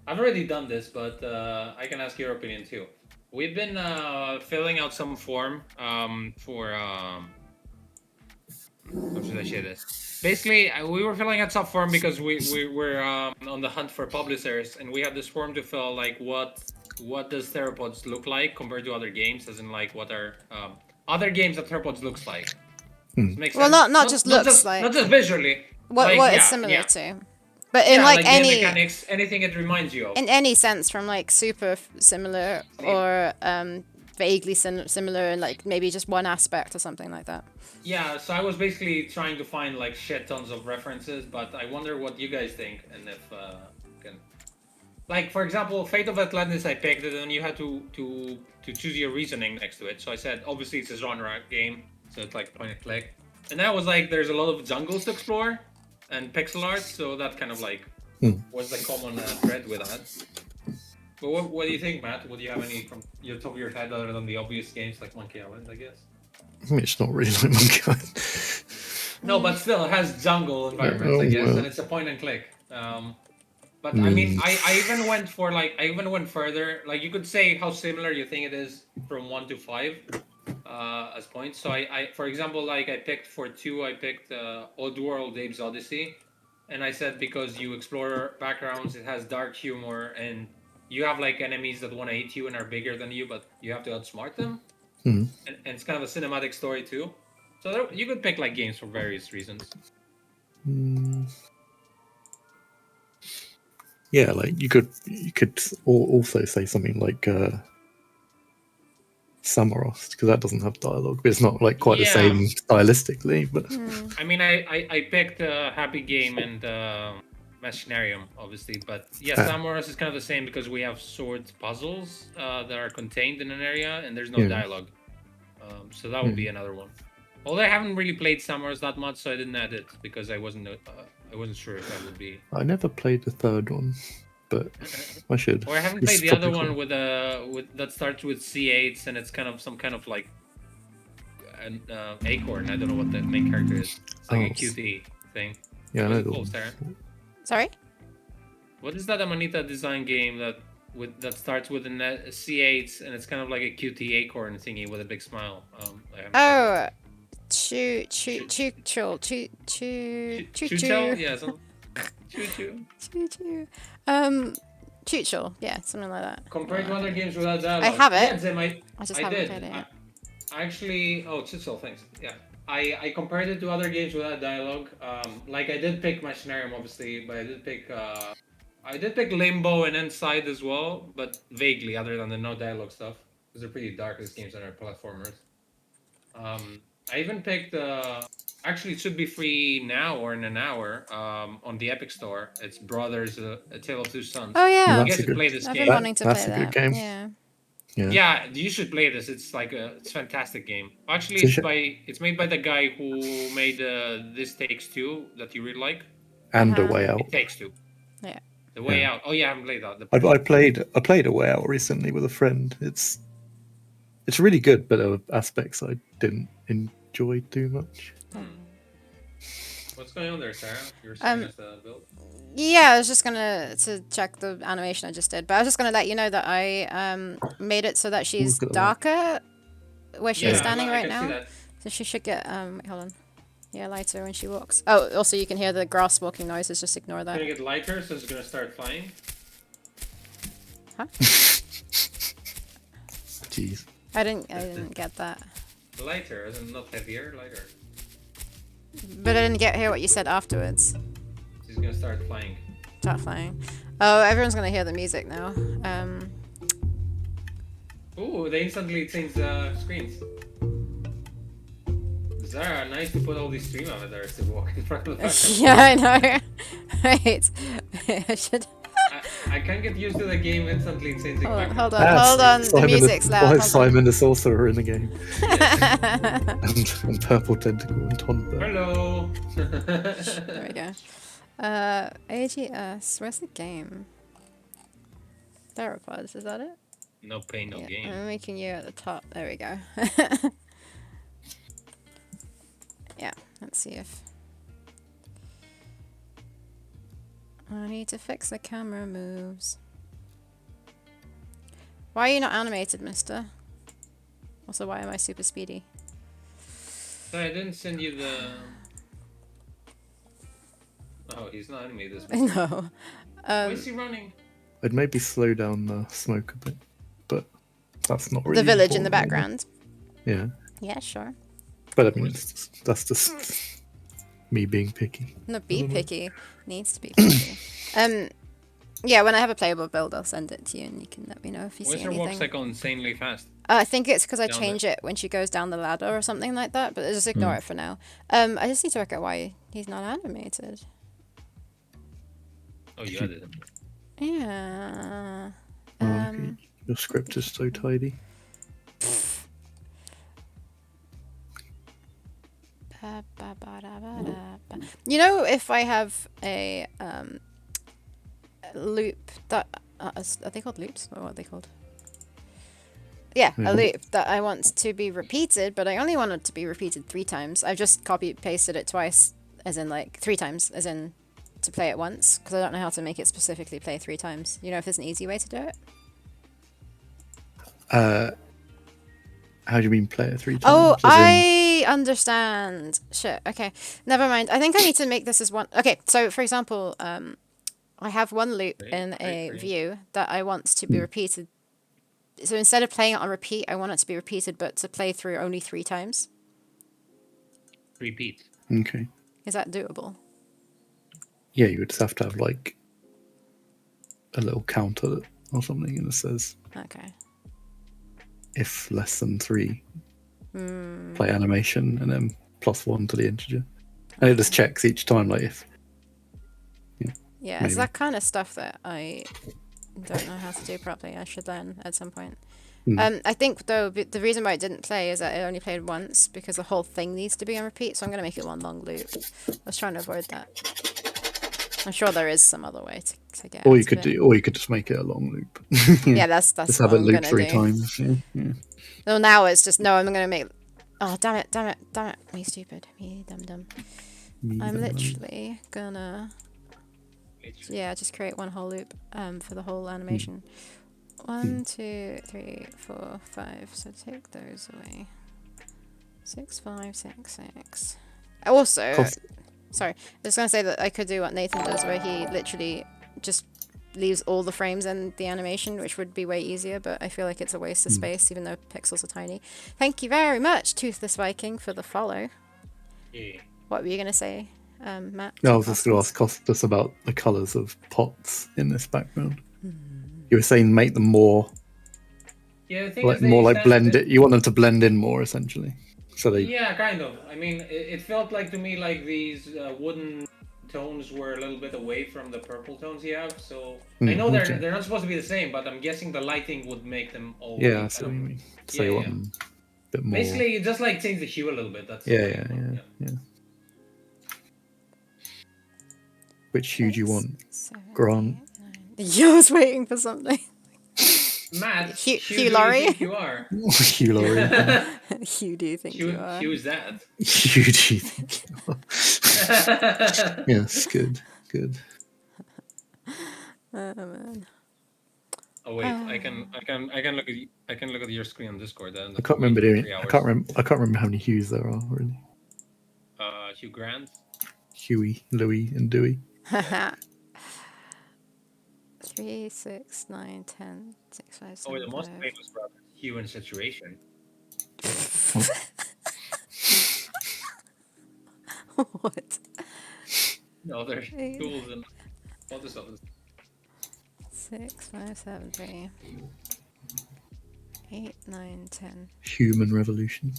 already done this, but I can ask your opinion too. We've been filling out some form for how should I say this? Basically, we were filling out some form because we were on the hunt for publishers, and we have this form to fill, like what does Theropods look like compared to other games, as in like what are other games that Theropods looks like. Makes Well, sense? not just looks like. not just visually. What like, it's yeah, similar yeah. to. But in Yeah, like game any mechanics, anything it reminds you of. in any sense, from like super similar or vaguely similar, and like maybe just one aspect or something like that. Yeah, so I was basically trying to find like shit tons of references, but I wonder what you guys think, and if can, like for example, Fate of Atlantis, I picked it, and you had to choose your reasoning next to it. So I said, obviously it's a genre game, so it's like point and click, and that was like there's a lot of jungles to explore and pixel art, so that kind of like was the common thread with that. But what do you think, Matt? Would you have any from your top of your head other than the obvious games like Monkey Island, I guess? I mean, it's not really like Monkey Island. No, but still, it has jungle environments, I guess, and it's a point and click. But I mean, I even went further. Like, you could say how similar you think it is from 1 to 5 as points. So I for example, like I picked for 2, I picked Oddworld Abe's Odyssey, and I said because you explore backgrounds, it has dark humor, and you have like enemies that want to hate you and are bigger than you, but you have to outsmart them. And it's kind of a cinematic story too. So you could pick like games for various reasons. Yeah, like you could also say something like Samaros, because that doesn't have dialogue, but it's not like quite the same stylistically. But I mean, I picked Happy Game and Machinarium, obviously, but yeah, Samaros is kind of the same because we have sword puzzles that are contained in an area and there's no dialogue. So that would be another one. Although I haven't really played Samaros that much, so I didn't add it because I wasn't sure if that would be. I never played the third one, but I should. Or I haven't played the other one with that starts with C8s and it's kind of some kind of like an acorn. I don't know what the main character is. It's like a QTE thing. Yeah, I know the cool, one. Sarah? Sorry? What is that Amanita design game that starts with a C8s and it's kind of like a QT acorn thingy with a big smile? Choo-choo. Yeah, choo-choo. Choo-choo. Choo-choo. Yeah, something like that. Compared to other games without dialogue. I have it. Yeah, Zim, I just haven't did. played it yet. I actually, choo-choo, thanks. Yeah. I compared it to other games without dialogue. Like I did pick Machinarium, obviously, but I did pick Limbo and Inside as well, but vaguely, other than the no dialogue stuff, because they're pretty dark. These games are platformers. I even picked. Actually, it should be free now or in an hour. On the Epic Store, it's Brothers: A Tale of Two Sons. Oh yeah, You get to play this I've game. been wanting to play That's a that. good game. Yeah. Yeah, you should play this. It's like it's a fantastic game. Actually, it's made by the guy who made This Takes Two that you really like. And A Way Out. It Takes Two. Yeah. The Way Out. Oh yeah, I haven't played that. I played A Way Out recently with a friend. It's really good, but there were aspects I didn't enjoy too much. What's going on there, Sarah? You were saying the build. Yeah, I was just gonna check the animation I just did, but I was just gonna let you know that I made it so that she's Look at that. darker where she's Yeah, standing I right can see now. that. So she should get wait, hold on. Yeah, lighter when she walks. Oh, also you can hear the grass walking noises. Just ignore that. Gonna get lighter, so it's gonna start flying. Huh? Jeez. I didn't get that. Lighter, as in not heavier, lighter. But I didn't hear what you said afterwards. She's gonna start flying. Start flying. Oh, everyone's gonna hear the music now. Ooh, they instantly change the screens. Zara, nice to put all these stream avatars to walk in front of the camera. Yeah, I know. Right. I should. I can't get used to the game instantly changing back. Hold on. The music's loud. Hold on. Simon the Sorcerer in the game. Yes. and Purple Tentacle and Tonberg. Hello. There we go. AGS. Where's the game? Theropods. Is that it? No pain, no Yeah, gain. I'm making you at the top. There we go. Yeah. Let's see if. I need to fix the camera moves. Why are you not animated, mister? Also, why am I super speedy? Sorry, I didn't send you the... Oh, he's not animated this much. No. Why is he running? I'd maybe slow down the smoke a bit, but that's not really The village in the important, really. background. Yeah, Yeah, sure. but I mean, that's just me being picky. No, be picky. Needs to be picky. Yeah, when I have a playable build, I'll send it to you, and you can let me know if you Why is see her walk anything. cycle insanely fast? I think it's because I Down change it when she goes down the ladder or something like that, but just ignore it for now. I just need to work out why he's not animated. Oh, you added him. Yeah. Okay. Your script is so tidy. You know, if I have a loop that are they called loops or what are they called? Yeah, a loop that I want to be repeated, but I only want it to be repeated 3 times. I've just copy pasted it twice, as in like 3 times, as in to play it once, because I don't know how to make it specifically play 3 times. You know if there's an easy way to do it? How do you mean play it 3 times? Oh, As in- I understand. Shit. Okay, never mind. I think I need to make this as one. Okay, so for example, I have one loop in a view that I want to be repeated. So instead of playing it on repeat, I want it to be repeated, but to play through only 3 times. Repeat. Okay. Is that doable? Yeah, you would just have to have like a little counter or something, and it says Okay. if less than 3, play animation, and then +1 to the integer, and it just checks each time, like if. Yeah, Maybe. it's that kind of stuff that I don't know how to do properly. I should learn at some point. I think, though, the reason why it didn't play is that it only played once, because the whole thing needs to be on repeat, so I'm going to make it one long loop. I was trying to avoid that. I'm sure there is some other way to get Or out you of could it. or you could just make it a long loop. Yeah, that's just what have it I'm loop going to 3 do. times. Yeah. Well, now it's just, no, I'm going to make... Oh, damn it. Me stupid. Me dumb. I'm literally gonna... Yeah, just create one whole loop for the whole animation. 1, 2, 3, 4, 5. So take those away. 6, 5, 6, 6. Also, sorry, I was gonna say that I could do what Nathan does, where he literally just leaves all the frames in the animation, which would be way easier, but I feel like it's a waste of space, even though pixels are tiny. Thank you very much, Toothless Viking, for the follow. Yeah. What were you gonna say, Matt? No, I was just going to ask Costas about the colours of pots in this background. You were saying make them more, Yeah, the thing like is they more like extended blend it. You want them to blend in more, essentially. So they. Yeah, kind of. I mean, it felt like to me like these wooden tones were a little bit away from the purple tones you have. So I know okay. they're not supposed to be the same, but I'm guessing the lighting would make them all. Yeah, I see what you mean. So you want them a bit more. Basically, you just like change the hue a little bit. That's Yeah. Which hue do you want? 7, Grant? 8, 9. I was waiting for something. Matt, Hugh who do you Laurie? think you are? Hugh Laurie. Who do you think you are? Who's that? Hugh do you think you are? Yes, good. Oh man. Oh wait, I can look at your screen on Discord. Then I can't remember I can't remember how many Hughs there are really. Hugh Grant. Huey, Louis, and Dewey. 3, 6, 9, 10, 6, 5, 7, Oh, wait, the most 5. famous brother, Hugh in Situation. What? No, there's tools and all this stuff. 6, 5, 7, 3. 8, 9, 10. Human revolution.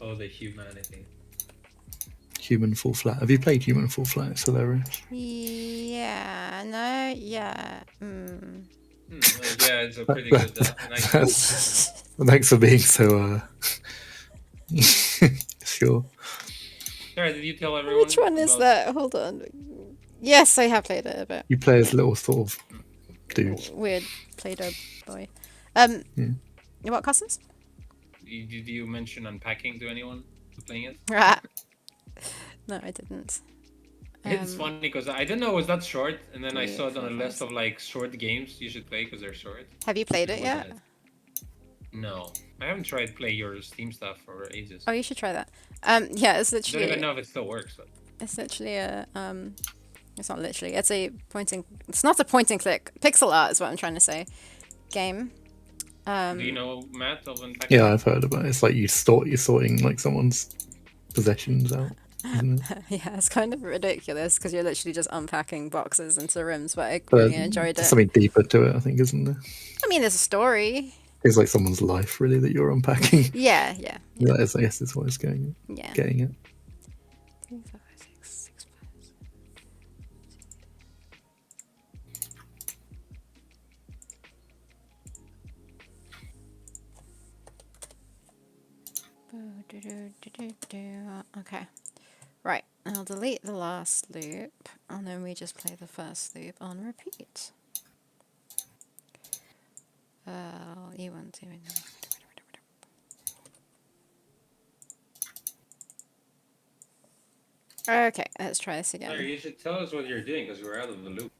Oh, the humanity. Human Fall Flat. Have you played Human Fall Flat? It's hilarious. Yeah, no, yeah. Yeah, it's a pretty good. Nice. Thanks for being so sure. Sorry, did you tell everyone? Which one is about- that? Hold on. Yes, I have played it a bit. You play as little sort of dude. Weird Play-Doh boy. Yeah. What customs? Did you mention unpacking to anyone playing it? No, I didn't. It's funny because I didn't know it was that short, and then I 3, saw it on 4, a 5, list of like short games you should play because they're short. Have you played it wasn't yet? No, I haven't tried play your Steam stuff for ages. Oh, you should try that. Yeah, it's I don't even literally. know if it still works. But... It's literally a It's not literally. It's a It's not a point and click. Pixel art is what I'm trying to say. Game. Do you know Matt of unpacking? Yeah, I've heard about it. It's like you're sorting like someone's possessions out, isn't it? Yeah, it's kind of ridiculous because you're literally just unpacking boxes into rooms, but I But really enjoyed it. there's something deeper to it, I think, isn't there? I mean, there's a story. It's like someone's life, really, that you're unpacking. Yeah. That is, I guess, is what it's getting at. 3, 4, 5, 6, 6, 5. Okay. Right. I'll delete the last loop, and then we just play the first loop on repeat. E1, 2, Okay, let's try this again. Larry, you should tell us what you're doing because we're out of the loop.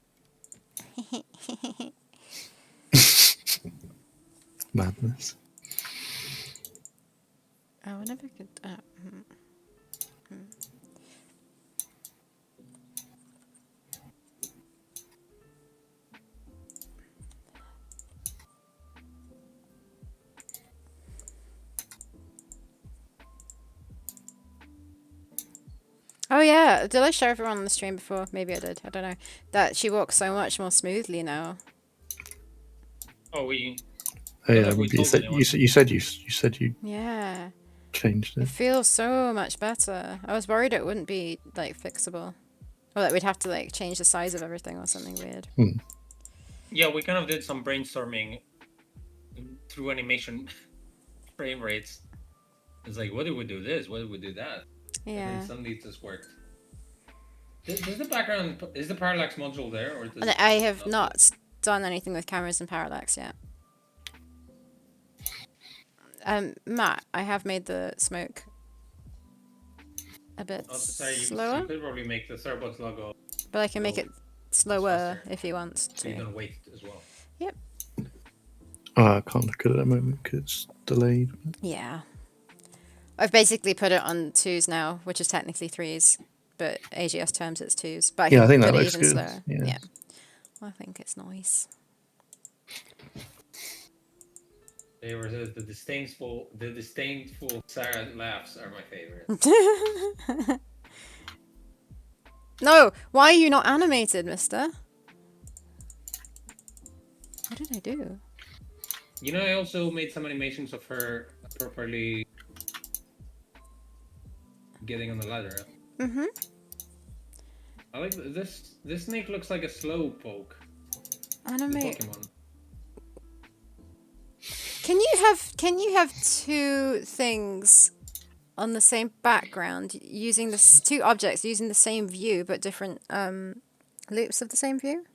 Madness. I wonder if I could. Oh yeah, did I show everyone on the stream before? Maybe I did. I don't know. That she walks so much more smoothly now. Oh, we. Oh, yeah, I we remember you told said anyone. you said you Yeah, changed it it. feels so much better. I was worried it wouldn't be like fixable, or that we'd have to like change the size of everything or something weird. Yeah, we kind of did some brainstorming through animation frame rates. It's like, what if we do this? What if we do that? And Yeah. then suddenly it just worked. Does the background, is the parallax module there? Or does And I have not done anything with cameras and parallax yet. Matt, I have made the smoke a bit Oh, sorry, you slower, could probably make the Theropods logo but I can make it slower faster. if you want so you to. don't wait as well. Oh, I can't look at it at the moment because it's delayed. Yeah. I've basically put it on 2s now, which is technically 3s, but AGS terms it's 2s. But I Yeah, can I think that put it looks even good. slower. Yeah. I think it's nice. They were the disdainful Sarah laughs are my favorite. No! Why are you not animated, mister? What did I do? You know, I also made some animations of her properly getting on the ladder. Mm-hmm. I like this. This snake looks like a slow poke. The Animate. Pokemon. Can you have 2 things on the same background using this 2 objects using the same view but different loops of the same view?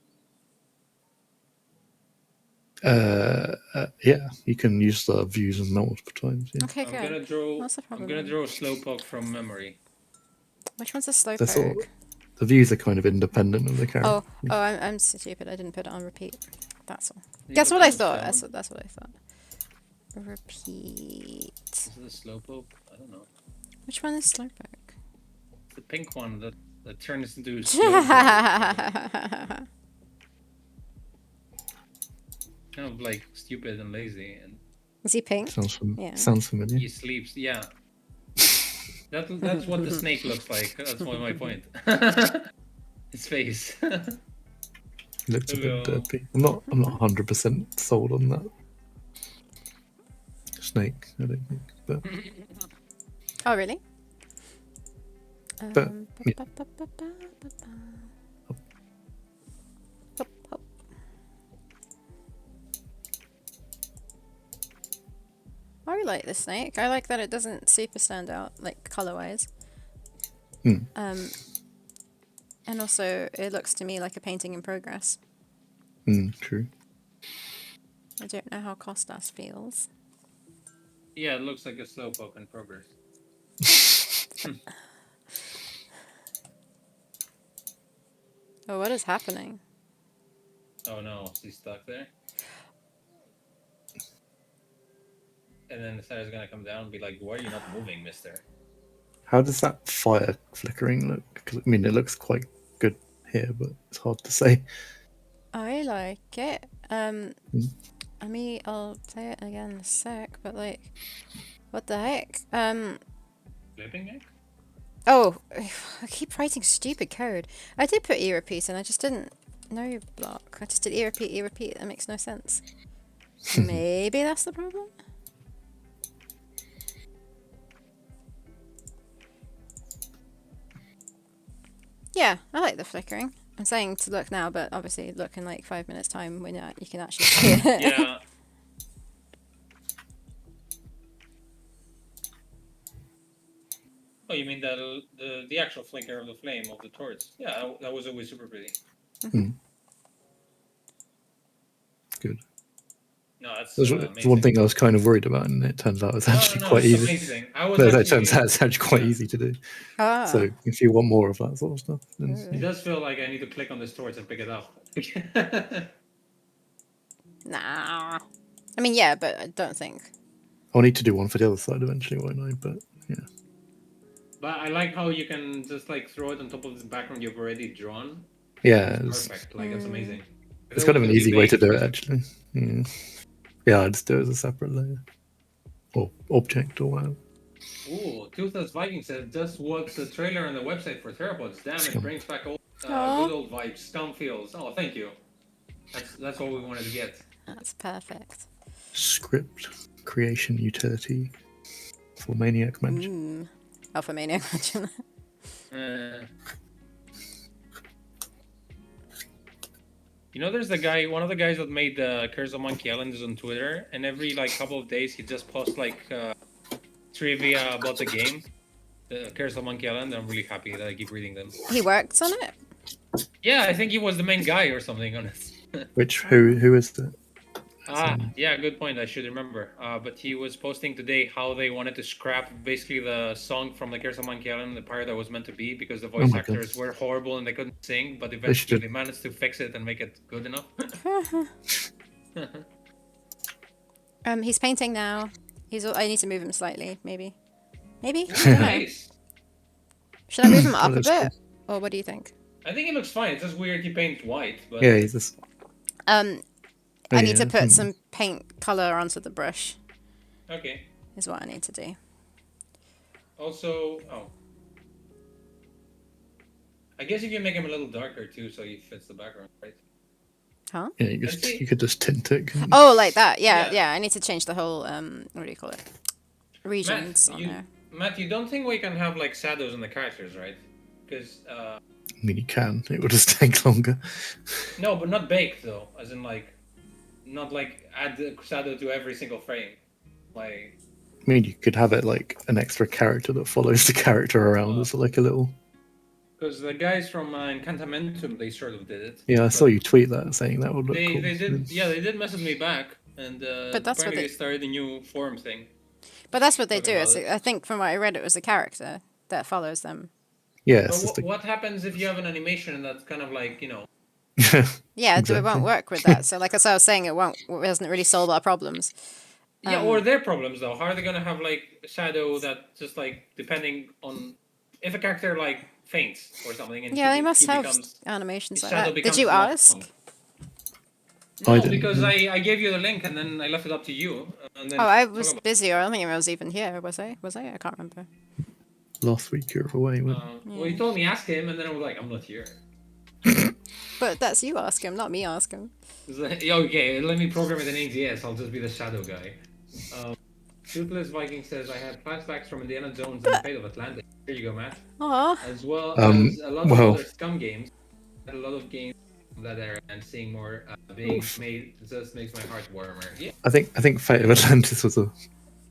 Yeah, you can use the views multiple times. Yeah. Okay, I'm good. gonna draw. What's the I'm problem gonna then? draw a slowpoke from memory. Which one's a They're sort slowpoke? of, the views are kind of independent of the character. I'm stupid. I didn't put it on repeat. That's all. You Guess put what I down thought? stone. That's what I thought. Repeat. Is it a slowpoke? I don't know. Which one is slowpoke? The pink one that turns into a slowpoke. Kind of like stupid and lazy, and Is he pink? Yeah. Sounds familiar. he sleeps. Yeah. That's what the snake looks like. That's my point. His face. Looks a bit Hello. derpy. I'm not 100% sold on that snake. I don't think, but Oh, really? But, yeah. Hop, hop. I really like this snake. I like that it doesn't super stand out, like, color-wise. Hmm. And also, it looks to me like a painting in progress. True. I don't know how Costas feels. Yeah, it looks like a slowpoke in progress. Oh, what is happening? Oh no, he's stuck there. And then the Sarah's gonna come down and be like, "Why are you not moving, mister?" How does that fire flickering look? 'Cause, I mean, it looks quite good here, but it's hard to say. I like it. I'll play it again in a sec, but like, what the heck? Flipping it? Oh, I keep writing stupid code. I did put e-repeat and I just didn't know block. I just did e-repeat. That makes no sense. Maybe that's the problem? Yeah, I like the flickering. I'm saying to look now, but obviously look in like 5 minutes time when you can actually see it. Yeah. Oh, you mean the actual flicker of the flame of the torch? Yeah, that was always super pretty. Good. No, that's That's amazing. one thing I was kind of worried about, and it turns out it's actually quite it's easy. amazing. I was No, actually, it turns out it's actually quite easy to do. Ah. So if you want more of that sort of stuff, then It does feel like I need to click on this torch and pick it up. Nah. I mean, yeah, but I don't think. I'll need to do one for the other side eventually, won't I? But yeah. But I like how you can just like throw it on top of the background you've already drawn. Yeah, It's perfect. Like that's amazing. it's kind of an easy way to do it, it. actually. Yeah, I'd just do it as a separate layer. Or object or whatever. Ooh, Toothless Viking says, just watch the trailer on the website for Theropods. Damn, it Scum. brings back old, Aw. good old vibes. Scum feels. Oh, thank you. That's all we wanted to get. That's perfect. Script creation utility for Maniac Mansion. Alpha Maniac Mansion. You know, there's the guy, one of the guys that made the Curse of Monkey Island is on Twitter, and every like couple of days he just posts like trivia about the game, the Curse of Monkey Island. I'm really happy that I keep reading them. He works on it? Yeah, I think he was the main guy or something on it. Who is that? Yeah, good point. I should remember. But he was posting today how they wanted to scrap basically the song from the Curse of Monkey Island, the part that was meant to be, because the voice actors were horrible and they couldn't sing. But eventually they managed to fix it and make it good enough. He's painting now. I need to move him slightly, maybe. Maybe? I don't know. Nice. Should I move him up a that's bit? Or what do you think? I think it looks fine. It's just weird he paints white. But Yeah, he's just. I need to put some paint color onto the brush. Okay. Is what I need to do. Also, I guess you can make him a little darker too, so he fits the background, right? Huh? Yeah, you could just tint it. Oh, like that. Yeah, Yeah. I need to change the whole what do you call it? Regions on there. Matt, you don't think we can have like shadows on the characters, right? Because I mean, you can. It will just take longer. no, but not baked though. As in like, not like add the shadow to every single frame. Like, I mean, you could have it like an extra character that follows the character around as like a little. because the guys from Incantamentum, they sort of did it. Yeah, I saw you tweet that saying that would look cool. They did. Yeah, they did message me back, and But that's what apparently they started a new forum thing. But that's what they do. Talking about I think from what I read, it was a character that follows them. Yeah, But it's just what happens if you have an animation that's kind of like, Yeah, it Exactly. won't work with that. So, like as I was saying, it doesn't really solve our problems. Yeah, or their problems though. How are they gonna have like a shadow that just like depending on if a character like faints or something? And Yeah, they must he have becomes, animations like shadow that. Did becomes you long. ask? No, I didn't, because no. I gave you the link and then I left it up to you. And then Oh, I was busy, or I don't think I was even here. Was I? I can't remember. Last week you were away. Well, you told me ask him, and then I was like, I'm not here. But that's you ask him, not me ask him. It's like, okay, let me program it in AGS. I'll just be the shadow guy. Toothless Viking says, I had flashbacks from Indiana Jones and Fate of Atlantis. Here you go, Matt. Aw. As well as a lot of well- other Scum games. A lot of games from that era, and seeing more being made just makes my heart warmer. Yeah. I think Fate of Atlantis was a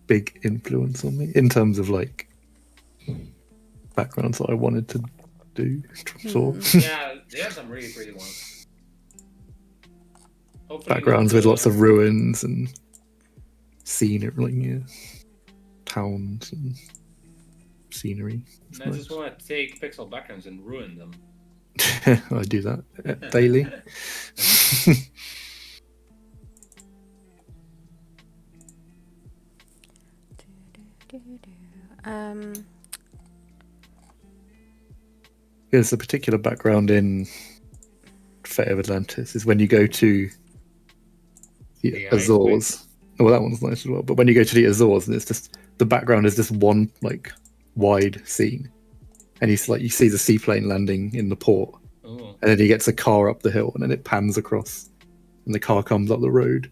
big influence on me in terms of like backgrounds that I wanted to do. Sort of. Yeah, they had some really pretty ones. Hopefully Backgrounds not, with lots of ruins and scenery, like, yeah, towns and scenery. It's I nice. just want to take pixel backgrounds and ruin them. I do that daily. There's a particular background in Fate of Atlantis is when you go to the The Azores. Oh, well, that one's nice as well. But when you go to the Azores, and it's just the background is just one like wide scene, and you see the seaplane landing in the port, Ooh. and then he gets a car up the hill, and then it pans across, and the car comes up the road,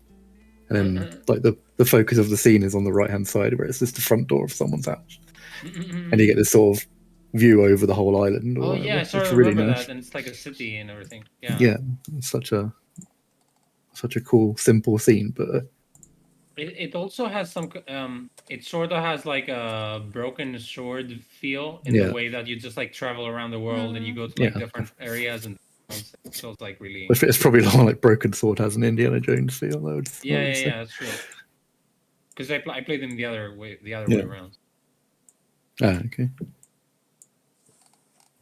and then like the focus of the scene is on the right hand side where it's just the front door of someone's house, and you get this sort of view over the whole island. Or Oh whatever. yeah, I sort It's of really remember nice. that, and it's like a city and everything. Yeah. Yeah, it's such a cool, simple scene, but It also has some. It sort of has like a broken sword feel in the Yeah. way that you just like travel around the world and you go to like Yeah. different areas and it feels like really. it's probably like Broken Sword has an Indiana Jones feel. I would say. Yeah, that's true. Because I played them the other way Yeah. around. Ah, okay.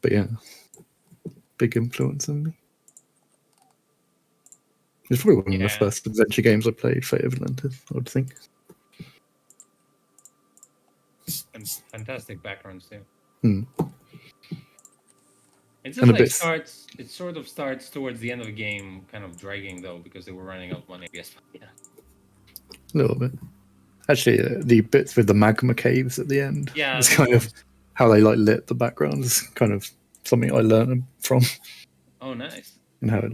But yeah, big influence on me. It's probably one of the first adventure games I played, Fate of Atlantis, I would think. And fantastic backgrounds too. Hmm. It just And a like bit- starts. It sort of starts towards the end of the game, kind of dragging though, because they were running out of money. I guess. Yeah. A little bit. Actually, the bits with the magma caves at the end. Yeah, It's those kind of ones. how they like lit the background is kind of something I learned from, Oh, nice. and how it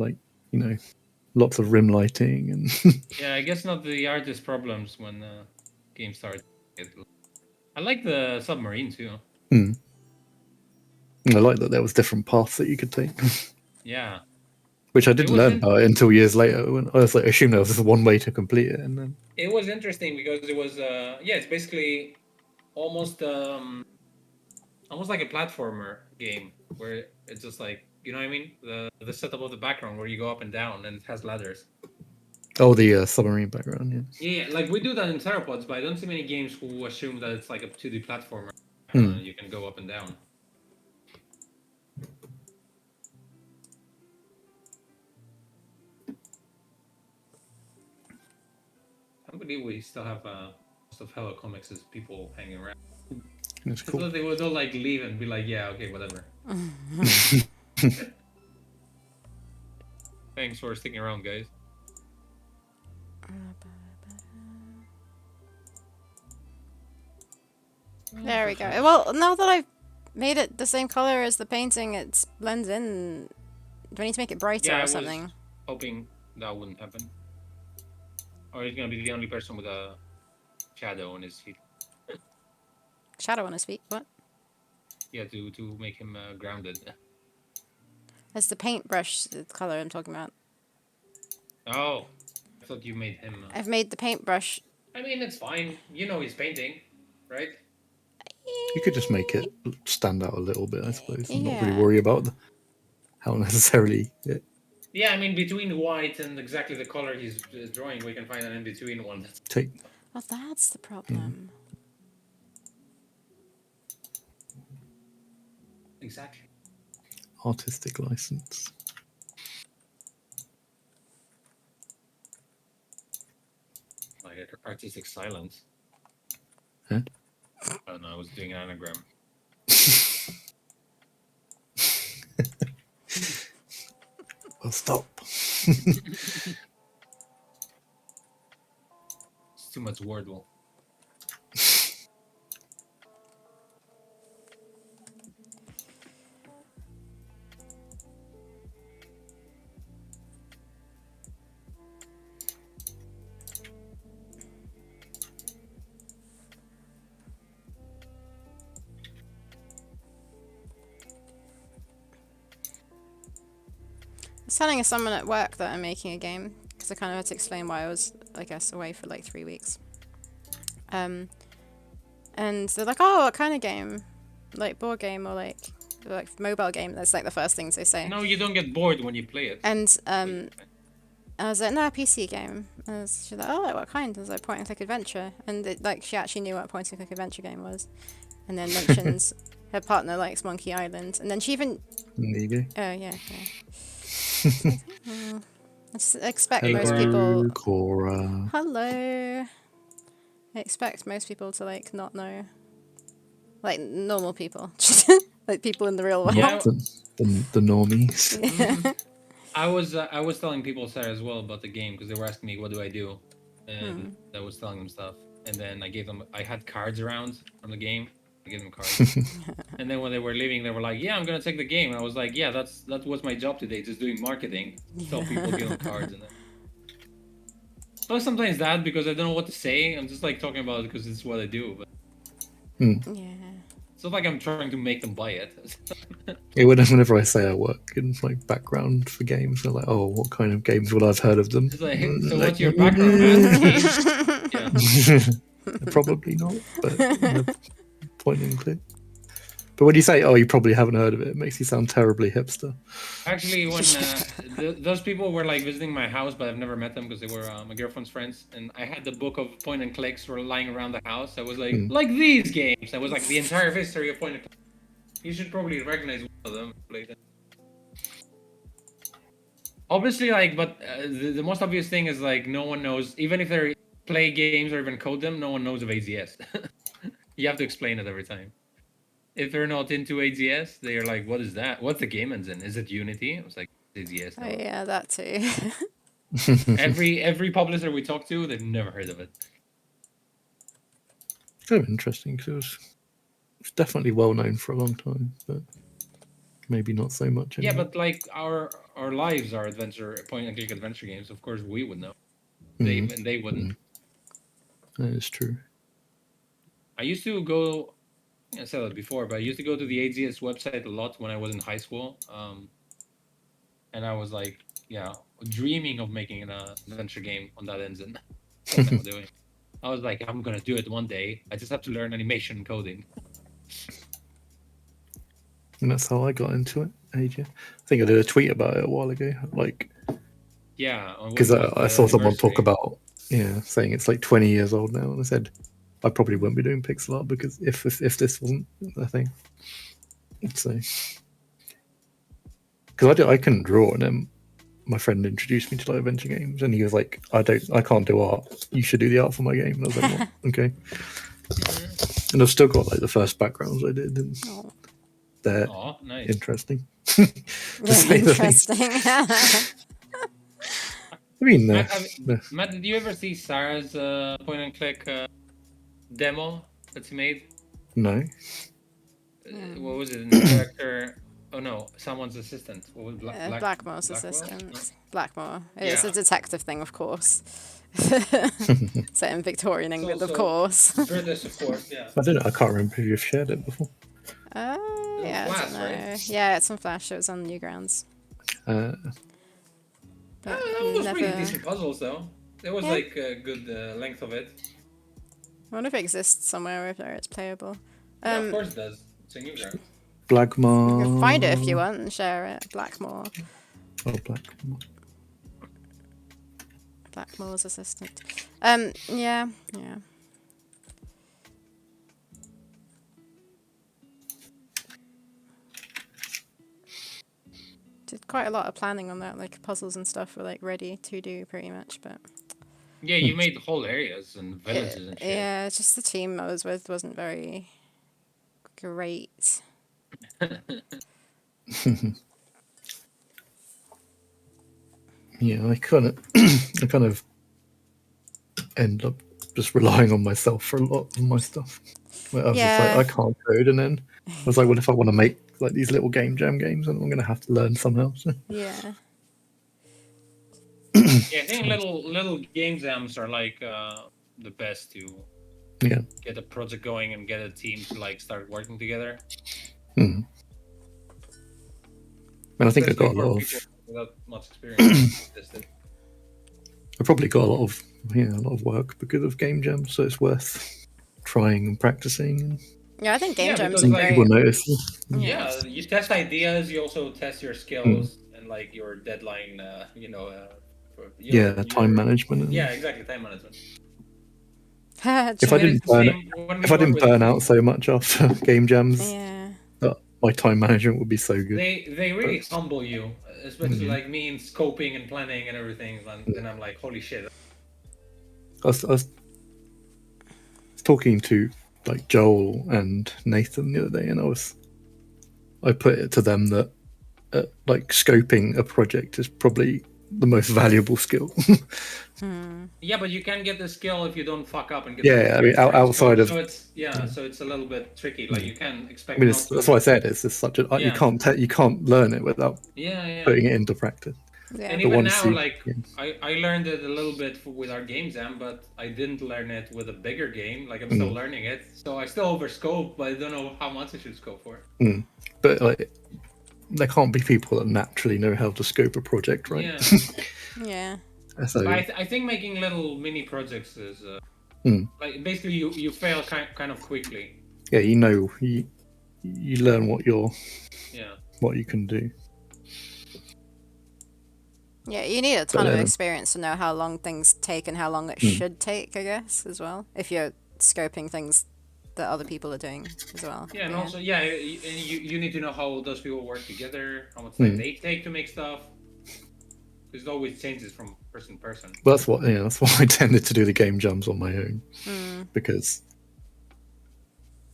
lots of rim lighting and Yeah, I guess not the artist problems when game starts. I like the submarine too. I like that there was different paths that you could take, Yeah. which I didn't was learn in- about until years later. When I was like, assumed there was just one way to complete it, and then It was interesting because it was it's basically almost almost like a platformer game where it's just like, you know what I mean? The setup of the background where you go up and down and it has ladders. the submarine background. Yeah, like we do that in Theropods, but I don't see many games who assume that it's like a 2D platformer. You can go up and down. I believe we still have most of Hello Comics' people hanging around. It's So cool. they would all like leave and be like, yeah, okay, whatever. Thanks for sticking around, guys. There we go. Well, now that I've made it the same color as the painting, it blends in. Do I need to make it brighter Yeah, I or was something? hoping that wouldn't happen. Or he's gonna be the only person with a shadow on his feet. Shadow on his feet. What? Yeah, to make him grounded. That's the paintbrush color I'm talking about. Oh, I thought you made him. I've made the paintbrush. I mean, it's fine. You know he's painting, right? You could just make it stand out a little bit, I suppose, and not really Yeah. worry about how necessarily. Yeah, I mean, between white and exactly the color he's drawing, we can find an in-between one. Take Well, that's the problem. Exactly. artistic license. Like artistic silence. Huh? Oh no, I was doing an anagram. Well, stop. It's too much wordle. was telling someone at work that I'm making a game because I kind of had to explain why I was, I guess, away for like 3 weeks. And they're like, "Oh, what kind of game? Like board game or like mobile game?" That's like the first things they say. No, you don't get bored when you play it. And I was like, "No, PC game." And she's like, "Oh, like what kind?" I was like, "Point and click adventure." And she actually knew what a point and click adventure game was, and then mentions her partner likes Monkey Island, and then she even. There you go. Oh yeah. I just expect Hello, most people. Cora. Hello. I expect most people to like not know, like normal people, like people in the real world. Yeah. The normies. I was telling people, Sarah, as well about the game because they were asking me what do I do, and I was telling them stuff, and then I had cards around from the game. I gave them cards, and then when they were leaving, they were like, "Yeah, I'm gonna take the game." And I was like, "Yeah, that was my job today, just doing marketing, tell people, give them cards, and then." So sometimes that because I don't know what to say, I'm just like talking about it because it's what I do, but Yeah. it's not like I'm trying to make them buy it. Yeah, whenever I say I work in like background for games, they're like, "Oh, what kind of games would I've heard of them?" It's like, so what's your background, man? Games? Yeah. Probably not, but point and click. But when you say, "Oh, you probably haven't heard of it," it makes you sound terribly hipster. Actually, when those people were like visiting my house, but I've never met them because they were my girlfriend's friends, and I had the book of point and clicks were lying around the house. I was like these games. I was like the entire history of point and click. You should probably recognize one of them. Obviously, like, but the most obvious thing is like no one knows, even if they play games or even code them, no one knows of AZS. You have to explain it every time. If they're not into AZS, they're like, "What is that? What's the game engine? Is it Unity?" I was like, "AZS." Oh yeah, that too. Every publisher we talk to, they've never heard of it. Kind of interesting because it's definitely well known for a long time, but maybe not so much anymore. Yeah, but like our lives are point and click adventure games. Of course, we would know. They wouldn't. That is true. I used to go. I said that before, but I used to go to the AZS website a lot when I was in high school. And I was like, dreaming of making an adventure game on that engine. That's what I'm doing. I was like, I'm gonna do it one day. I just have to learn animation and coding. And that's how I got into it. I think I did a tweet about it a while ago, like because I saw someone talk about saying it's like 20 years old now, and I said I probably wouldn't be doing pixel art because if this wasn't a thing, so because I couldn't draw, and then my friend introduced me to like adventure games, and he was like, I can't do art. You should do the art for my game. And I was like, well, okay. And I've still got like the first backgrounds I did, and they're nice. interesting. Interesting. I mean, Matt, did you ever see Sarah's point and click demo that she made? No. What was it? The character. Oh no, someone's assistant. What was Blackmore's assistant. No? Blackmore. It's a detective thing, of course. Set in Victorian England, of course. British, of course. Yeah. I don't know. I can't remember if you've shared it before. Yeah, Flash, I don't know. right? Yeah, it's on Flash. It was on Newgrounds. It was pretty decent puzzles, though. There was like a good length of it. I wonder if it exists somewhere where it's playable. Yeah, of course it does. It's a Newgrounds. Blackmore. You can find it if you want and share it. Blackmore. Oh, Blackmore. Blackmore's assistant. Yeah. Did quite a lot of planning on that, like puzzles and stuff were like ready to do pretty much, but yeah, you made whole areas and villages and shit. Yeah, it's just the team I was with wasn't very great. Yeah, I kind of end up just relying on myself for a lot of my stuff. Where I was just like, I can't code, and then I was like, well, if I want to make like these little game jam games, then I'm going to have to learn somehow. So. Yeah. Yeah, I think little game jams are like the best to get a project going and get a team to like start working together. And I think I got a lot of without much experience. I probably got a lot of work because of game jams, so it's worth trying and practicing. And Yeah, I think game Yeah, jams because, are seeing like, people great. notice. yeah, you test ideas. You also test your skills and like your deadline. Time management. And Yeah, exactly, time management. if I And it's didn't the burn same when we if I work didn't with. burn out so much after game jams, Yeah. my time management would be so good. They really But- humble you, especially like me in scoping and planning and everything. And I'm like, holy shit. I was talking to like Joel and Nathan the other day, and I put it to them that like scoping a project is probably the most valuable skill. Yeah, but you can get the skill if you don't fuck up and get. Yeah, I mean, outside of. So it's a little bit tricky. Like you can expect. I mean, that's why I said it's just such a you Yeah. you can't learn it without Yeah. putting it into practice. Yeah. And But even once now, you- like I learned it a little bit with our game jam, but I didn't learn it with a bigger game. Like I'm still learning it, so I still overscope, but I don't know how much I should scope for. But like, there can't be people that naturally know how to scope a project, right? Yeah. Yeah. So But I think making little mini projects is like basically you fail kind of quickly. yeah, you learn what you can do. Yeah, you need a ton of then- experience to know how long things take and how long it should take, I guess, as well. If you're scoping things that other people are doing as well. Yeah, and also you need to know how those people work together, how much time they take to make stuff. Because it always changes from person to person. But that's why I tended to do the game jams on my own because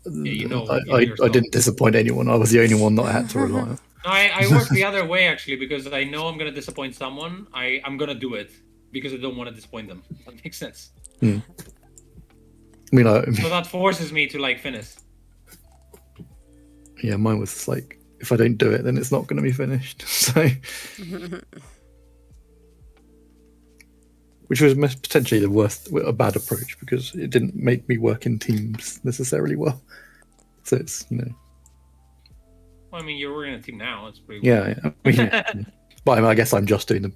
I didn't disappoint anyone. I was the only one that I had to rely on. No, I work the other way actually because I know I'm gonna disappoint someone. I'm gonna do it because I don't want to disappoint them. That makes sense. I mean, So that forces me to like finish. yeah, mine was like, if I don't do it, then it's not going to be finished. So, which was potentially a bad approach because it didn't make me work in teams necessarily well. So it's Well, I mean, you're working in a team now. It's pretty. yeah. I mean, but I guess I'm just doing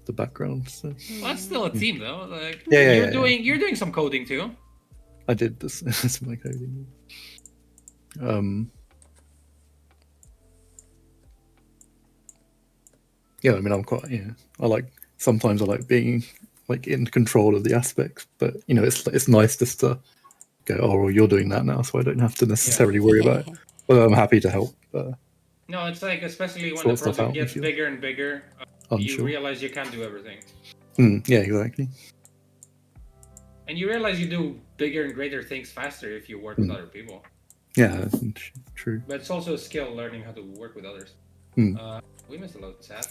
the background. So. Well, that's still a team though. Like Yeah, you're doing some coding too. I did this. That's my coding. Yeah, I mean, I'm quite. Yeah, sometimes I like being like in control of the aspects, but it's nice just to go. Oh, well, you're doing that now, so I don't have to necessarily worry about it. But I'm happy to help. No, it's like especially when Sort the stuff project out gets if you're bigger and bigger, you unsure. realize you can't do everything, Yeah, exactly. and you realize you do bigger and greater things faster if you work with other people. Yeah, true. But it's also a skill learning how to work with others. We missed a lot of chat.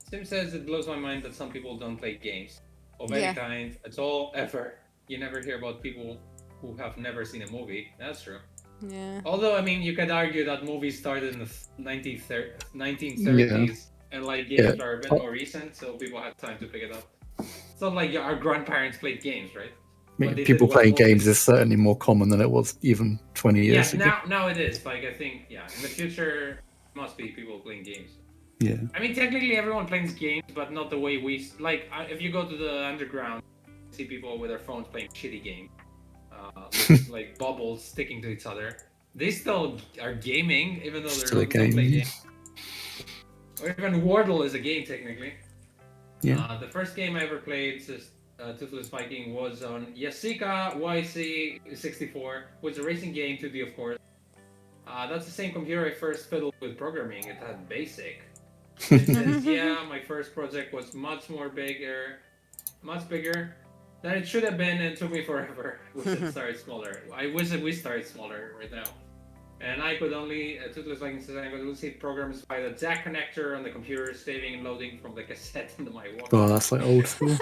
Sim says it blows my mind that some people don't play games. Of any kind. It's all effort. You never hear about people who have never seen a movie. That's true. Yeah. Although, I mean, you could argue that movies started in the 1930s and like games are a bit more recent, so people had time to pick it up. It's not like our grandparents played games, right? I mean, people playing games is certainly more common than it was even 20 years ago. Now it is. Like, I think, in the future, must be people playing games. Yeah. I mean, technically everyone plays games, but not the way we... Like, if you go to the underground, you see people with their phones playing shitty games. With, like, bubbles sticking to each other. They still are gaming, even though they're Still a not play game. games. Or even Wordle is a game, technically. Yeah. The first game I ever played, Toothless Viking, was on Yasica YC64, which is a racing game, 2D of course. That's the same computer I first fiddled with programming. It had BASIC. It says, my first project was much bigger than it should have been, and it took me forever. Wish it started smaller. I wish that we started smaller right now. And I could only, Toothless Viking says, I could only see programs by the jack connector on the computer, saving and loading from the cassette into my wallet. Oh, that's like old school.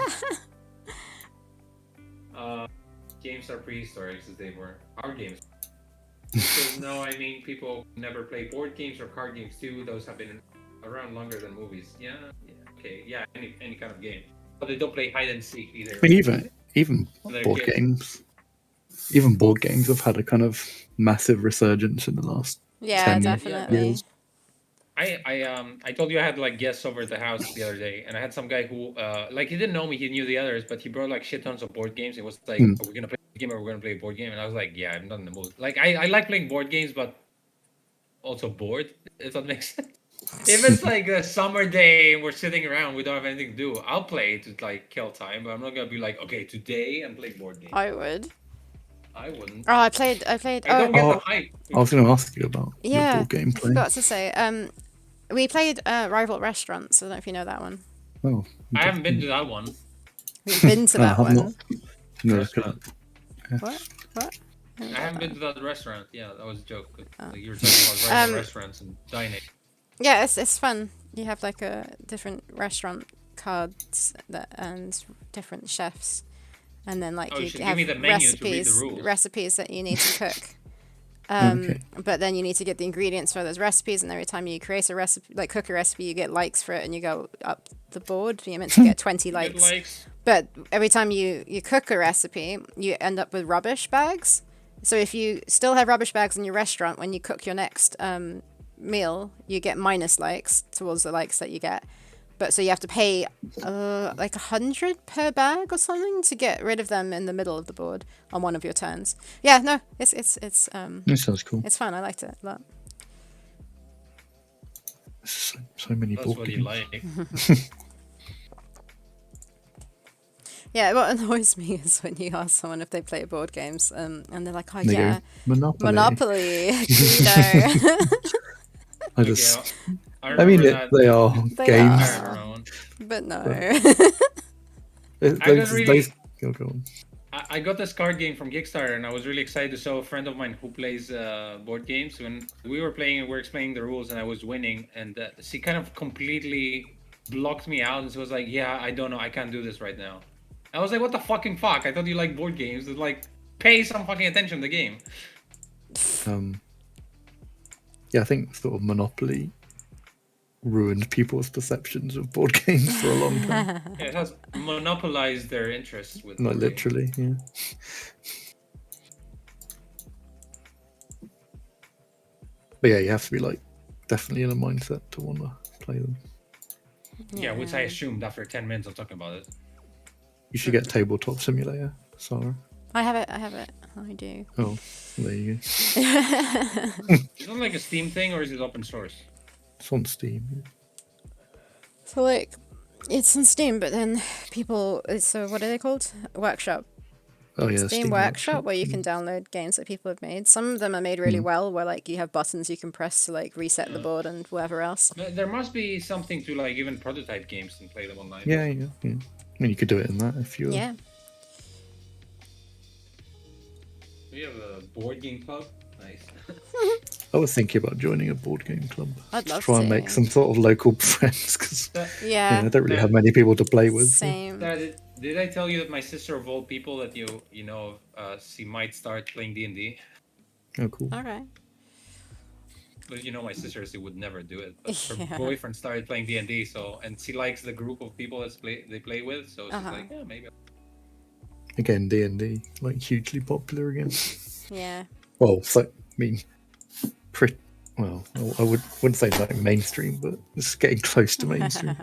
Games are prehistoric as they were. Our games. Because no, I mean, people never play board games or card games too. Those have been around longer than movies. Any kind of game. But they don't play hide and seek either. I mean, even board games. Even board games have had a kind of massive resurgence in the last 10 definitely. years. I told you I had like guests over at the house the other day, and I had some guy who like he didn't know me, he knew the others, but he brought like shit tons of board games. It was like, Hmm. are we gonna play a game or we're gonna play a board game? And I was like, yeah, I'm not in the mood. Like I like playing board games, but also bored, if that makes sense. If it's like a summer day and we're sitting around, we don't have anything to do, I'll play to like kill time, but I'm not gonna be like, okay, today I'm playing board games. I would. I wouldn't. Oh, I played. I Oh, don't get the Oh, hype. I was going to ask you about your yeah. board game I playing. forgot to say. We played Rival Restaurants. I don't know if you know that one. Oh, I haven't been to that one. We've been to No, I that have one. not. No, look at Restaurant. that. What? What? I haven't been to that restaurant. Yeah, that was a joke. Oh. Like, you were talking about rival Um, restaurants and dining. Yeah, it's fun. You have like a different restaurant cards and different chefs, and then like Oh, you you should have give me the menu to read the rules. recipes that you need to cook. Okay. But then you need to get the ingredients for those recipes, and every time you create a recipe, like cook a recipe, you get likes for it, and you go up the board. You're meant to get 20 Good likes. likes. But every time you cook a recipe, you end up with rubbish bags. So if you still have rubbish bags in your restaurant when you cook your next meal, you get minus likes towards the likes that you get. But so you have to pay like 100 per bag or something to get rid of them in the middle of the board on one of your turns. Yeah, no, it's That sounds cool. it's fun. I liked it a lot. So many That's board what games. you like. Yeah, what annoys me is when you ask someone if they play board games, and they're like, "Oh They go, yeah, Monopoly. Monopoly, Cluedo." I Okay, just, I I mean, remember that. they are They games. I are. remember one. But no. Those, go on. I got this card game from Kickstarter, and I was really excited to show a friend of mine who plays board games. When we were playing, we were explaining the rules, and I was winning, and she kind of completely blocked me out, and she was like, "Yeah, I don't know, I can't do this right now." I was like, "What the fucking fuck? I thought you liked board games. Like, pay some fucking attention to the game." Yeah, I think sort of Monopoly ruined people's perceptions of board games for a long time. Yeah, it has monopolized their interests with. Not board games. literally, yeah. But yeah, you have to be like definitely in a mindset to want to play them. Yeah, which I assumed after 10 minutes of talking about it. You should get Tabletop Simulator, Sarah. I have it. I do. Oh, there you go. Is it like a Steam thing or is it open source? It's on Steam. Yeah. So like, it's on Steam, but then people. So what are they called? Workshop. Oh yeah, Steam Workshop, where you can download games that people have made. Some of them are made really well, where like you have buttons you can press to like reset the board and whatever else. There must be something to like even prototype games and play them online. Yeah. I mean, you could do it in that if you. Yeah. We have a board game club. Nice. I was thinking about joining a board game club. I'd love Try and to. make some sort of local friends because Yeah. I don't really have many people to play with. so- Same. Did I tell you that my sister of all people that you know she might start playing D&D? Oh, cool. All right. But you know my sister, she would never do it. But her Yeah. boyfriend started playing D&D, and she likes the group of people that they play with. So she's Uh-huh. like, yeah, maybe. Again, D&D like hugely popular again. Yeah. Well, so, I mean, pretty well. I wouldn't say like mainstream, but it's getting close to mainstream.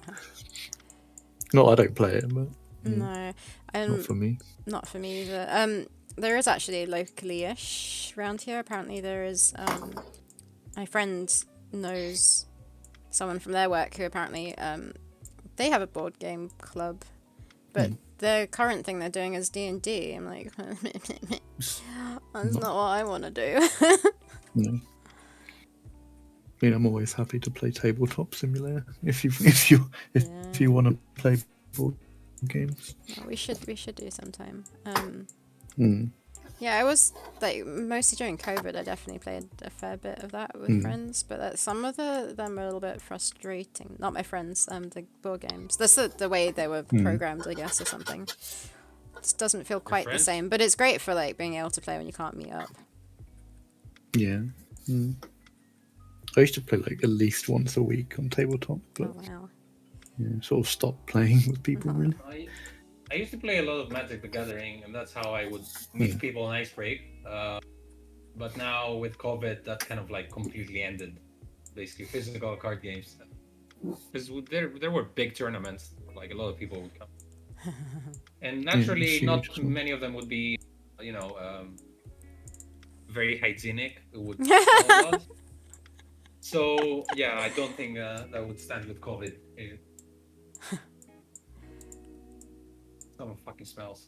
Not I don't play it, but No. not for me. Not for me either. There is actually locally-ish around here. Apparently there is, my friend knows someone from their work who apparently, they have a board game club, but the current thing they're doing is D&D. I'm like, that's not what I want to do. No. I mean, I'm always happy to play Tabletop Simulator if you want to play board games. We should do sometime. Mm. Yeah, I was like mostly during COVID. I definitely played a fair bit of that with friends, but some of them were a little bit frustrating. Not my friends, the board games. That's the way they were programmed, I guess, or something. It doesn't feel quite the friends? same, but it's great for like being able to play when you can't meet up. Yeah. Mm. I used to play like at least once a week on tabletop, but Oh wow. yeah, sort of stopped playing with people really. I used to play a lot of Magic the Gathering, and that's how I would meet people on Ice Break. But now with COVID, that kind of like completely ended. basically physical card games. Because there were big tournaments, like a lot of people would come, and naturally, huge not as well. many of them would be, very hygienic. It would smell a lot. So yeah, I don't think that would stand with COVID. Someone fucking smells.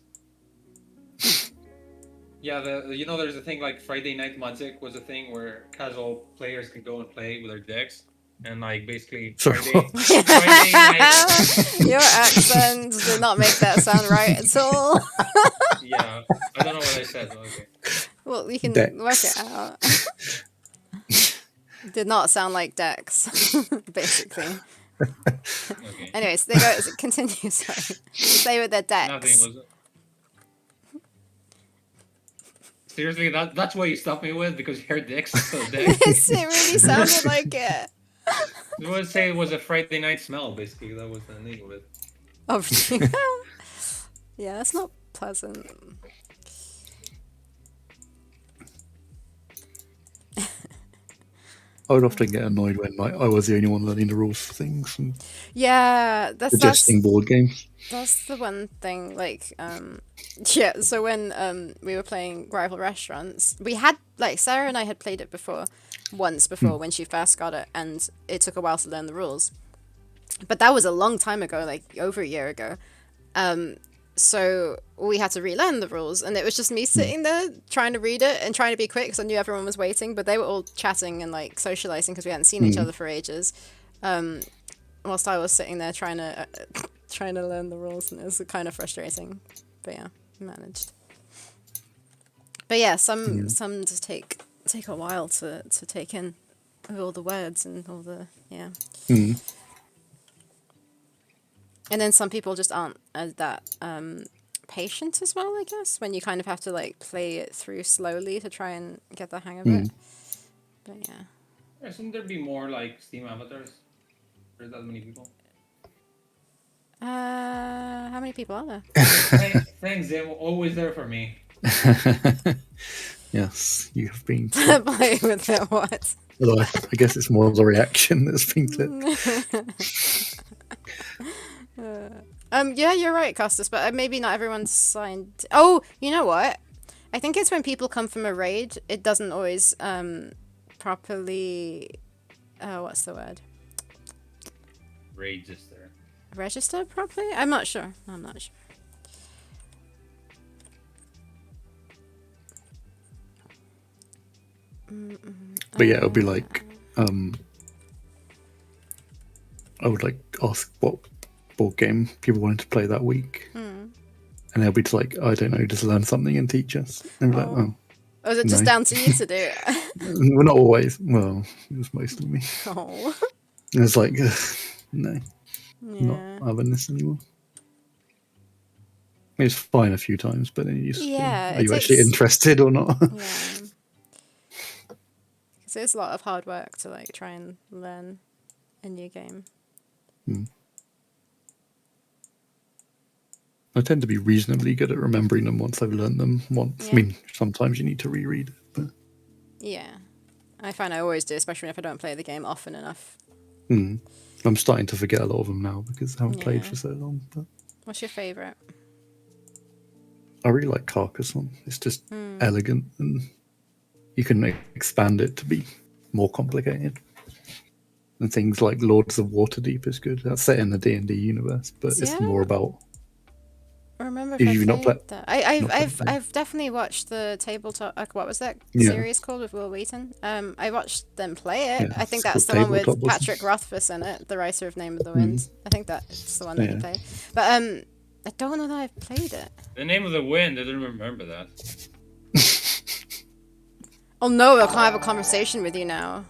Yeah, there's a thing like Friday Night Magic was a thing where casual players can go and play with their decks, and like basically Sorry, Friday night. Your accent did not make that sound right at all. Yeah, I don't know what I said. But okay. Well, you can Dex. work it out. Did not sound like Dex, basically. Okay. Anyways, they go. Continue. Sorry. Say with their Dex. Nothing was. Seriously, that's what you stopped me with because your dicks so It really sounded like it. I would say it was a Friday night smell. Basically, that was the name of it. Oh, yeah, that's not pleasant. I would often get annoyed when I was the only one learning the rules for things and Yeah, that's suggesting board games. That's the one thing, like, yeah, so when we were playing Rival Restaurants, we had, like, Sarah and I had played it once before when she first got it, and it took a while to learn the rules. But that was a long time ago, like, over a year ago. So we had to relearn the rules, and it was just me sitting there trying to read it and trying to be quick because I knew everyone was waiting, but they were all chatting and, like, socializing because we hadn't seen each other for ages. Whilst I was sitting there trying to learn the rules, and it was kind of frustrating. But yeah, managed. But yeah, some just take a while to take in with all the words and all the And then some people just aren't that patient as well, I guess, when you kind of have to like play it through slowly to try and get the hang of it. But yeah. Shouldn't there be more like Steam avatars? There's that many people. How many people are there? Thanks, they were always there for me. Yes, you have been. Play with it, what? Although I guess it's more the reaction that's been clipped. Yeah, you're right, Costas, but maybe not everyone's signed. Oh, you know what? I think it's when people come from a raid, it doesn't always properly. What's the word? Register. Register properly? I'm not sure. But yeah, it would be like, I would like ask what board game people wanted to play that week, and they'll be like, I don't know, just learn something and teach us. And we're like, oh. Or is it just No. down to you to do it? Well, not always. Well, it was mostly me. Oh. It was like, no, Yeah. not having this anymore. It was fine a few times, but then you just, Yeah, are it you actually takes- interested or not? Yeah. Because it's a lot of hard work to like try and learn a new game. I tend to be reasonably good at remembering them once I've learned them once. Yeah. I mean, sometimes you need to reread it, but Yeah. I find I always do, especially if I don't play the game often enough. I'm starting to forget a lot of them now because I haven't played Yeah. for so long. But What's your favourite? I really like Carcassonne. It's just elegant, and you can expand it to be more complicated. And things like Lords of Waterdeep is good. That's set in the D&D universe, but it's Yeah. more about. I remember if Did I you not played play- that. not play it? I've definitely watched the tabletop. What was that Yeah. series called with Will Wheaton? I watched them play it. Yeah, I think it's that's the called one with Tabletop, wasn't it? Patrick Rothfuss in it, the writer of Name of the Wind. I think that's the one that he Yeah. played. But I don't know that I've played it. The Name of the Wind. I didn't remember that. Oh no, I can't have a conversation with you now.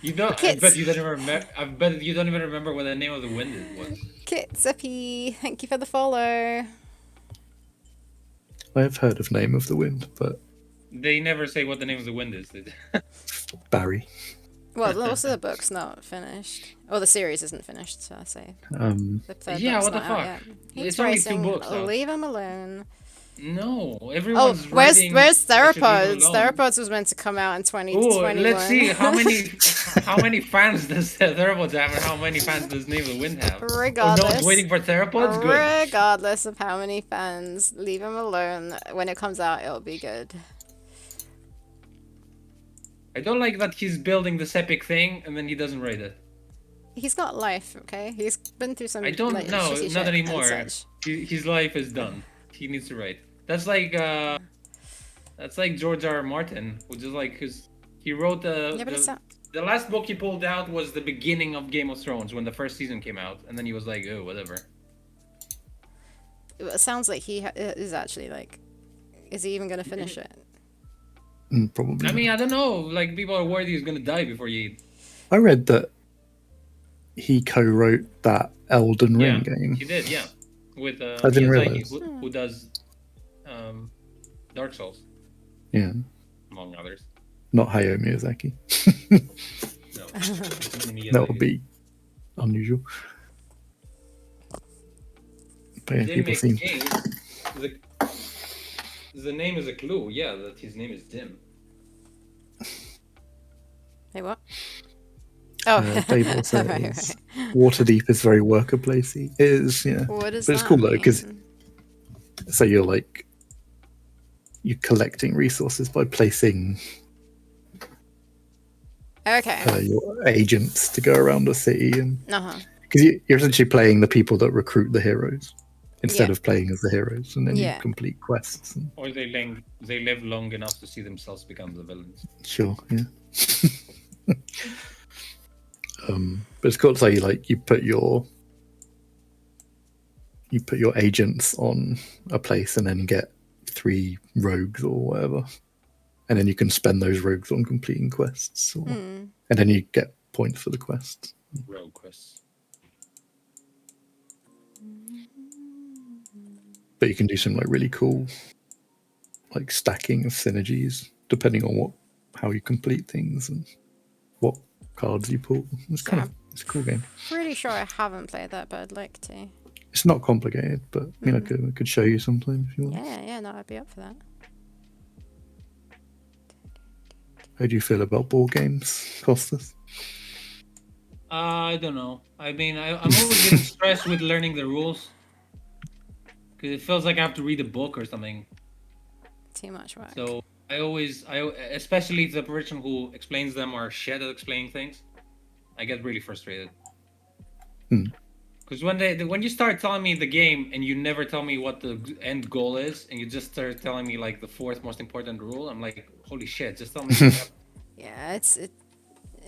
You don't. I Kids. bet you don't even remember. I bet you don't even remember what the Name of the Wind was. Kit Zippy, thank you for the follow. I have heard of Name of the Wind, but They never say what the Name of the Wind is. Did they? Barry. Well, also the book's not finished. Or the series isn't finished, so I say. The third Yeah, book's what the not out fuck? yet. He's It's only 2 writing, books, though. leave him alone. No, Oh, everyone's where's writing. where's "I should leave him Theropods? alone." Theropods was meant to come out in Ooh, 2021. let's see how many fans does Theropods have, and how many fans does Name of the Wind have. Oh, no one's Regardless. waiting for Theropods. Good. Regardless of how many fans, leave him alone. When it comes out, it'll be good. I don't like that he's building this epic thing and then he doesn't rate it. He's got life, okay? He's been through some I don't like, know, shitty not shit anymore. and such. His life is done. He needs to rate. That's like George R. R. Martin, which is like because he wrote Yeah, but it's the last book he pulled out was the beginning of Game of Thrones when the first season came out, and then he was like, oh, whatever. it sounds like he is actually like, is he even gonna finish it? Probably. I mean, I don't know. Like people are worried he's gonna die before he. I read that he co-wrote that Elden Ring game. He did, yeah, with I didn't Miyazaki, realize. who does Dark Souls, Yeah, among others. not Hayao Miyazaki. No, That would be unusual. But yeah, They people make seem. games. The name is a clue, yeah, that his name is Dim. Hey, what? Oh, Dave says right. Waterdeep is very worker placey. It is, yeah. What does But it's that cool though, because mean? so you're collecting resources by placing Okay. your agents to go around the city, and Uh-huh. because you're essentially playing the people that recruit the heroes instead Yeah. of playing as the heroes, and then Yeah. you complete quests. And, Or they live long enough to see themselves become the villains. sure, yeah. But it's cool to say you put your agents on a place and then get 3 rogues or whatever, and then you can spend those rogues on completing quests, and then you get points for the quests. Rogue quests. But you can do some really cool stacking of synergies depending on how you complete things and what cards you pull. It's a cool game. Pretty sure I haven't played that, but I'd like to. It's not complicated, but I could show you sometime if you want. Yeah, no, I'd be up for that. How do you feel about board games, Costas? I don't know. I mean, I'm always getting stressed with learning the rules. Because it feels like I have to read a book or something. Too much work. So especially if the person who explains them are shit at explaining things, I get really frustrated. Because when you start telling me the game and you never tell me what the end goal is, and you just start telling me the 4th most important rule, I'm like, holy shit, just tell me. Yeah, it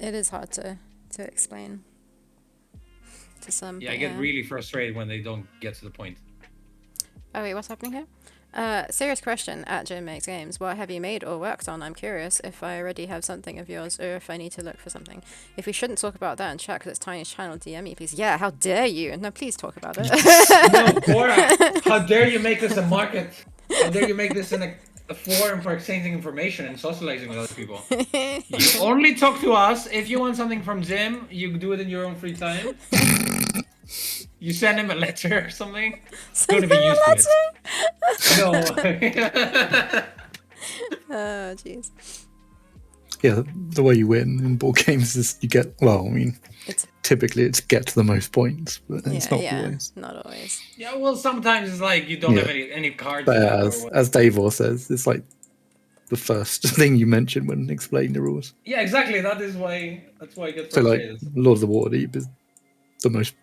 is hard to explain to some. Yeah, I get really frustrated when they don't get to the point. Oh wait, what's happening here? Serious question at Jim Makes Games. What have you made or worked on? I'm curious if I already have something of yours or if I need to look for something. If we shouldn't talk about that in chat because it's Tiny's channel, DM me, please. Yeah, how dare you? No, please talk about it. No, Cora, how dare you make this a market? How dare you make this a forum for exchanging information and socializing with other people? You only talk to us. If you want something from Jim, you do it in your own free time. You send him a letter or something. Send Gonna be him a used to it. Oh, jeez. Yeah, the way you win in board games is you get, typically it's get to the most points, but it's not always. Not always. Yeah, well, sometimes it's like you don't have any cards. But as Davor says, it's the first thing you mention when explaining the rules. Yeah, exactly. That's why I get So frustrated. Lord of the Waterdeep is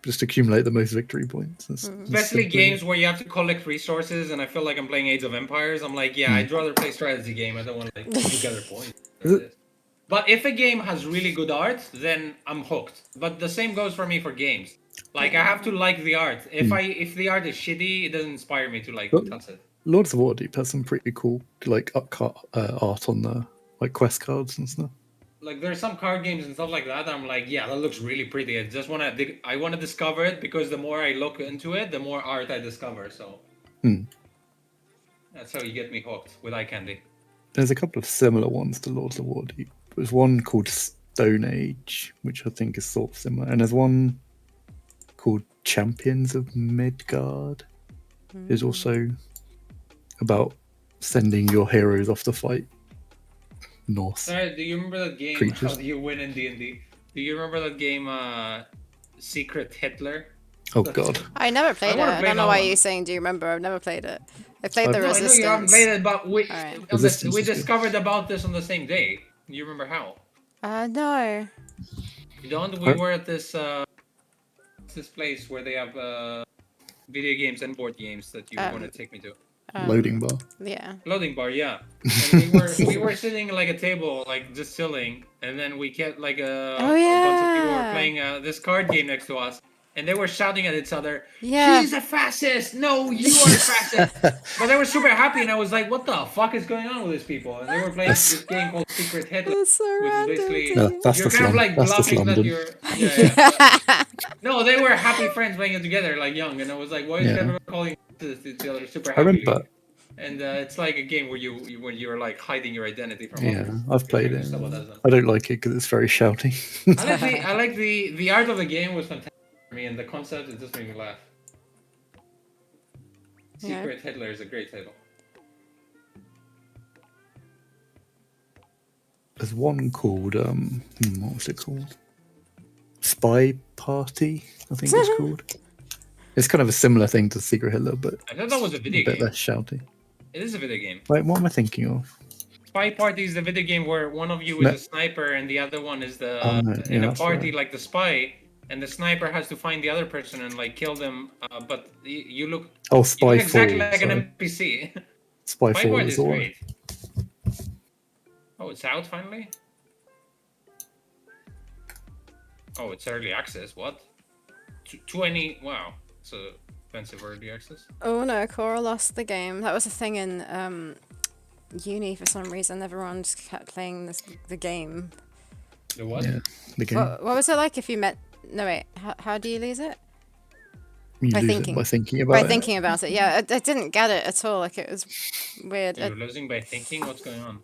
just accumulate the most victory points. Especially games where you have to collect resources, and I feel like I'm playing Age of Empires. I'm like, I'd rather play strategy game. I don't want to gather points. But if a game has really good art, then I'm hooked. But the same goes for me for games. I have to like the art. If the art is shitty, it doesn't inspire me to touch it. Lord of the Waterdeep has some pretty cool art on the quest cards and stuff. There's some card games and stuff like that. I'm like, yeah, that looks really pretty. I want to discover it because the more I look into it, the more art I discover. So that's how you get me hooked with eye candy. There's a couple of similar ones to Lord of the Waterdeep. There's one called Stone Age, which I think is sort of similar, and there's one called Champions of Midgard. There's also about sending your heroes off to fight north. Sorry, do you remember that game? Creatures. How do you win in D&D? Do you remember that game, Secret Hitler? Oh god. I never played it. wanna I play don't know that why one. you're saying, do you remember? I've never played it. I played the No, I know you haven't Resistance. played it, but Alright. Resistance we is good. discovered about this on the same day. You remember how? No. You don't? We Huh? were at this place where they have video games and board games that you want to take me to. Loading bar. Yeah. Loading bar, yeah. And we were sitting like a table, like just chilling, and then we kept like a bunch of people were yeah. playing this card game next to us, and they were shouting at each other. Yeah. He's a fascist! No, you are a fascist! But they were super happy, and I was like, "What the fuck is going on with these people?" And they were playing this game called Secret Hitler, That's so which is random. basically dude. That's you're just kind of London. like That's just bluffing that London. you're. No, they were happy friends playing it together, like young, and I was like, "Why is Yeah. everyone calling each other super I happy?" remember. And it's like a game where when you're like hiding your identity from Yeah, others. I've played You're it. someone else. I don't like it because it's very shouty. I like the art of the game was fantastic for me, and the concept it just made me laugh. Yeah. Secret Hitler is a great title. There's one called what was it called? Spy Party, I think it's called. It's kind of a similar thing to Secret Hitler, but I thought that was a a video bit game. less shouty. It is a video game. Wait, what am I thinking of? Spy Party is the video game where one of you is No. a sniper and the other one is the Oh, no. Yeah, in a that's party right. like the spy, and the sniper has to find the other person and like kill them. But you look Oh, you look Spyfall. exactly like sorry. an NPC. Spyfall Spyboard is is the one. great. Oh, it's out finally? Oh, it's early access. What? 20. Wow. It's a expensive early access. Oh no, Cora lost the game. That was a thing in uni for some reason. Everyone just kept playing the game. The what? Yeah, the game. What was it like if you met? No wait, how do you lose it? You by lose thinking. it by thinking about By it. thinking about it. Yeah, I didn't get it at all. Like it was weird. You're losing by thinking? What's going on?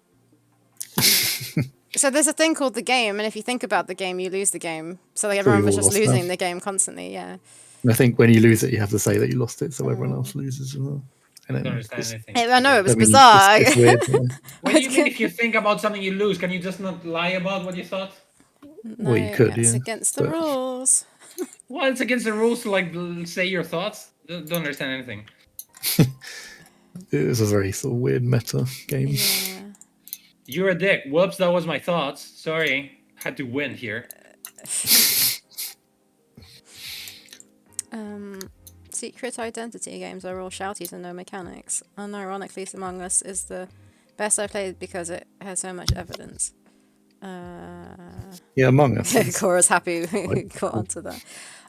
So there's a thing called the game, and if you think about the game, you lose the game. So like So everyone we was all just lost losing now. the game constantly. Yeah. And I think when you lose it, you have to say that you lost it, so everyone else loses as well. And I don't then understand it's- anything. I know it was I mean, bizarre. It's weird. Yeah. What do you mean if you think about something you lose? Can you just not lie about what you thought? Well, you could, it's yeah, against the but- rules. Well, it's against the rules to like say your thoughts. Don't understand anything. It was a very sort of weird meta game. Yeah. You're a dick. Whoops, that was my thoughts. Sorry. Had to win here. Secret identity games are all shouty and no mechanics. Unironically, Among Us is the best I played because it has so much evidence. Yeah, Among Us. is- Cora's happy we got onto that.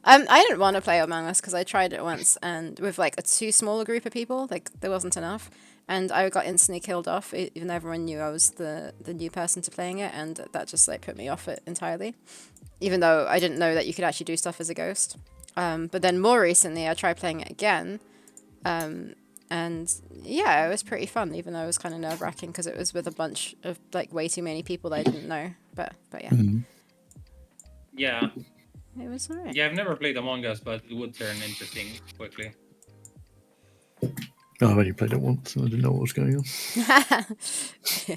I didn't want to play Among Us because I tried it once and with like a too small a group of people, like there wasn't enough, and I got instantly killed off. Even though everyone knew I was the new person to playing it, and that just like put me off it entirely. Even though I didn't know that you could actually do stuff as a ghost. But then more recently, I tried playing it again, and yeah, it was pretty fun. Even though it was kind of nerve wracking because it was with a bunch of like way too many people that I didn't know. But yeah, Yeah. it was alright. Yeah, I've never played Among Us, but it would turn interesting quickly. Oh, I've only played it once, and I didn't know what was going on. Yeah.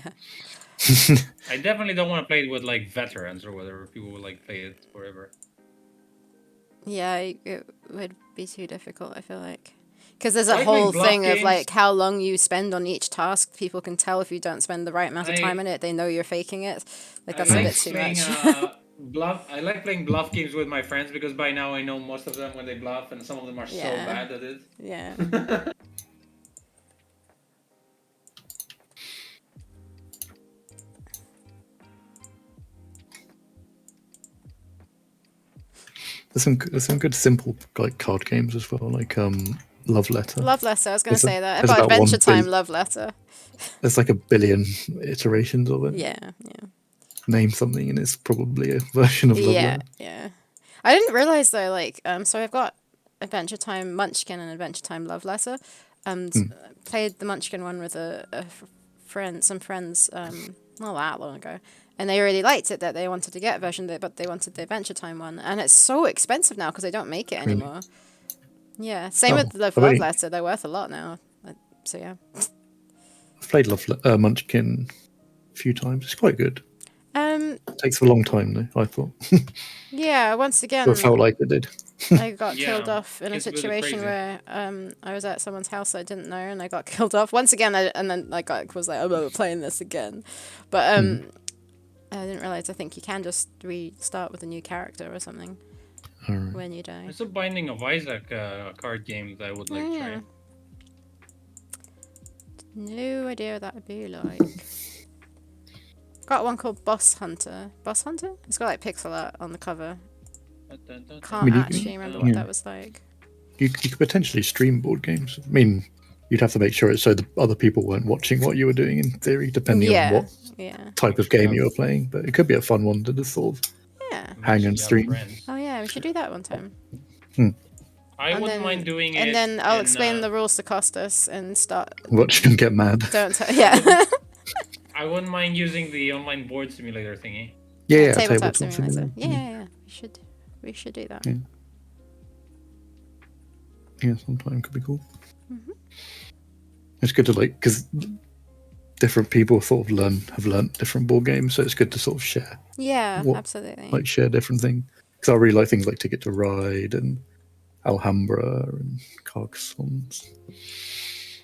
I definitely don't want to play it with like veterans or whatever. People would like play it forever. Yeah, it would be too difficult, I feel like. Because there's a I like playing whole bluff thing of games. like how long you spend on each task. People can tell if you don't spend the right amount of I- time in it. They know you're faking it. Like I that's a like bit too playing, much. bluff. I like playing bluff games with my friends because by now I know most of them when they bluff, and some of them are so Yeah. bad at it. Yeah. There's some good simple like card games as well, like Love Letter. Love Letter, I was going to There's a- say that. there's About about Adventure 1 Time billion. Love Letter. There's like a billion iterations of it. Yeah, yeah. Name something, and it's probably a version of Love Yeah, Letter. yeah. I didn't realize though, like, so I've got Adventure Time Munchkin and Adventure Time Love Letter. Played the Munchkin one with some friends, not that long ago, and they really liked it. That they wanted to get a version, but they wanted the Adventure Time one, and it's so expensive now because they don't make it anymore. Yeah, same Oh, with Love really? Letter. They're worth a lot now. So yeah. I've played Munchkin a few times. It's quite good. Um, It takes a long time though, I thought. yeah. Once again, It felt like it did. I got Yeah, killed off in a kids go a bit situation crazy. where I was at someone's house I didn't know, and I got killed off once again. And then like I was like, "Oh, we're playing this again," but I didn't realize. I think you can just restart with a new character or something Alright. when you die. There's a Binding of Isaac card game that I would like to try. No idea what that would be like. Got one called Boss Hunter. Boss Hunter? It's got like pixel art on the cover. Can't mean, you- actually remember what yeah. that was like. You could potentially stream board games. I mean, you'd have to make sure it's so the other people weren't watching what you were doing in theory, depending on what Yeah. type of game you were playing. But it could be a fun one to just sort of Yeah. hang and stream. Oh yeah, we should do that one time. I And wouldn't then- mind doing it. And then I'll in, explain the rules to Costas and start. Watch him get mad. Don't yeah. I wouldn't mind using the online board simulator thingy. Yeah, Tabletop tabletop simulator. simulator. Yeah. We should do that. Yeah. Yeah, sometime could be cool. It's good to like because different people sort of have learned different board games, so it's good to sort of share Yeah, What- absolutely. share different things. Because I really like things like Ticket to Ride and Alhambra and Carcassonne.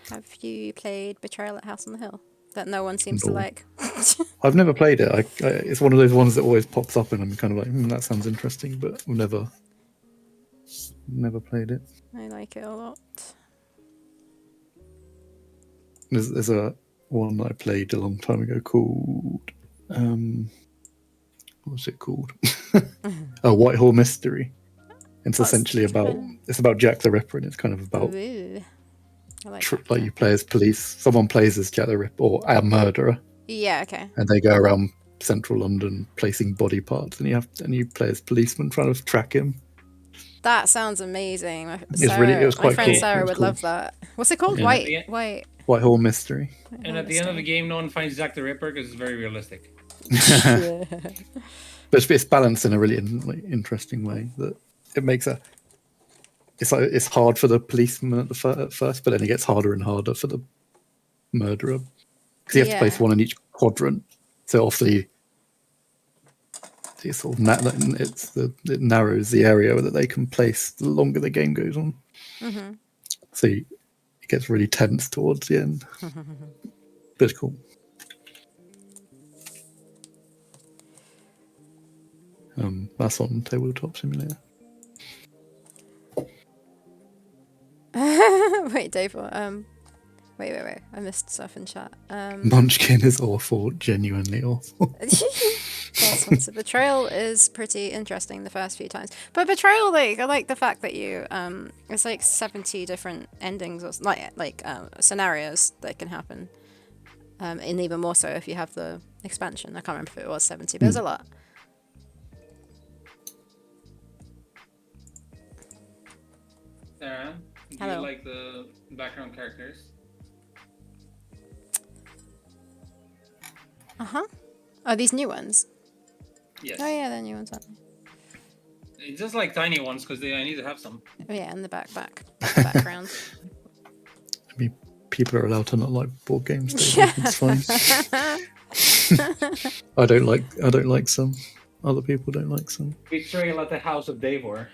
Have you played Betrayal at House on the Hill? That no one seems to No. like. I've never played it. It's one of those ones that always pops up, and I'm kind of like, that sounds interesting, but I've never played it. I like it a lot. There's a one that I played a long time ago called what was it called? A Whitehall Mystery. It's What's essentially the about name? it's about Jack the Ripper, and it's kind of about Ooh. I like that. like you play as police. Someone plays as Jack the Ripper or a murderer, Yeah, okay. and they go around central London placing body parts, and you play as policeman trying to track him. That sounds amazing. My, It was my quite friend cool. Sarah It was would cool. love that. What's it called? Yeah. White. Whitehall Mystery. And at the end of the game, no one finds Jack the Ripper because it's very realistic. But it's balanced in a really interesting way that it makes it's hard for the policeman at first, but then it gets harder and harder for the murderer because you have to place one in each quadrant. So obviously, it sort of it narrows the area that they can place the longer the game goes on. Mm-hmm. So it gets really tense towards the end. But it's cool. That's on Tabletop Simulator. Wait, Dave. Wait. I missed stuff in chat. Munchkin is awful, genuinely awful. So Betrayal is pretty interesting the first few times, but Betrayal, like, I like the fact that you it's like 70 different endings or scenarios that can happen, and even more so if you have the expansion. I can't remember if it was 70, but there's a lot. Sarah, do Hello. you like the background characters? Oh, these new ones. Yes. Oh yeah, they're new ones, aren't It's just like tiny ones because I need to have some. they? Oh yeah, in the background. I mean, people are allowed to not like board games. It's fine. I don't like some. Other people don't like some. Betrayal at the House of Davor.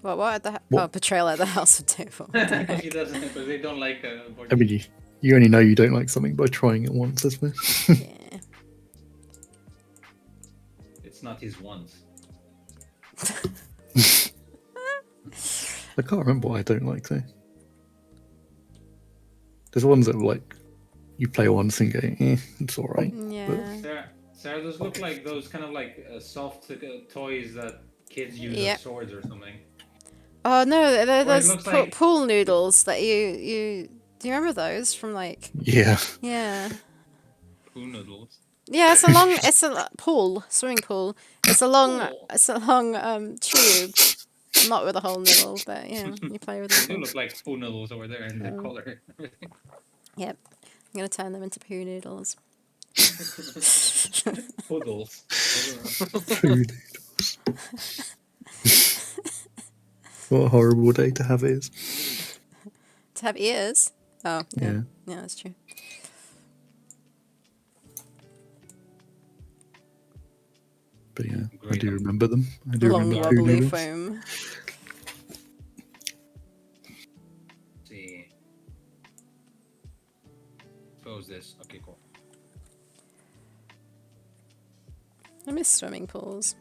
What at the What? oh, Betrayal at the House of Table. He doesn't because they don't like board I mean, games. you only know you don't like something by trying it once, isn't it? Yeah. It's not his ones. I can't remember what I don't like though. There's ones that like you play once and go, it's alright. Yeah. Sarah, those look like those kind of like soft toys that kids use Yep. as swords or something. Oh no, they're Or it those looks like- pool noodles that you do you remember those from like Yeah. yeah. Poo noodles. Yeah, it's a swimming pool. It's a long tube. Not with a whole noodle, but yeah, you play with They do them. look like poo noodles over there in the color. Yep. I'm gonna turn them into poo noodles. Poodles. Food. What a horrible day to have it is. To have ears. Oh, yeah. Yeah. Yeah, that's true. But yeah, I Great. do remember them. I do Long remember poo wobbly noodles. foam. See. Close this. Okay, cool. I miss swimming pools.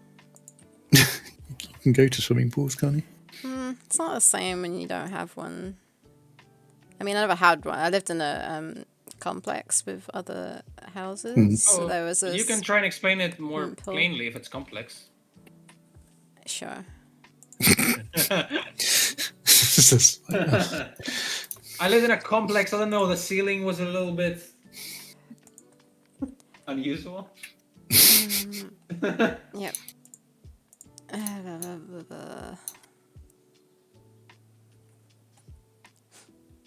You can go to swimming pools, can't you? It's not the same when you don't have one. I mean, I never had one. I lived in a complex with other houses. So there was a You can try and explain it more pool. plainly if it's complex. Sure. It's just like, I lived in a complex. I don't know. The ceiling was a little bit unusual. Yep.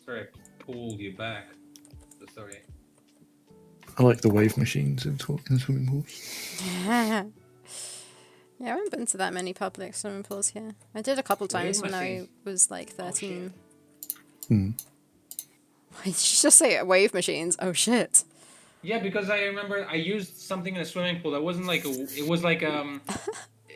Sorry, I pulled you back. Sorry. I like the wave machines in swimming pools. Yeah, I haven't been to that many public swimming pools here. I did a couple times when I machine. was like 13. Hmm. Why did you just say wave machines? Oh shit. Yeah, because I remember I used something in a swimming pool that wasn't like a. It was like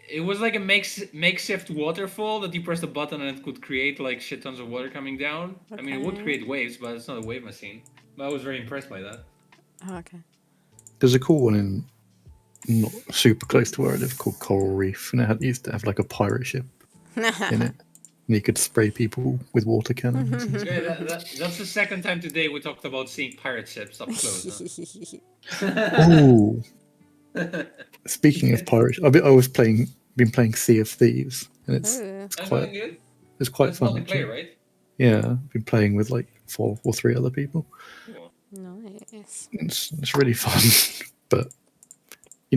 It was like a makeshift waterfall that you pressed a button and it could create like shit tons of water coming down. I mean, it would Okay. create waves, but it's not a wave machine. But I was very impressed by that. Oh, okay. There's a cool one in not super close to where I live called Coral Reef, and it used to have like a pirate ship in it. And you could spray people with water cannons. and stuff. Yeah, that's the second time today we talked about seeing pirate ships up close. Ooh. Speaking of pirates, I was been playing Sea of Thieves, and it's Ooh. it's I'm quite doing good. it's quite That's fun actually. multiplayer, right? Yeah, I've been playing with like 4 or 3 other people. Cool. Nice. It's really fun, but you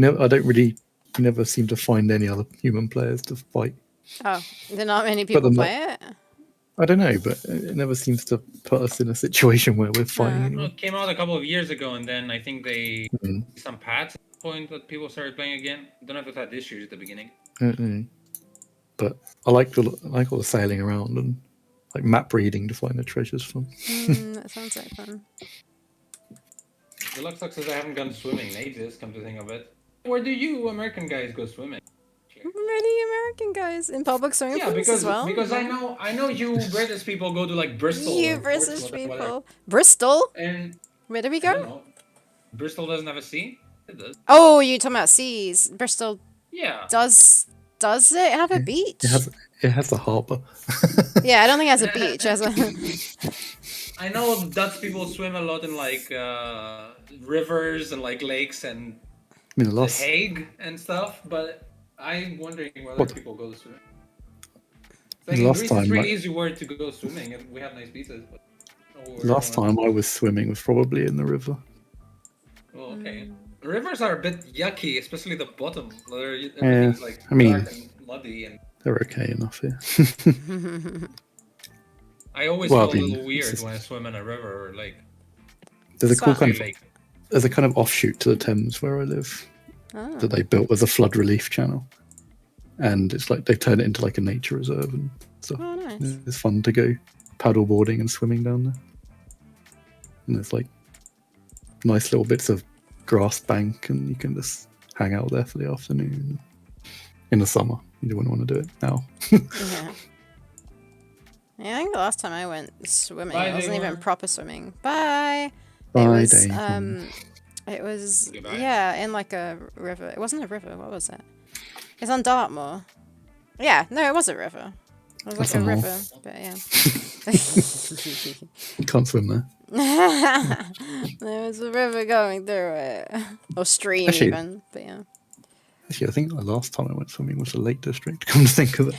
never seem to find any other human players to fight. Oh, there not many But people then play it? I don't know, but it never seems to put us in a situation where we're fighting Huh. Well, anyone. it came out a couple of years ago, and then I think they Mm. some patch at the point that people started playing again. Don't know if it had issues at the beginning. I don't know. But I like all the sailing around and like map reading to find the treasures from. That sounds like fun. The luck sucks is I haven't gone swimming in ages. Come to think of it, where do you American guys go swimming? Many American guys in public swimming Yeah, pools as well. because I know you British people go to like Bristol. You or British Portsmouth or people. whatever. Bristol? And Where did we I don't go? know. Bristol doesn't have a sea. It does. Oh, you talking about seas? Bristol Yeah. does it have a beach? It has a harbour. Yeah, I don't think it has a beach. It has a I know Dutch people swim a lot in like rivers and like lakes and I mean, the The last Hague and stuff, but I'm wondering whether What? people go swimming. The Like in last Greece, time, it's really like- easy word to go swimming, and we have nice beaches. But last time I was swimming was probably in the river. Well, okay. Rivers are a bit yucky, especially the bottom. Where Yeah, everything's like I mean- dark and muddy, and They're okay enough here. I always Well, feel I mean, a little weird it's just- when I swim in a river or lake. There's a cool kind Especially of lake. there's a kind of offshoot to the Thames where I live Oh. that they built as a flood relief channel, and it's like they turn it into like a nature reserve and stuff. Oh, nice. It's fun to go paddle boarding and swimming down there. And there's like nice little bits of grass bank, and you can just hang out there for the afternoon. In the summer, you wouldn't want to do it now. Yeah. Yeah, I think the last time I went swimming, Bye, it wasn't even Damon. proper swimming. Bye. Bye, it was Damon. it was Goodbye. yeah, in like a river. It wasn't a river. What was it? It's on Dartmoor. Yeah, no, it was a river. It was That's like a a mole. river, but yeah. You can't swim there. There was a river going through it, or stream Actually- even. But yeah. Actually, I think the last time I went swimming was the Lake District. Come to think of it,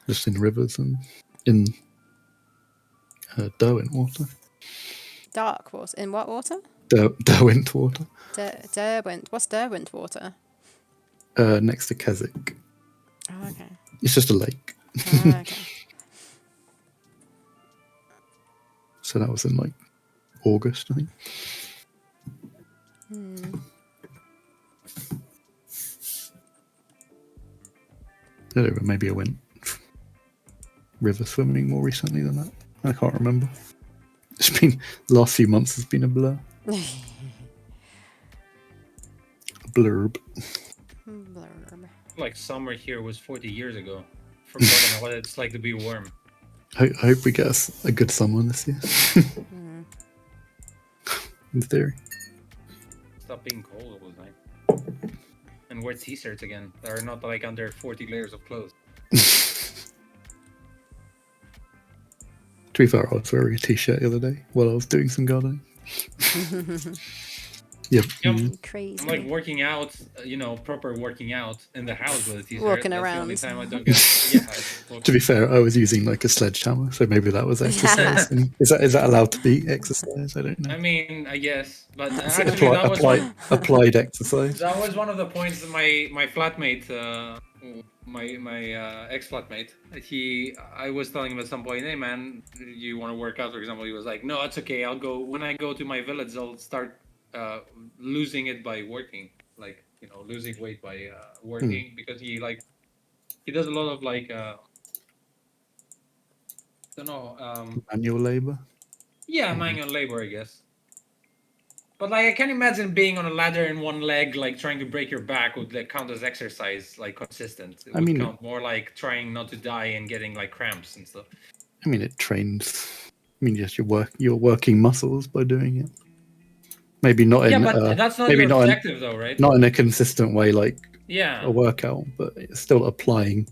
just in rivers and in Derwent water. Dark water. In what water? Derwent water, Derwent. What's Derwent water? next to Keswick. Oh, okay. It's just a lake. Oh, okay. So that was in like August, I think. I don't know, maybe I went river swimming more recently than that. I can't remember. It's been the last few months has been a blur. A blurb. Blurb. Like summer here was 40 years ago. Forgotten what it's like to be warm. I hope we get a good summer this year. In theory. Stop being cold all the time. And wear t-shirts again. That are not like under 40 layers of clothes. To be fair, I was wearing a t-shirt the other day while I was doing some gardening. Yep. Yep. Crazy. I'm like working out, proper working out in the house with a t-shirt. Walking That's around. the only time I don't get. Yeah. To be fair, I was using like a sledgehammer, so maybe that was exercise. is that allowed to be exercise? I don't know. I mean, I guess, but Is it actually, that was applied exercise. that was one of the points that my flatmate, my ex-flatmate, I was telling him at some point, hey man, you want to work out, for example? He was like, no, it's okay. I'll go when I go to my village. I'll start losing it by working, like losing weight by working, because he does a lot of I don't know, Manual labor. yeah, manual labor, I guess. But I can't imagine being on a ladder in one leg, like trying to break your back would count as exercise, like consistent. It would count more like trying not to die and getting like cramps and stuff. I mean, it trains. I mean, just you're working muscles by doing it. Maybe not in. But that's not maybe your not objective, though, right? Not in a consistent way, like a workout, but it's still applying.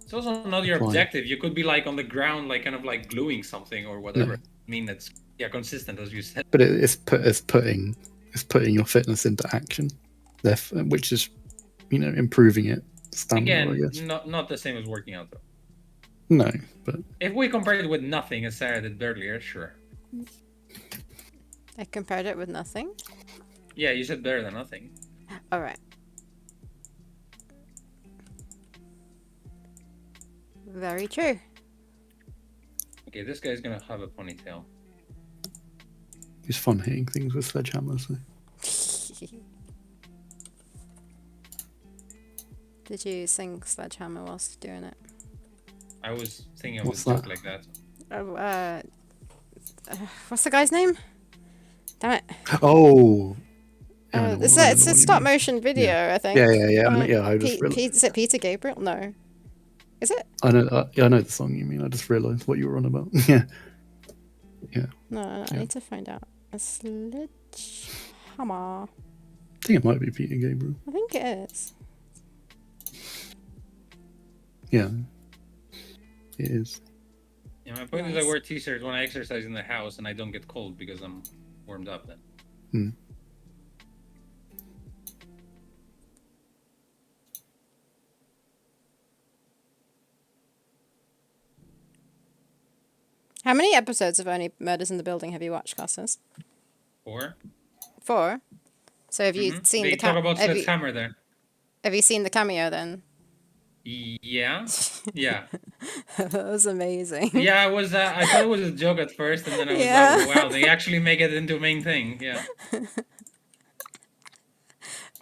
It's also not your objective. You could be like on the ground, like kind of like gluing something or whatever. No. I mean, it's consistent, as you said. But it's putting your fitness into action, which is improving it. Stamina, I guess. Not the same as working out, though. No, but if we compared it with nothing, as Sarah did earlier, sure. I compared it with nothing? Yeah, you said better than nothing. Alright. Very true. Okay, this guy's gonna have a ponytail. It's fun hitting things with sledgehammers. So. Did you sing Sledgehammer whilst doing it? I was thinking of What's a joke that? like that. Oh, what's the guy's name? Damn it. Oh. It's a stop motion video, I think. Yeah. I just is it Peter Gabriel? No. Is it? I know. I know the song you mean. I just realised what you were on about. Yeah. No, I need to find out. A sledgehammer. I think it might be Peter Gabriel. I think it is. Yeah. It is. Yeah, my point is I wear t-shirts when I exercise in the house and I don't get cold because I'm warmed up then. How many episodes of Only Murders in the Building have you watched, Costas? 4. 4? So have you seen they the talk about Sledgehammer there. Have you seen the cameo then? Yeah. Yeah. That was amazing. Yeah, I thought it was a joke at first, and then I was like, wow, they actually make it into a main thing. Yeah.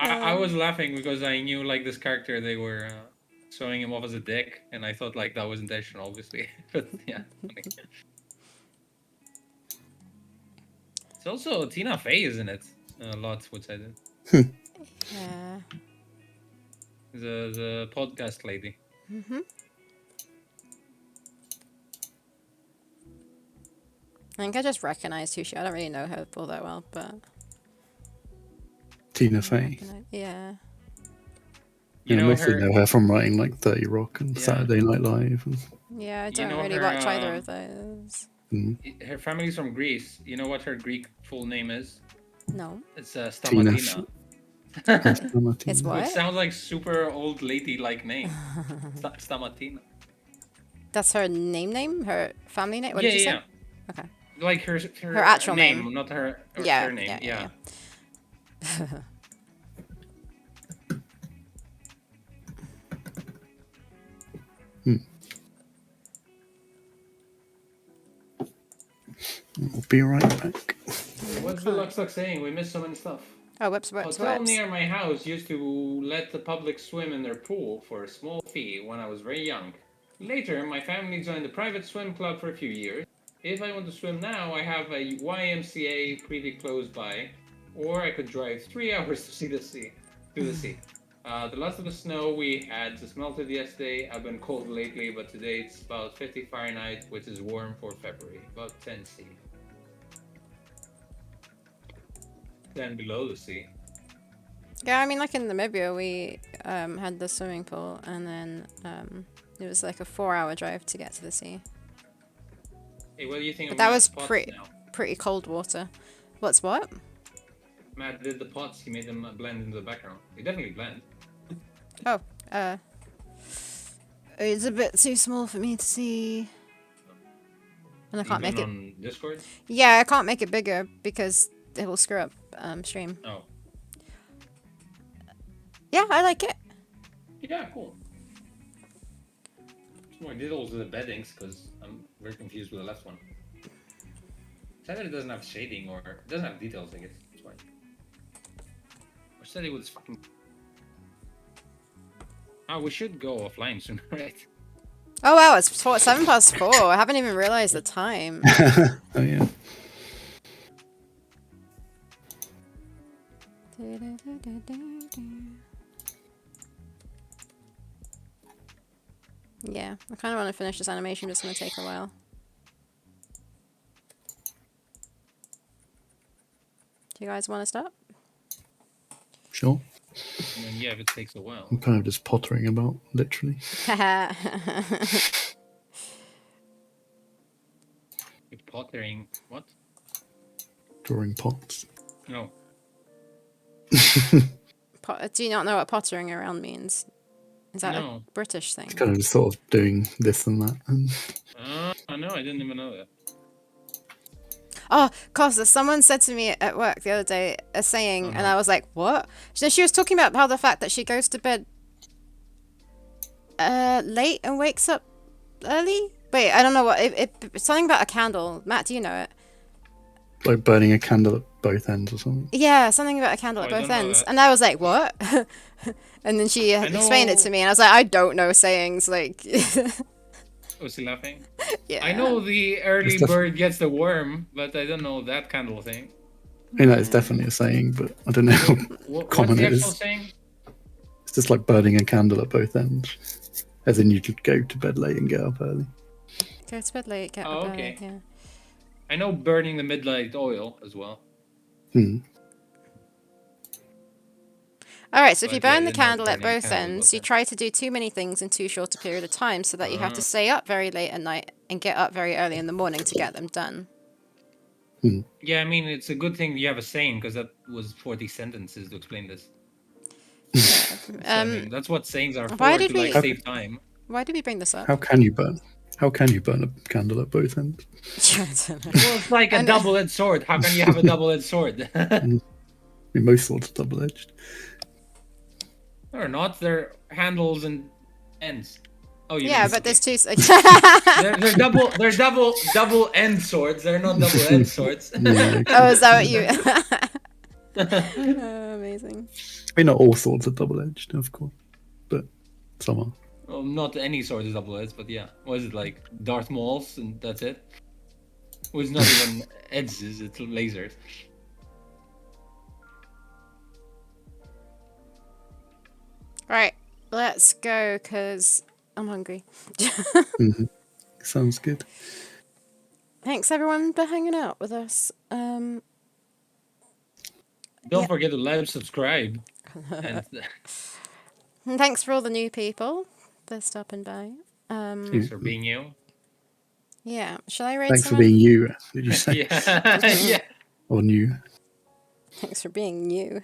I was laughing because I knew like this character, they were showing him off as a dick, and I thought like that was intentional, obviously. But yeah. Funny. It's also Tina Fey, isn't it? A lot, which I did. Yeah. The podcast lady. I think I just recognized who she. I don't really know her all that well, but Tina Fey. Yeah. You know mostly her... know her from writing like 30 Rock and Saturday Night Live. And... Yeah, I don't really watch either of those. Her family's from Greece. You know what her Greek full name is? No. It's Stamatina. It's what? It sounds like super old lady-like name. Stamatina. That's her name? Her family name? What did you say? Okay. Like her actual name. Not her name. Yeah. I'll be right back. What's the Luxlock saying? We missed so many stuff. Oh, whips. Hotel near my house used to let the public swim in their pool for a small fee when I was very young. Later, my family joined a private swim club for a few years. if I want to swim now, I have a YMCA pretty close by, or I could drive 3 hours to see the sea. To the sea. The last of the snow we had just melted yesterday. I've been cold lately, but today it's about 50 Fahrenheit, which is warm for February. About 10 C. Then below the sea. Yeah, I mean, like in Namibia, we had the swimming pool, and then it was like a 4-hour drive to get to the sea. Hey, what do you think But of that Matt's was pots pretty now? pretty cold water. What's what? Matt did the pots. He made them blend into the background. They definitely blend. Oh, it's a bit too small for me to see, and I can't make it. On Discord. Yeah, I can't make it bigger because it will screw up stream. Oh. Yeah, I like it. Yeah, cool. I did also the beddings because I'm very confused with the left one. Said that it doesn't have shading or it doesn't have details, I guess. That's why. Or said it was fucking. Oh, we should go offline soon, right? Oh wow, it's 4 I haven't even realized the time. Oh yeah. Yeah, I kind of want to finish this animation, but it's going to take a while. Do you guys want to stop? Sure. And then, yeah, if it takes a while. I'm kind of just pottering about, literally. You're pottering. What? Drawing pots. No. Do you not know what pottering around means? Is that No. a British thing? It's kind of just sort of doing this and that. And I know, I didn't even know that. Oh, Costa, someone said to me at work the other day a saying, and I was like, what? So she was talking about how the fact that she goes to bed late and wakes up early? Wait, I don't know what. It's something about a candle. Matt, do you know it? like burning a candle at both ends or something. Yeah, something about a candle Oh, at I both don't know ends. that. And I was like, what? And then she explained it to me, and I was like, I don't know sayings. Like, Was he laughing? yeah. I know the early It's def- bird gets the worm, but I don't know that kind of thing. I know it's definitely a saying, but I don't know how What's common the it actual is. saying? It's just like burning a candle at both ends. As in you could go to bed late and get up early. Go to bed late, get Oh, up okay. early, yeah. I know burning the midnight oil as well. Hmm. Alright, so if But you yeah, I burn the didn't know candle at burning a both candle at ends, both you ends. try to do too many things in too short a period of time, so that you have to stay up very late at night and get up very early in the morning to get them done. Yeah, I mean, it's a good thing you have a saying, because that was 40 sentences to explain this. So, I mean, that's what sayings are for, why did to like we- save time. Why did we bring this up? How can you burn a candle at both ends? I don't know. Well, it's like a And- double-edged sword. How can you have a double-edged sword? I mean, most swords are double-edged. Or not, they're handles and ends. Oh, you Yeah, mean- but there's two. they're double end swords. They're not double-edged swords. Yeah, Oh, is that what you? Oh, amazing. I mean, not all swords are double-edged, of course, but some are. Well, not any sword is double-edged, but yeah. What is it, like Darth Maul's and that's it? Well, it's not even edges, it's lasers. Right, let's go, because I'm hungry. Sounds good. Thanks, everyone, for hanging out with us. Don't Yeah. forget to like, subscribe. And And thanks for all the new people for stopping by. thanks for being you. Yeah, shall I raid Thanks for someone? being you, did you say? Yeah. Yeah. Or new? Thanks for being new.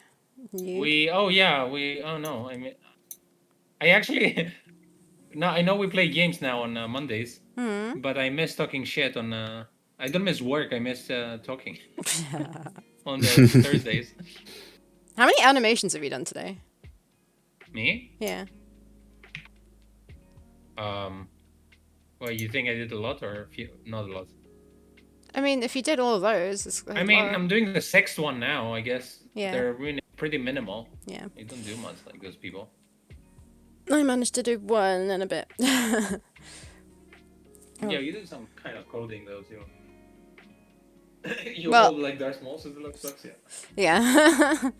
New. Oh no, I mean, I actually, now I know we play games now on Mondays, but I miss talking shit on, I don't miss work, I miss talking on the Thursdays. How many animations have you done today? Me? Yeah. Well, you think I did a lot or a few? Not a lot. I mean, if you did all of those, it's I mean, I'm doing the sixth one now, I guess. Yeah. They're really pretty minimal. Yeah. You don't do much like those people. I managed to do one and a bit. Yeah, you did some kind of coding though too. You Well- hold like Darth Maul, so the look sucks, yeah. Yeah.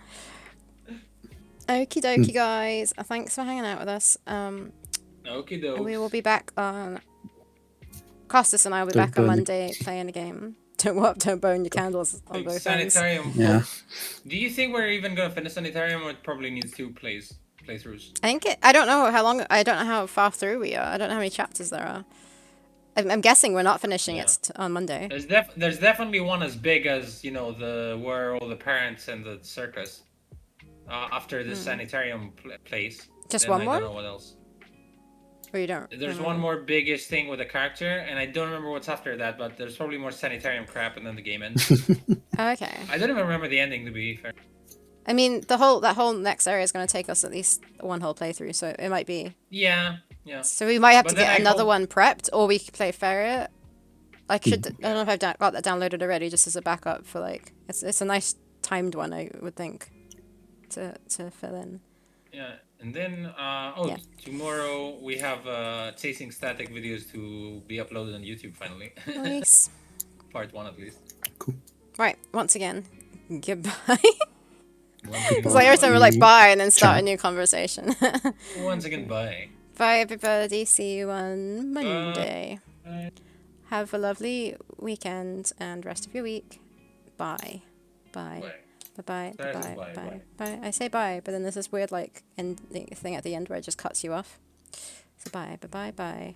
Okie dokie, guys. Thanks for hanging out with us. Okie And we will dokes. be back on. Costas and I will be Don't back on burn the- Monday playing a game. Don't burn your candles on Like both ends. Sanitarium. Yeah. Do you think we're even gonna finish Sanitarium, or it probably needs 2 playthroughs? I think I don't know how long. I don't know how far through we are. I don't know how many chapters there are. I'm guessing we're not finishing Yeah. it on Monday. There's definitely one as big as, you know, where all the parents and the circus. After the Sanitarium place. Just then one I more? don't know what else. Or you don't? There's one more biggest thing with a character, and I don't remember what's after that, but there's probably more Sanitarium crap, and then the game ends. Okay. I don't even remember the ending, to be fair. I mean, that whole next area is going to take us at least one whole playthrough, so it might be. Yeah. So we might have But to then get I another hope- one prepped, or we could play Ferrier. I don't know if I've got that downloaded already, just as a backup for like. It's a nice timed one, I would think, to fill in. Yeah. And then, Yeah. tomorrow we have chasing static videos to be uploaded on YouTube finally. Nice. Part 1 at least. Right. Once again, goodbye. Once It's like every time we're like bye and then start a Ciao. new conversation. Once again, bye. Bye everybody. See you on Monday. Bye. Have a lovely weekend and rest of your week. Bye. Bye. Bye. Bye. That is Bye. bye, Bye. Bye. I say bye, but then there's this weird like end thing at the end where it just cuts you off. So bye. Bye. Bye. Bye.